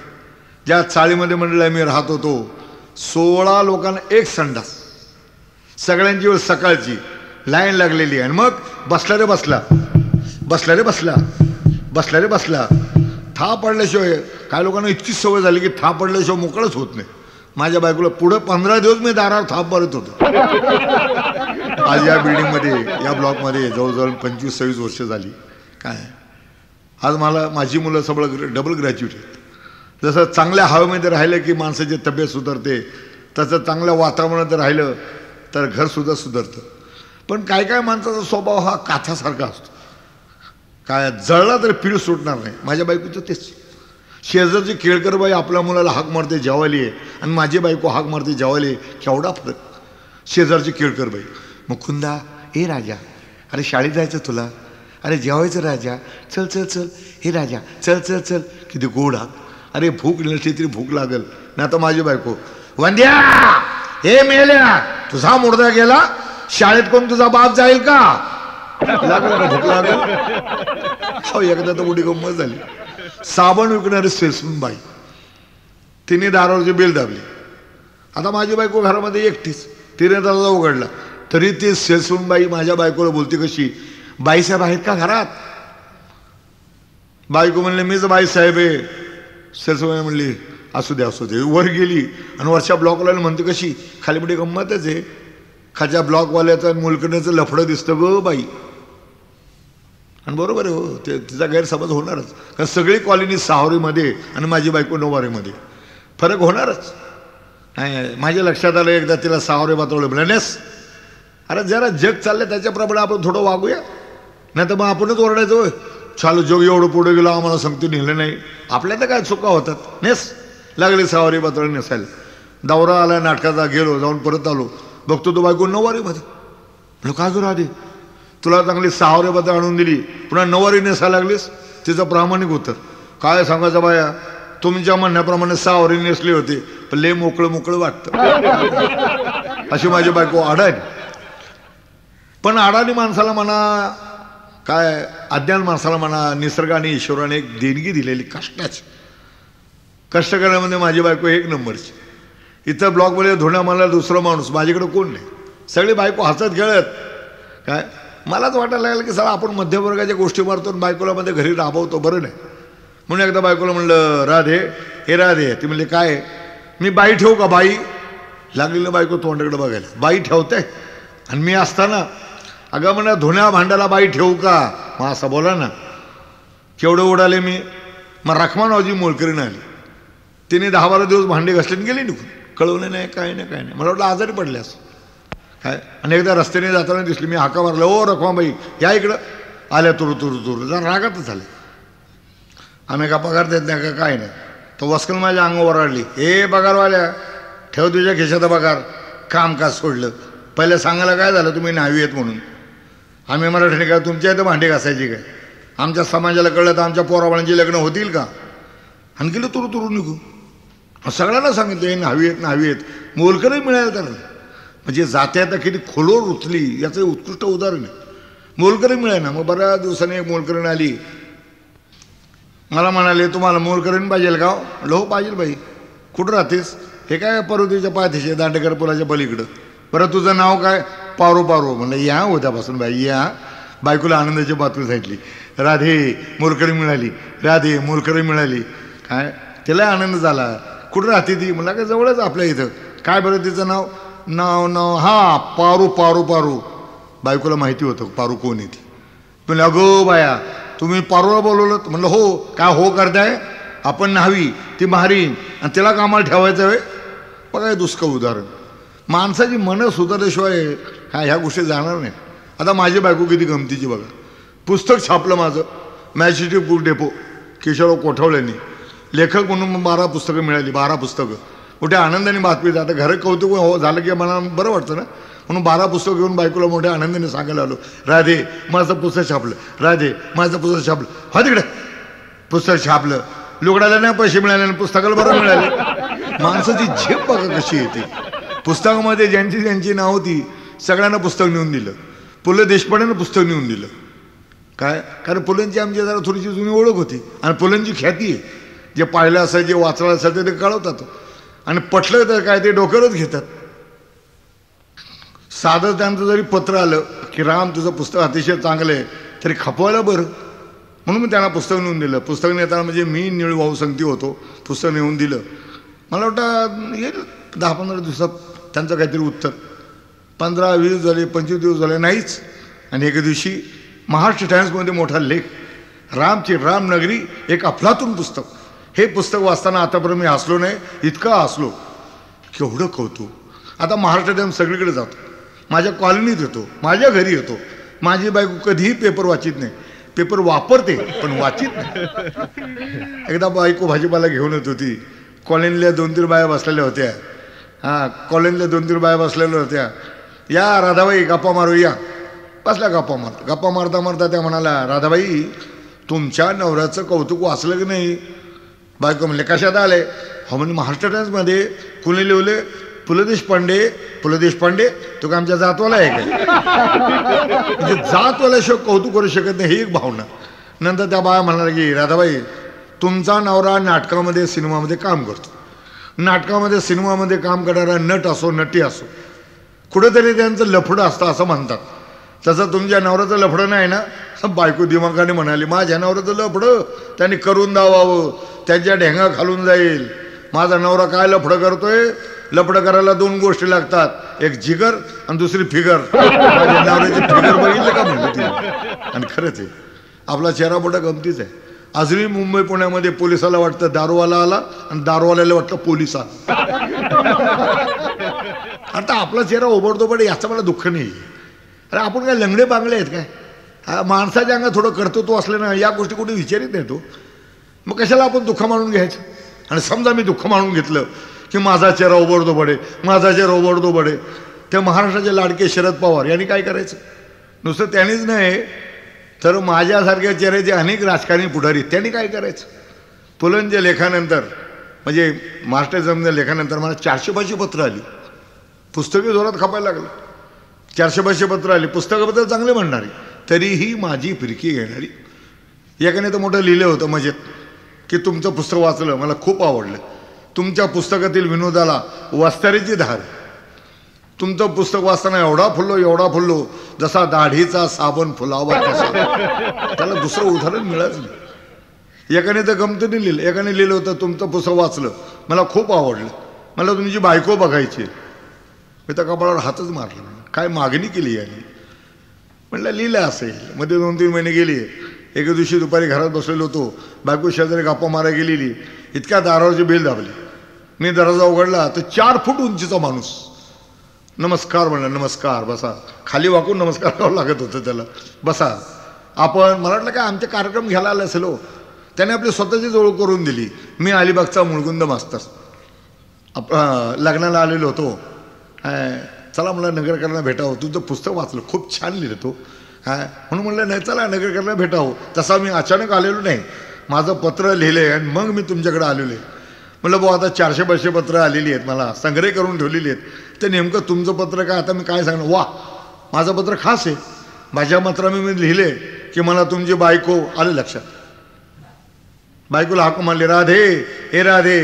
Speaker 1: ज्या चाळीमध्ये म्हणलं मी राहत होतो, 16 लोकांना एक संडास, सगळ्यांची वेळ सकाळची लाईन लागलेली. आणि मग बसला रे बसला, बसला रे बसला, बसला रे बसला. थाप पडल्याशिवाय काय लोकांना इतकी सवय झाली की थाप पडल्याशिवाय मोकळच होत नाही. माझ्या बायकोला पुढे 15 दिवस मी दारावर थाप मारत होतो. आज या बिल्डिंगमध्ये, या ब्लॉकमध्ये जवळजवळ 25-26 वर्ष झाली. काय आज मला माझी मुलं सगळं डबल ग्रॅज्युएट आहेत. जसं चांगल्या हवेमध्ये राहिलं की माणसाची तब्येत सुधारते, तसं चांगल्या वातावरणात राहिलं तर घरसुद्धा सुधारतं. पण काय काय माणसाचा स्वभाव हा काथ्यासारखा असतो, काय जळला तर पीळ सुटणार नाही. माझ्या बायकोचं तेच. शेजारची केळकर बाई आपल्या मुलाला हाक मारते जेवायला आहे, आणि माझी बायको हाक मारते जेवायला आहे. केवढा फरक. शेजारची केळकर बाई, मुकुंदा ए राजा, अरे शाळेत जायचं तुला, अरे जेवायचं राजा, चल चल चल, हे राजा चल चल चल. किती गोड हाक. अरे भूक नसली तरी भूक लागल. नाही तर माझी बायको, वंद्या हे मेल्या, तुझा मुर्दा गेला, शाळेत कोण तुझा बाप जाईल का, लागलं का भूक लागल. हो एकदा तर मोठी गंमत झाली. साबण विकणारी सेल्समन बाई, तिने दारावरची बेल दाबली. आता माझी बायको घरामध्ये एकटीच, तिने दरवाजा उघडला तरी ती सेल्समन बाई माझ्या बायकोला बोलते कशी, बाईसाहेब आहेत का घरात. बायको म्हणले मीच बाईसाहेब आहे. सेल्समन म्हणली असू दे असू दे. वर गेली आणि वरच्या ब्लॉकवाल्याला म्हणते कशी, खाली मोठी गंमतच आहे, खालच्या ब्लॉकवाल्याचं आणि मुलकण्याचं लफडं दिसतं ग बाई. आणि बरोबर आहे हो, ते तिचा गैरसमज होणारच, कारण सगळी कॉलनी सहावरीमध्ये आणि माझी बायको नऊवारीमध्ये, फरक होणारच. नाही माझ्या लक्षात आलं एकदा तिला सहावरे बातवलं, म्हणण्यास अरे जरा जग चाललं त्याच्याप्रमाणे आपण थोडं वागूया, नाही तर मग आपणच ओरडायचं होय चालू जग एवढं पुढे गेलो आम्हाला सांगते नेलं नाही. आपल्या तर काय चुका होतात. नेस लागली सहावरी बातवळी नेसायला. दौरा आला नाटकाचा, गेलो जाऊन परत आलो, बघतो तो बायको नऊवारीमध्ये. म्हणलं का जर आधी तुला चांगली सहावरे बातळ आणून दिली, पुन्हा नऊवारी नेसायला लागलीस. तिचं प्रामाणिक उत्तर, काय सांगायचं बाया, तुमच्या म्हणण्याप्रमाणे सहावरी नेसले होते पण लय मोकळं मोकळं वाटतं. अशी माझी बायको अडाणी. पण अडाणी माणसाला म्हणा, काय अज्ञान माणसाला म्हणा, निसर्गाने ईश्वराने एक देणगी दिलेली कष्टाची. कष्ट करण्यामध्ये माझी बायको एक नंबरची. इथं ब्लॉकमध्ये धुण्या मला दुसरा माणूस, माझ्याकडे कोण नाही. सगळी बायको हसत खेळत. काय मलाच वाटायला लागलं की सगळं आपण मध्यमवर्गाच्या गोष्टी मारतो आणि बायकोला मध्ये घरी राबवतो, बरं नाही. म्हणून एकदा बायकोला म्हणलं राधे हे राधे. ती म्हणली काय, मी बाई ठेवू का बाई. लागलेलं बायको तोंडाकडे बघायला, बाई ठेवते. आणि मी असताना अगं म्हणा धुण्या भांड्याला बाई ठेवू का, मग असं बोला ना. केवढं उडाले मी. मग रखमानावजी मोलकरीनं आली. तिने 10-12 दिवस भांडे घासले गेली निघून, कळवलं नाही काय नाही काय नाही. मला वाटलं आजारी पडले असं काय. आणि एकदा रस्त्याने जाताना दिसली, मी हाका मारलं, ओ रखमाबाई या इकडं. आल्या तुरु तुरु तुरु, जरा रागातच झाले. आम्ही का पगार देत नाही का काय नाही. तर वस्कल माझ्या अंगावर ओरडली, हे पगारवाल्या ठेव तुझ्या खिशाचा पगार, कामकाज सोडलं. पहिले सांगायला काय झालं, तुम्ही न्हावी आहेत म्हणून. आम्ही मराठीने काय तुमच्या इथं भांडी घासायची काय. आमच्या समाजाला कळलं तर आमच्या पोराबाळांची लग्न होतील का. आणि गेलं तुरु तुरु निघू. सगळ्यांना सांगितलं हे न्हावी आहेत न्हावी आहेत. मोलकरही मिळालं त्यांना. म्हणजे जाते आता किती खोलवर रुचली याचं उत्कृष्ट उदाहरण आहे. मोलकरी मिळालं ना. मग बऱ्याच दिवसांनी एक मोलकरीण आली, मला म्हणाले तुम्हाला मोलकरीण पाहिजे का. लो पाहिजे बाई. कुठं राहतेस. हे काय पर्वतीच्या पायथ्याशी दांडेकर पुलाच्या पलीकडं. बरं तुझं नाव काय. पारू पारू. म्हणलं या उद्यापासून बाई या. बायकोला आनंदाची बातमी सांगितली, राधे मोलकरी मिळाली, राधे मोलकरी मिळाली. काय तिला आनंद झाला. कुठं राहते ती. म्हणला काय जवळच आपल्या इथं. काय बरं तिचं नाव. नाव हां पारू पारू पारू. बायकोला माहिती होतं पारू कोण आहे ती. पण अगो बाया तुम्ही पारूला बोलवलं. म्हणलं हो. काय हो करताय. आपण न्हावी ती महारीन आणि तिला कामाला ठेवायचं आहे. बघा दुष्काळ उदाहरण. माणसाची मनं सुधारल्याशिवाय काय ह्या गोष्टी जाणार नाही. आता माझी बायको किती गमतीची बघा. पुस्तक छापलं माझं. मॅजिस्ट्रेट बुक डेपो केशवराव कोठवलेंनी लेखक म्हणून 12 पुस्तकं मिळाली, 12 पुस्तकं. मोठ्या आनंदाने बातमी. आता घरं कौतुक हो झालं की मला बरं वाटतं ना, म्हणून 12 पुस्तकं घेऊन बायकोला मोठ्या आनंदाने सांगायला आलो, राधे माझं पुस्तक छापलं, राधे माझं पुस्तक छापलं. हा तिकडे पुस्तक छापलं, लुगडाला नाही पैसे मिळाले आणि पुस्तकाला बरं मिळाले. माणसाची झेप बघा कशी येते. पुस्तकामध्ये ज्यांची ज्यांची नाव होती सगळ्यांना पुस्तक नेऊन दिलं. पु ल देशपांडेनं पुस्तक नेऊन दिलं. काय, कारण पुलंची आमची जरा थोडीशी जुनी ओळख होती आणि पुलंची ख्याती आहे. जे पाहिलं असेल, जे वाचलं असेल ते कळवतात आणि पटलं तर काय ते डोक्यावरच घेतात. साधं त्यांचं जरी पत्र आलं की राम तुझं पुस्तक अतिशय चांगलं आहे तरी खपवायला बरं, म्हणून मी त्यांना पुस्तक नेऊन दिलं. पुस्तक नेताना म्हणजे मी निळूभाऊ संगती होतो, पुस्तक नेऊन दिलं. मला वाटतं येईल 10-15 दिवसात त्यांचं काहीतरी उत्तर. 15-20 झाले, 25 दिवस झाले, नाहीच. आणि एके दिवशी महाराष्ट्र टाइम्समध्ये मोठा लेख, रामची रामनगरी एक अफलातून पुस्तक. हे पुस्तक वाचताना आतापर्यंत मी हसलो नाही, इतका हसलो. केवढं कौतुक. आता महाराष्ट्र टाइम्स सगळीकडे जातो, माझ्या कॉलनीत येतो, माझ्या घरी येतो. माझी बायको कधीही पेपर वाचित नाही, पेपर वापरते पण वाचित नाही. एकदा बायको भाजीपाला घेऊन येत होती, कॉलनीतल्या 2-3 बाया बसलेल्या होत्या. हां, कॉलनीतल्या 2-3 बाया बसलेल्या होत्या. या राधाबाई गप्पा मारू या. बसल्या गप्पा मारता मारता त्या म्हणाला, राधाबाई तुमच्या नवऱ्याचं कौतुक वाचलं की नाही? बायको म्हणले कशात आले? हो म्हणजे महाराष्ट्र टाइम्समध्ये कुणी लिहिलं, पु ल देशपांडे तो का आमच्या जातवाला आहे काय? म्हणजे जातवाल्याशिवाय कौतुक करू शकत नाही, ही एक भावना. नंतर त्या बाया म्हणाल्या की राधाबाई तुमचा नवरा नाटकामध्ये सिनेमामध्ये काम करतो, नाटकामध्ये सिनेमामध्ये काम करणारा नट असो नटी असो कुठेतरी त्यांचं लफडं असतं असं म्हणतात. तसं तुमच्या नवऱ्याचं लफडं नाही ना? बायको दिमागाने म्हणाली, माझ्या नवऱ्याचं लफडं त्यांनी करून दावावं, त्यांच्या ढेंगा खालून जाईल. माझा नवरा काय लफडं करतोय? लफडं करायला 2 गोष्टी लागतात, एक जिगर आणि दुसरी फिगर. माझ्या नवऱ्याची फिगर बघितलं का म्हणलं तिने. आणि खरंच आहे, आपला चेहरा मोठा गमतीच आहे. अजूनही मुंबई पुण्यामध्ये पोलिसाला वाटतं दारूवाला आला आणि दारूवाल्याला वाटतं पोलिस आला. आता आपला चेहरा ओबडधोबड याचं मला दुःख नाही. अरे आपण काय लंगडे बांगडे आहेत काय? माणसाच्या अंगात थोडं कर्तृत्व असलं ना, या गोष्टी कुठे विचारित नाही तो. मग कशाला आपण दुःख मानून घ्यायचं? आणि समजा मी दुःख मानून घेतलं की माझा चेहरा ओबडधोबड आहे, माझा चेहरा ओबडधोबड आहे, ते महाराष्ट्राचे लाडके शरद पवार यांनी काय करायचं? नुसतं त्यांनीच नाही तर माझ्यासारख्या चेहऱ्याचे अनेक राजकारणी पुढारी त्यांनी काय करायचं? पुलंच्या लेखानंतर म्हणजे महाराष्ट्र टाइम्सच्या लेखानंतर मला 400-500 पत्र आली. पुस्तके जोरात खपायला लागलं. 400-500 पत्र आली, पुस्तकाबद्दल चांगले म्हणणारी, तरीही माझी फिरकी घेणारी. एकाने तर मोठं लिहिलं होतं मजेत की तुमचं पुस्तक वाचलं, मला खूप आवडलं. तुमच्या पुस्तकातील विनोदाला वस्तारीची धार. तुमचं पुस्तक वाचताना एवढा फुललो जसा दाढीचा साबण फुलावा तसा. त्याला दुसरं उदाहरण मिळालं नाही. एकाने तर गमतीने लिहिलं, एकाने लिहिलं होतं तुमचं पुस्तक वाचलं, मला खूप आवडलं, मला तुमची बायको बघायची. मी त्या कपाळावर हातच मारला, काय मागणी केली याने? म्हटलं लिहिलं असेल. मध्ये 2-3 महिने गेली. एके दिवशी दुपारी घरात बसलेलो होतो, बायको शेजारी गप्पा मारा गेलेली. इतक्या दारावरची बेल दाबली. मी दरवाजा उघडला तर 4 फूट उंचीचा माणूस. नमस्कार म्हणलं, नमस्कार बसा. खाली वाकून नमस्कार करावं लागत होतं त्याला. बसा आपण. मला वाटलं काय आमचे कार्यक्रम घ्यायला आले असेल हो. त्याने आपली स्वतःची ओळख करून दिली. मी अलिबागचा मुळगुंद मास्तर, लग्नाला आलेलो होतो. चला मला नगरकरांना भेटावं, तुझं पुस्तक वाचलं, खूप छान लिहिलं तो. म्हणून म्हणलं नाही चला नगरकरांना भेटावं. तसा मी अचानक आलेलो नाही, माझं पत्र लिहिलं आहे आणि मग मी तुमच्याकडे आलेलो आहे. म्हणलं भाऊ आता 400-500 पत्र आलेली आहेत, मला संग्रह करून ठेवलेली आहेत. तर नेमकं तुमचं पत्र काय? आता मी काय सांगणार? वा माझं पत्र खास आहे. माझ्या पत्रा मी लिहिले की मला तुमची बायको आलं लक्षात. बायकोला हाक मारली, राधे हे राधे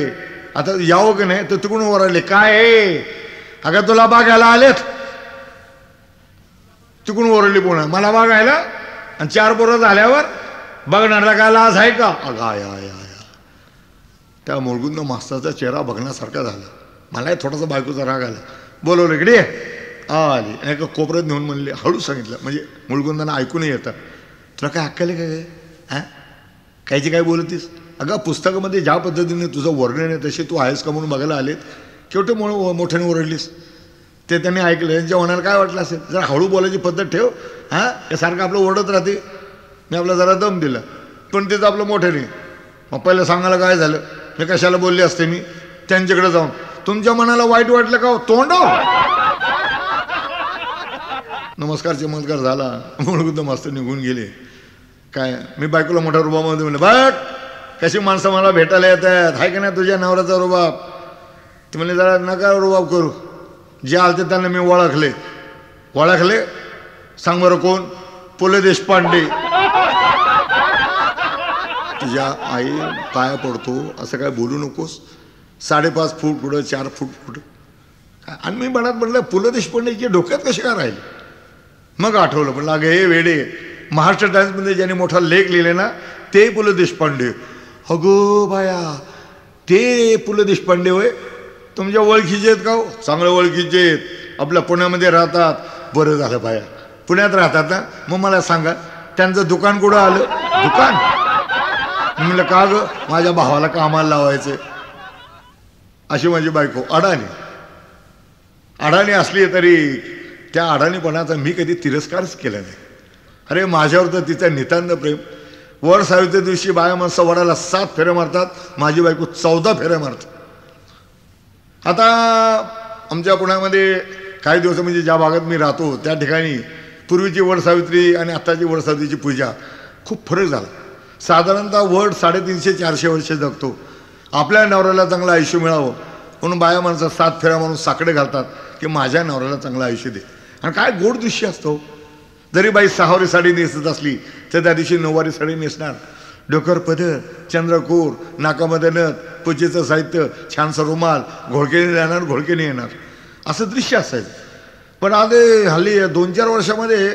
Speaker 1: आता यावं की नाही? तर तिकडून ओरडले, काय आहे अगं तुला बघायला आलेत? तिकडून ओरडली पुन्हा, मला बघायला? आणि 4 पोरं झाल्यावर बघणारा काय लाज आहे का? अगा या त्या मुळगुंद मास्तरचा चेहरा बघण्यासारखा झाला. मलाही थोडासा बायकोचा राग आला. बोलवलं इकडे आली आणि एका कोपऱ्यात नेऊन म्हणले, हळू सांगितलं म्हणजे मुळगुंदांना ऐकूनही येतं, तुला काय अक्कल आहे काय? कायची काय बोलतीस? अगं पुस्तकामध्ये ज्या पद्धतीने तुझं वर्णन आहे तशी तू आहेस का म्हणून बघायला आलेत. केवढे मोठ्याने ओरडलीस? ते त्यांनी ऐकलं. त्यांच्या मनाला काय वाटलं असेल? जरा हळू बोलायची पद्धत ठेव. हे सारखं आपलं ओरडत राहते. मी आपला जरा दम दिला. पण तिथं आपलं मोठं नाही. मग पहिलं सांगायला काय झालं, मी कशाला बोलले असते मी त्यांच्याकडे जाऊन, तुमच्या मनाला वाईट वाटलं का तोंडावर नमस्कार चमत्कार झाला म्हणून मस्त निघून गेले. काय मी बायकोला मोठ्या रुबाबामध्ये म्हणलं, बघ कशी माणसं मला भेटायला येतात, हाय का नाही तुझ्या नवऱ्याचा रुबाब. ते म्हणले जरा नका रुबाब करू, जे आलते त्यांना मी ओळखले. सांग बरं कोण? पु ल देशपांडे. तुझ्या आई पाया पडतो असं काय बोलू नकोस, 5.5 फूट पुढं 4 फूट पुढं. आणि मी मनात म्हटलं पु ल देशपांडेच्या डोक्यात कसे काय राहिले. मग आठवलं, म्हणलं अगं हे वेडे, महाराष्ट्र टाइम्समध्ये ज्यांनी मोठा लेख लिहिले ना ते पु ल देशपांडे. अगो बाया, ते पु ल देशपांडे होय, तुमच्या ओळखीचे आहेत का हो? चांगल्या ओळखीचे आहेत, आपल्या पुण्यामध्ये राहतात. बरं झालं बाया, पुण्यात राहतात ना, मग मला सांगा त्यांचं दुकान कुठं आलं? दुकान? म्हणलं का गं, माझ्या भावाला कामाला लावायचं. अशी माझी बायको अडाणी असली तरी त्या अडाणीपणाचा मी कधी तिरस्कारच केला नाही. अरे माझ्यावर तर तिचं नितांत प्रेम. वड सावित्री दिवशी बाया माणसं वडाला 7 फेऱ्या मारतात, माझी बायको 14 फेऱ्या मारतात. आता आमच्या पुण्यामध्ये काही दिवस म्हणजे ज्या भागात मी राहतो त्या ठिकाणी पूर्वीची वड सावित्री आणि आत्ताची वड सावित्रीची पूजा खूप फरक झाला. साधारणतः वड 350-400 वर्ष जगतो. आपल्या नवऱ्याला चांगलं आयुष्य मिळावं म्हणून बाया माणसं 7 फेऱ्या मारून साकडे घालतात की माझ्या नवऱ्याला चांगलं आयुष्य दे. आणि काय गोड दृश्य असतो. जरी बाई 6वारी साडी नेसत असली तर त्या दिवशी 9वारी साडी नेसणार, डोकर पदर, चंद्रकोर, नाकामध्ये नथ, पूजेचं साहित्य, छानसा रुमाल, घोळकेने जाणार घोळकेने येणार, असं दृश्य असायचं. पण आज हल्ली 2-4 वर्षामध्ये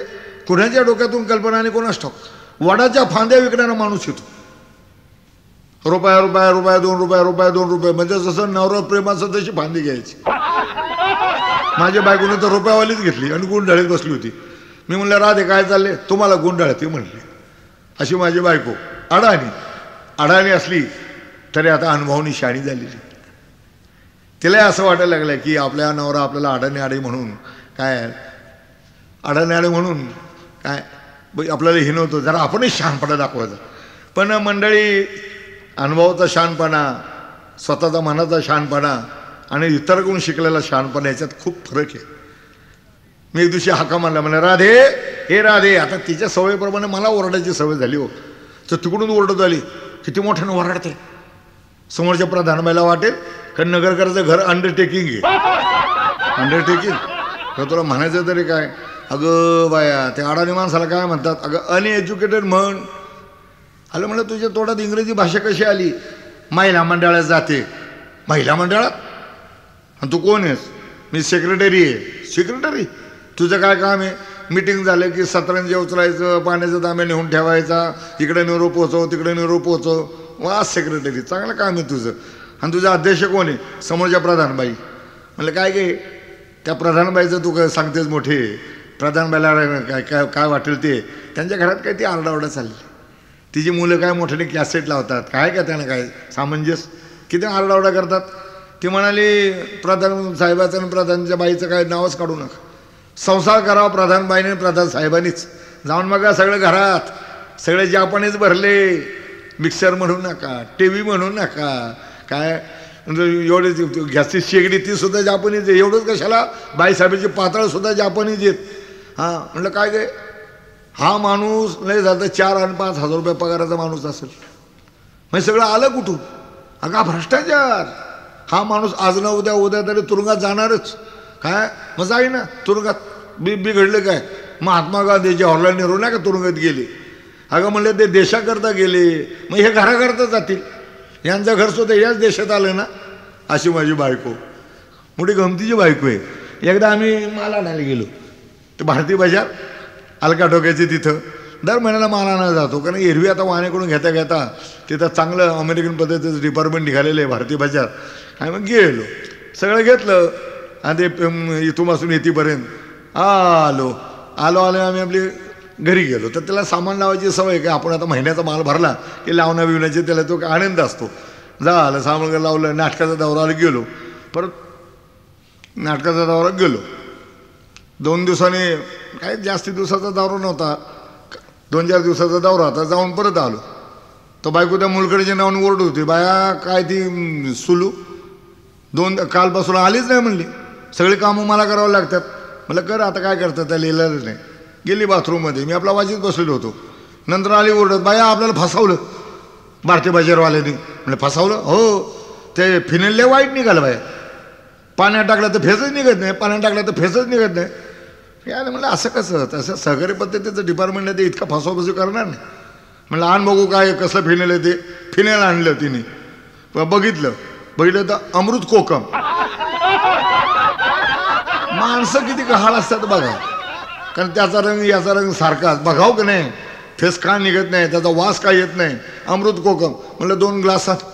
Speaker 1: कुणाच्या डोक्यातून कल्पना आणि कोणाच ठाऊक वडाच्या फांद्या विकणारा माणूस येतो. रुपया 2 रुपये म्हणजे जसं नवरा प्रेमाचं तशी फांदी घ्यायची. माझ्या बायकोने तर रुपयावालीच घेतली आणि गुंडाळीत बसली होती. मी म्हणलं राधे काय चालले, तुम्हाला गुंडाळ ती म्हणली. अशी माझी बायको अडाणी असली तरी आता अनुभवानी शाणी झालेली. तिला असं वाटायला लागलं की आपल्या नवरा आपल्याला अडाणी म्हणून काय आपल्याला हे नव्हतं, जरा आपणच शहाणपणा दाखवायचा. पण मंडळी, अनुभवाचा शहाणपणा, स्वतःचा मनाचा शहाणपणा आणि इतरांकडून शिकलेला शहाणपणा याच्यात खूप फरक आहे. मी एक दिवशी हाका मारला, म्हणलं राधे, हे राधे. आता तिच्या सवयीप्रमाणे मला ओरडायची सवय झाली हो. तर तिकडून ओरडत आली, किती मोठ्यानं ओरडते. समोरच्या प्रधानबाईला वाटेल का नगरकराचं घर अंडरटेकिंग आहे. अंडरटेकिंग तर तुला म्हणायचं तरी काय. अगं बाया, त्या अडाणी माणसाला काय म्हणतात, अगं अनएज्युकेटेड म्हण. आलं म्हणलं तुझ्या तोंडात इंग्रजी भाषा कशी आली. महिला मंडळात जाते. महिला मंडळात? आणि तू कोण आहेस? मी सेक्रेटरी आहे. सेक्रेटरी? तुझं काय काम आहे? मीटिंग झालं की सतरंजी उचलायचं, पाण्याचा तांब्या नेऊन ठेवायचा, इकडे निरोप पोचव तिकडे निरोप पोचव. वा सेक्रेटरी, चांगलं काम आहे तुझं. आणि तुझा अध्यक्ष कोण आहे? समोरच्या प्रधानबाई. म्हणलं काय गे, त्या प्रधानबाईचं तू काय सांगतेस मोठे. प्रधानबाईला काय काय वाटेल ते. त्यांच्या घरात काय ती आरडाओरडा चालली. तिची मुलं काय मोठ्याने कॅसेट लावतात, काय का त्यांना काय सामंजस, किती आरडाओरडा करतात. ती म्हणाली प्रधान साहेबाचं आणि प्रधानच्या बाईचं काय नावच काढू नका. संसार करावा प्रधानबाईने प्रधान साहेबांनीच. जाऊन बघा सगळं घरात सगळे जापानीच भरले. मिक्सर म्हणू नका, टी व्ही म्हणू नका, काय एवढे गॅसची शेगडी ती सुद्धा जापानीच आहे. एवढंच कशाला, बाईसाहेबाची पातळसुद्धा जापानीच आहेत. हां म्हटलं काय गे, हा माणूस नाही जातं 4 आणि 5 हजार रुपये पगाराचा माणूस असेल. म्हणजे सगळं आलं कुठून? अगा भ्रष्टाचार. हा माणूस आज ना उद्या तरी तुरुंगात जाणारच. काय मग जाई ना तुरुंगात. बिघडलं काय. महात्मा गांधी जवाहरलाल नेहरू नाही का तुरुंगात गेले. अगं म्हणलं ते देशाकरता गेले, मग हे घराकरता जातील. यांचं घर सुद्धा याच देशात आलं ना. अशी माझी बायको, मोठी गमतीची बायको आहे. एकदा आम्ही माल आणायला गेलो. ते भारती बाजार अलका टोक्याचे तिथं दर महिन्याला माल आणायला जातो. कारण एरवी आता वाहनेकडून घेता तिथं चांगलं अमेरिकन पद्धतीचं डिपार्टमेंट निघालेलं आहे भारती बाजार. आणि मग गेलो, सगळं घेतलं आणि ते इथून येतीपर्यंत आलो आम्ही आपली घरी गेलो. तर त्याला सामान लावायची सवय काय. आपण आता महिन्याचा माल भरला की लावण्या बिवण्याची त्याला तो आनंद असतो. झालं सामान लावलं, नाटकाचा दौराला गेलो. परत नाटकाचा दौरा गेलो. 2 दिवसांनी, काही जास्ती दिवसाचा दौरा नव्हता, 2-4 दिवसाचा दौरा होता. जाऊन परत आलो. तो बायको त्या मुलकडीच्या नावाने ओरडत होती, बाया काय ती सुलू कालपासून आलीच नाही म्हणली, सगळी कामं मला करावं लागतात. मला कर आता काय करतात, त्या लिहिलेलं नाही. गेली बाथरूममध्ये, मी आपला वाजीत बसलेलो होतो. नंतर आली ओरडत, बाया आपल्याला फसवलं भारतीय बाजारवाल्यांनी. म्हणजे फसवलं? हो, ते फिनेल लय वाईट निघालं बाया. पाण्यात टाकलं तर फेसच निघत नाही, पाण्यात टाकलं तर फेसच निघत नाही. यार म्हणलं असं कसं, तसं सहकारी पद्धतीचं डिपार्टमेंट आहे ते इतका फसवाफसवी करणार नाही. म्हणलं आण बघू काय कसलं फिनेल आहे ते. फिनेल आणलं तिने, बघितलं तर अमृत कोकम. माणसं किती गहाळ असतात बघा, कारण त्याचा रंग याचा रंग सारखाच. बघाव का नाही, फेस का निघत नाही, त्याचा वास काय येत नाही. अमृत कोकम म्हणलं 2 ग्लासात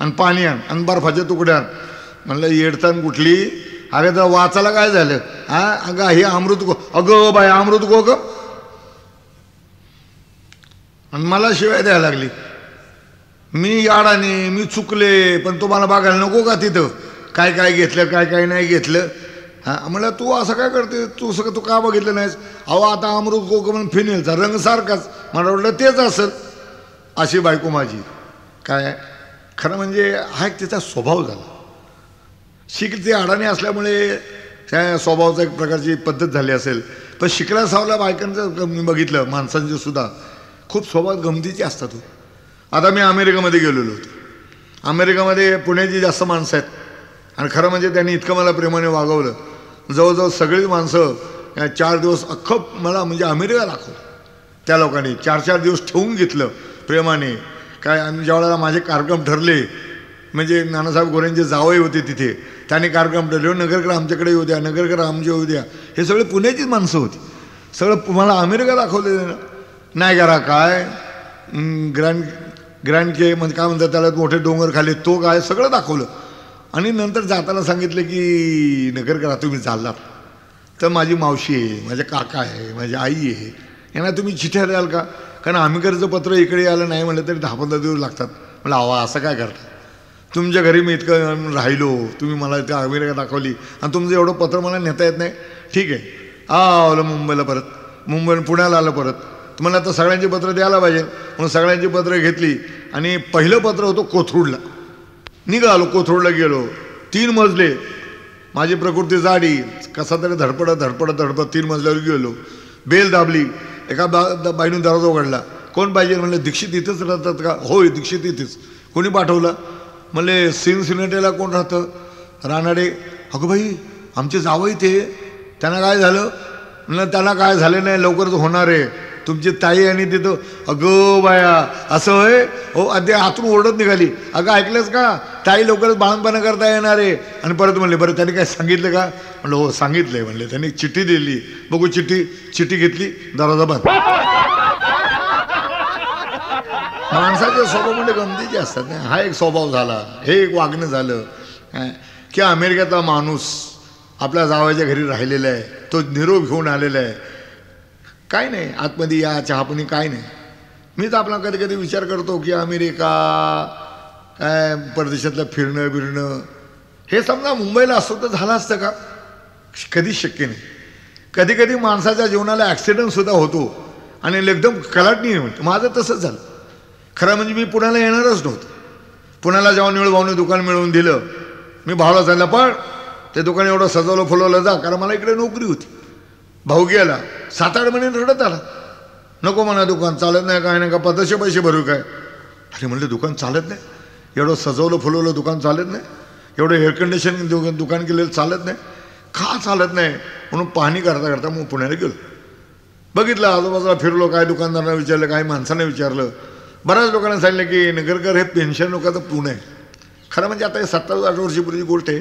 Speaker 1: आणि पाणी आण आणि बर्फाचे तुकडे आण. म्हणलं येडतान कुठली, अगं तर वाचायला काय झालं हा, अगं हे अमृत अगं बाय अमृत कोकम. आणि मला शिवाय द्यायला लागली. मी अडाणी, मी चुकले, पण तुम्हाला बघायला नको का तिथं काय काय घेतलं काय काय नाही घेतलं. हां म्हणलं तू असं काय करते, तू का बघितलं नाहीस. अहो आता अमृत कोकम फिनेलचा रंग सारखाच. मला वाटलं तेच असेल. अशी बायको माझी. काय खरं म्हणजे हा एक तिचा स्वभाव झाला. शिकते अडाणी असल्यामुळे त्या स्वभावाचा एक प्रकारची पद्धत झाली असेल. पण शिकल्या सावल्या बायकांचं मी बघितलं, माणसांचे सुद्धा खूप स्वभाव गमतीचे असतात. आता मी अमेरिकेमध्ये गेलेलो होतो. अमेरिकेमध्ये पुण्याची जास्त माणसं आहेत आणि खरं म्हणजे त्यांनी इतकं मला प्रेमाने वागवलं. जवळजवळ सगळीच माणसं 4 दिवस अख्खं मला म्हणजे अमेरिका दाखवलं. त्या लोकांनी 4-4 दिवस ठेवून घेतलं प्रेमाने. काय आम्ही ज्यावेळेला माझे कार्यक्रम ठरले, म्हणजे नानासाहेब गोरेंचे जावई होते तिथे, त्यांनी कार्यक्रम ठरले, नगरकर आमच्याकडे येऊ द्या, नगरकर आमचे येऊ द्या. हे सगळे पुण्याचीच माणसं होती. सगळं मला अमेरिका दाखवले नाही करा काय ग्रँड के म्हणजे काय म्हणतात त्याला, मोठे डोंगर खाली तो काय सगळं दाखवलं. आणि नंतर जाताना सांगितलं की नगरकरा तुम्ही चाललात तर माझी मावशी आहे, माझ्या काका आहे, माझी आई आहे, यांना तुम्ही चिठ्ठ्या द्याल का, कारण अमेरिकेचं पत्र इकडे आलं नाही म्हणलं तरी 10-15 दिवस लागतात. म्हणलं अवा असं काय करता, तुमच्या घरी मी इतकं राहिलो, तुम्ही मला त्या अमेरिका दाखवली आणि तुमचं एवढं पत्र मला नेता येत नाही. ठीक आहे, आलं मुंबईला परत, पुण्याला आलं परत. तुम्हाला आता सगळ्यांची पत्र द्यायला पाहिजे म्हणून सगळ्यांची पत्र घेतली आणि पहिलं पत्र होतं कोथरूडला. निघालो, कोथरूडला गेलो. 3 मजले, माझी प्रकृती जाडी, कसा तरी धडपडत 3 मजल्यावर गेलो. बेल दाबली, एका बाईनं दरवाजा उघडला. कोण पाहिजे म्हणलं, दीक्षित इथंच राहतात का. होय दीक्षित इथेच. कोणी पाठवलं म्हणले, सिनेटेला कोण राहतं, रानाडे. अगं बाई आमचे जावई ते, त्यांना काय झालं म्हणलं, त्यांना काय झालं नाही, लवकरच होणार आहे. तुमची ताई आणि तिथं. अगं बाया असं होय, हो अद्या आतून ओरडत निघाली. अगं ऐकलंच का, ताई लवकरच बाळंतपणा करता येणार आहे. आणि परत म्हणले, बरं त्यांनी काय सांगितलं का. म्हणलं हो सांगितलंय. म्हणले त्यांनी चिठ्ठी दिली. बघू चिठ्ठी घेतली, दरवाजा बंद. माणसाचे स्वभाव म्हणजे गमतीचे असतात ना. हा एक स्वभाव झाला, हे एक वागणं झालं की अमेरिकेतला माणूस आपल्या जावयाच्या घरी राहिलेला आहे, तो निरोप घेऊन आलेला आहे. काय नाही, आतमध्ये या चहापणी काय नाही. मीच आपला कधी कधी विचार करतो की अमेरिका काय परदेशातलं फिरणं हे समजा मुंबईला असतो तर झालं असतं का. कधीच शक्य नाही. कधी कधी माणसाच्या जीवनाला ॲक्सिडेंटसुद्धा होतो आणि एकदम कलाटणी म्हणतो. माझं तसंच झालं. खरं म्हणजे मी पुण्याला येणारच नव्हतं. पुण्याला जेव्हा निळभाऊने दुकान मिळवून दिलं, मी भावाला सांगितलं पण ते दुकान एवढं सजवलं फुलवलं जा, कारण मला इकडे नोकरी होती. भाऊ गेला, 7-8 महिने रडत आला. नको म्हणा दुकान चालत नाही, काय नाही का, पदचे पैसे भरू काय. अरे म्हणलं दुकान चालत नाही, एवढं सजवलं फुलवलं दुकान चालत नाही, एवढं एअर कंडिशन दुकान केलेलं चालत नाही. का चालत नाही म्हणून पाहणी करता मग पुण्याला गेलो. बघितलं, आजूबाजूला फिरलो, काय दुकानदारांना विचारलं, काही माणसांना विचारलं. बऱ्याच लोकांना सांगितलं की नगरकर हे पेन्शन लोकांचं पुणे आहे. खरं म्हणजे आता हे 27-28 वर्षापूर्वीची गोष्ट आहे.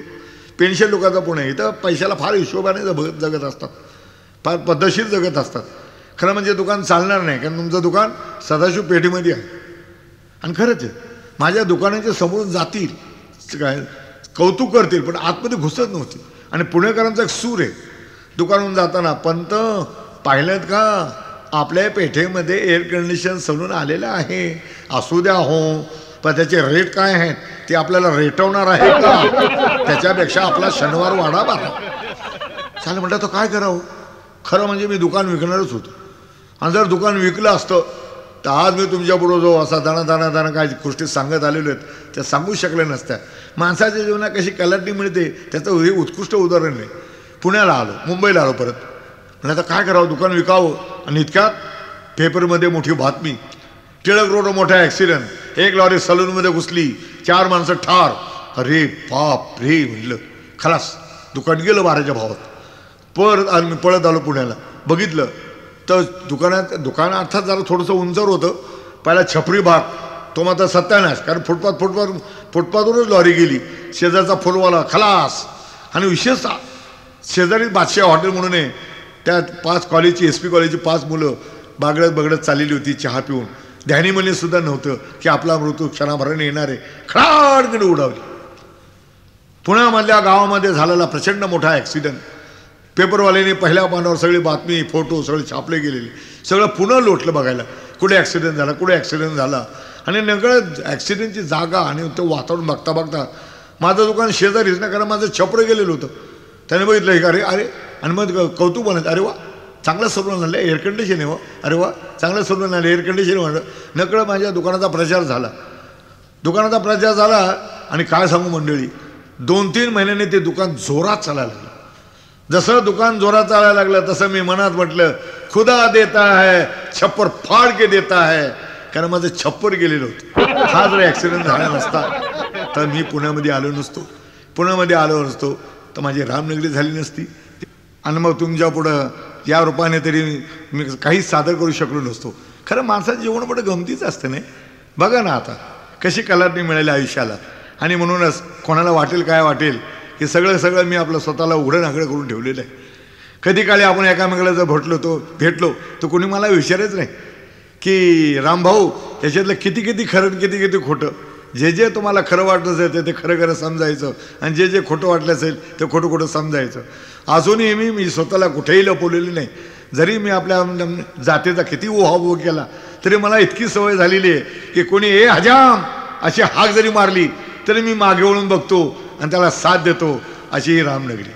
Speaker 1: पेन्शन लोकांचं पुणे आहे. इथं पैशाला फार हिशोबाने जगत असतात, फार पद्धतशीर जगत असतात. खरं म्हणजे दुकान चालणार नाही, कारण तुमचं दुकान सदाशिव पेठीमध्ये आहे. आणि खरंच माझ्या दुकानाच्या समोरून जातील, काय कौतुक करतील, पण आतमध्ये घुसत नव्हती. आणि पुणेकरांचा एक सूर आहे, दुकानातून जाताना, पंत पाहिलं का आपल्या पेठेमध्ये एअर कंडिशन सलून आलेलं आहे, असू द्या हो, पण त्याचे रेट काय आहेत ते आपल्याला रेटवणार आहे का, त्याच्यापेक्षा आपला शनिवार वाढा बारा. चालेल म्हटलं तर काय करावं. खरं म्हणजे मी दुकान विकणारच होतो. आणि जर दुकान विकलं असतं तर आज मी तुमच्यापुढं जो असा दाना काय गोष्टी सांगत आलेलो आहेत त्या सांगू शकल्या नसत्या. माणसाच्या जीवनात कशी कलाटणी मिळते त्याचं हे उत्कृष्ट उदाहरण आहे. पुण्याला आलो, मुंबईला आलो परत, म्हणजे आता काय करावं, दुकान विकावं. आणि इतक्यात पेपरमध्ये मोठी बातमी, टिळक रोड मोठा ॲक्सिडेंट, एक लॉरी सलूनमध्ये घुसली, 4 माणसं ठार. अरे बाप रे म्हटलं, खलास, दुकान गेलं 12च्या भावात. परत मी पळत आलो पुण्याला, बघितलं तर दुकान अर्थात जरा थोडंसं उंचर होतं. पहिला छपरी भाग तो मात्र सत्यानाश, कारण फुटपाथवरूनच लॉरी गेली. शेजारचा फुलवाला खलास. आणि विशेषतः शेजारी बादशाह हॉटेल म्हणून आहे, त्यात 5 कॉलेजची SP कॉलेजची 5 मुलं बगडत चाललेली होती चहा पिऊन. ध्यानीमनी सुद्धा नव्हतं की आपला मृत्यू क्षणाभराने येणार आहे. खडाडकडे उडावली. पुण्यामधल्या गावामध्ये झालेला प्रचंड मोठा ॲक्सिडेंट. पेपरवाल्याने पहिल्या पानावर सगळी बातमी, फोटो सगळे छापले गेलेले. सगळं पुन्हा लोटलं बघायला, कुठे ॲक्सिडेंट झाला, कुठे ॲक्सिडेंट झाला. आणि नकळत ॲक्सिडेंटची जागा आणि ते वातावरण बघता माझं दुकान शेजारीच ना, कारण माझं छपरं गेलेलं होतं. त्याने बघितलं की अरे आणि मग कौतुक बनत, अरे वा चांगलं सरून आणलं, एअर कंडिशन आहे. अरे वा चांगलं सरून आणलं, एअर कंडिशन म्हणलं. नकळत माझ्या दुकानाचा प्रचार झाला. आणि काय सांगू मंडळी, 2-3 महिन्याने ते दुकान जोरात चालायला लागलं. जसं दुकान जोरात चालायला लागलं तसं मी मनात म्हटलं, खुदा देता है छप्पर फाड़ के देता है. कारण माझं छप्पर गेलेलं होतं. हा जर ॲक्सिडेंट झाला नसता तर मी पुण्यामध्ये आलो नसतो, तर माझी रामनगरी झाली नसती. आणि मग तुमच्या पुढं या रूपाने तरी मी काहीच सादर करू शकलो नसतो. खरं माणसाचं जीवन पुढं गमतीच असतं नाही. बघा ना आता कशी कलाटणी मिळाली आयुष्याला. आणि म्हणूनच कोणाला वाटेल की सगळं मी आपलं स्वतःला उघडं नागडं करून ठेवलेलं आहे. कधी काळी आपण एकामेकाला जर भेटलो तर कोणी मला विचारायच नाही की रामभाऊ याच्यातलं किती खरं किती खोटं. जे तुम्हाला खरं वाटत असेल ते खरं समजायचं, आणि जे खोटं वाटलं असेल ते खोटं समजायचं. अजूनही मी स्वतःला कुठेही लपवलेलं नाही. जरी मी आपल्या जातीचा किती उहापोह केला तरी मला इतकी सवय झालेली आहे की कोणी हजाम अशी हाक जरी मारली तरी मी मागे वळून बघतो आणि त्याला साथ देतो. अशी ही रामनगरी.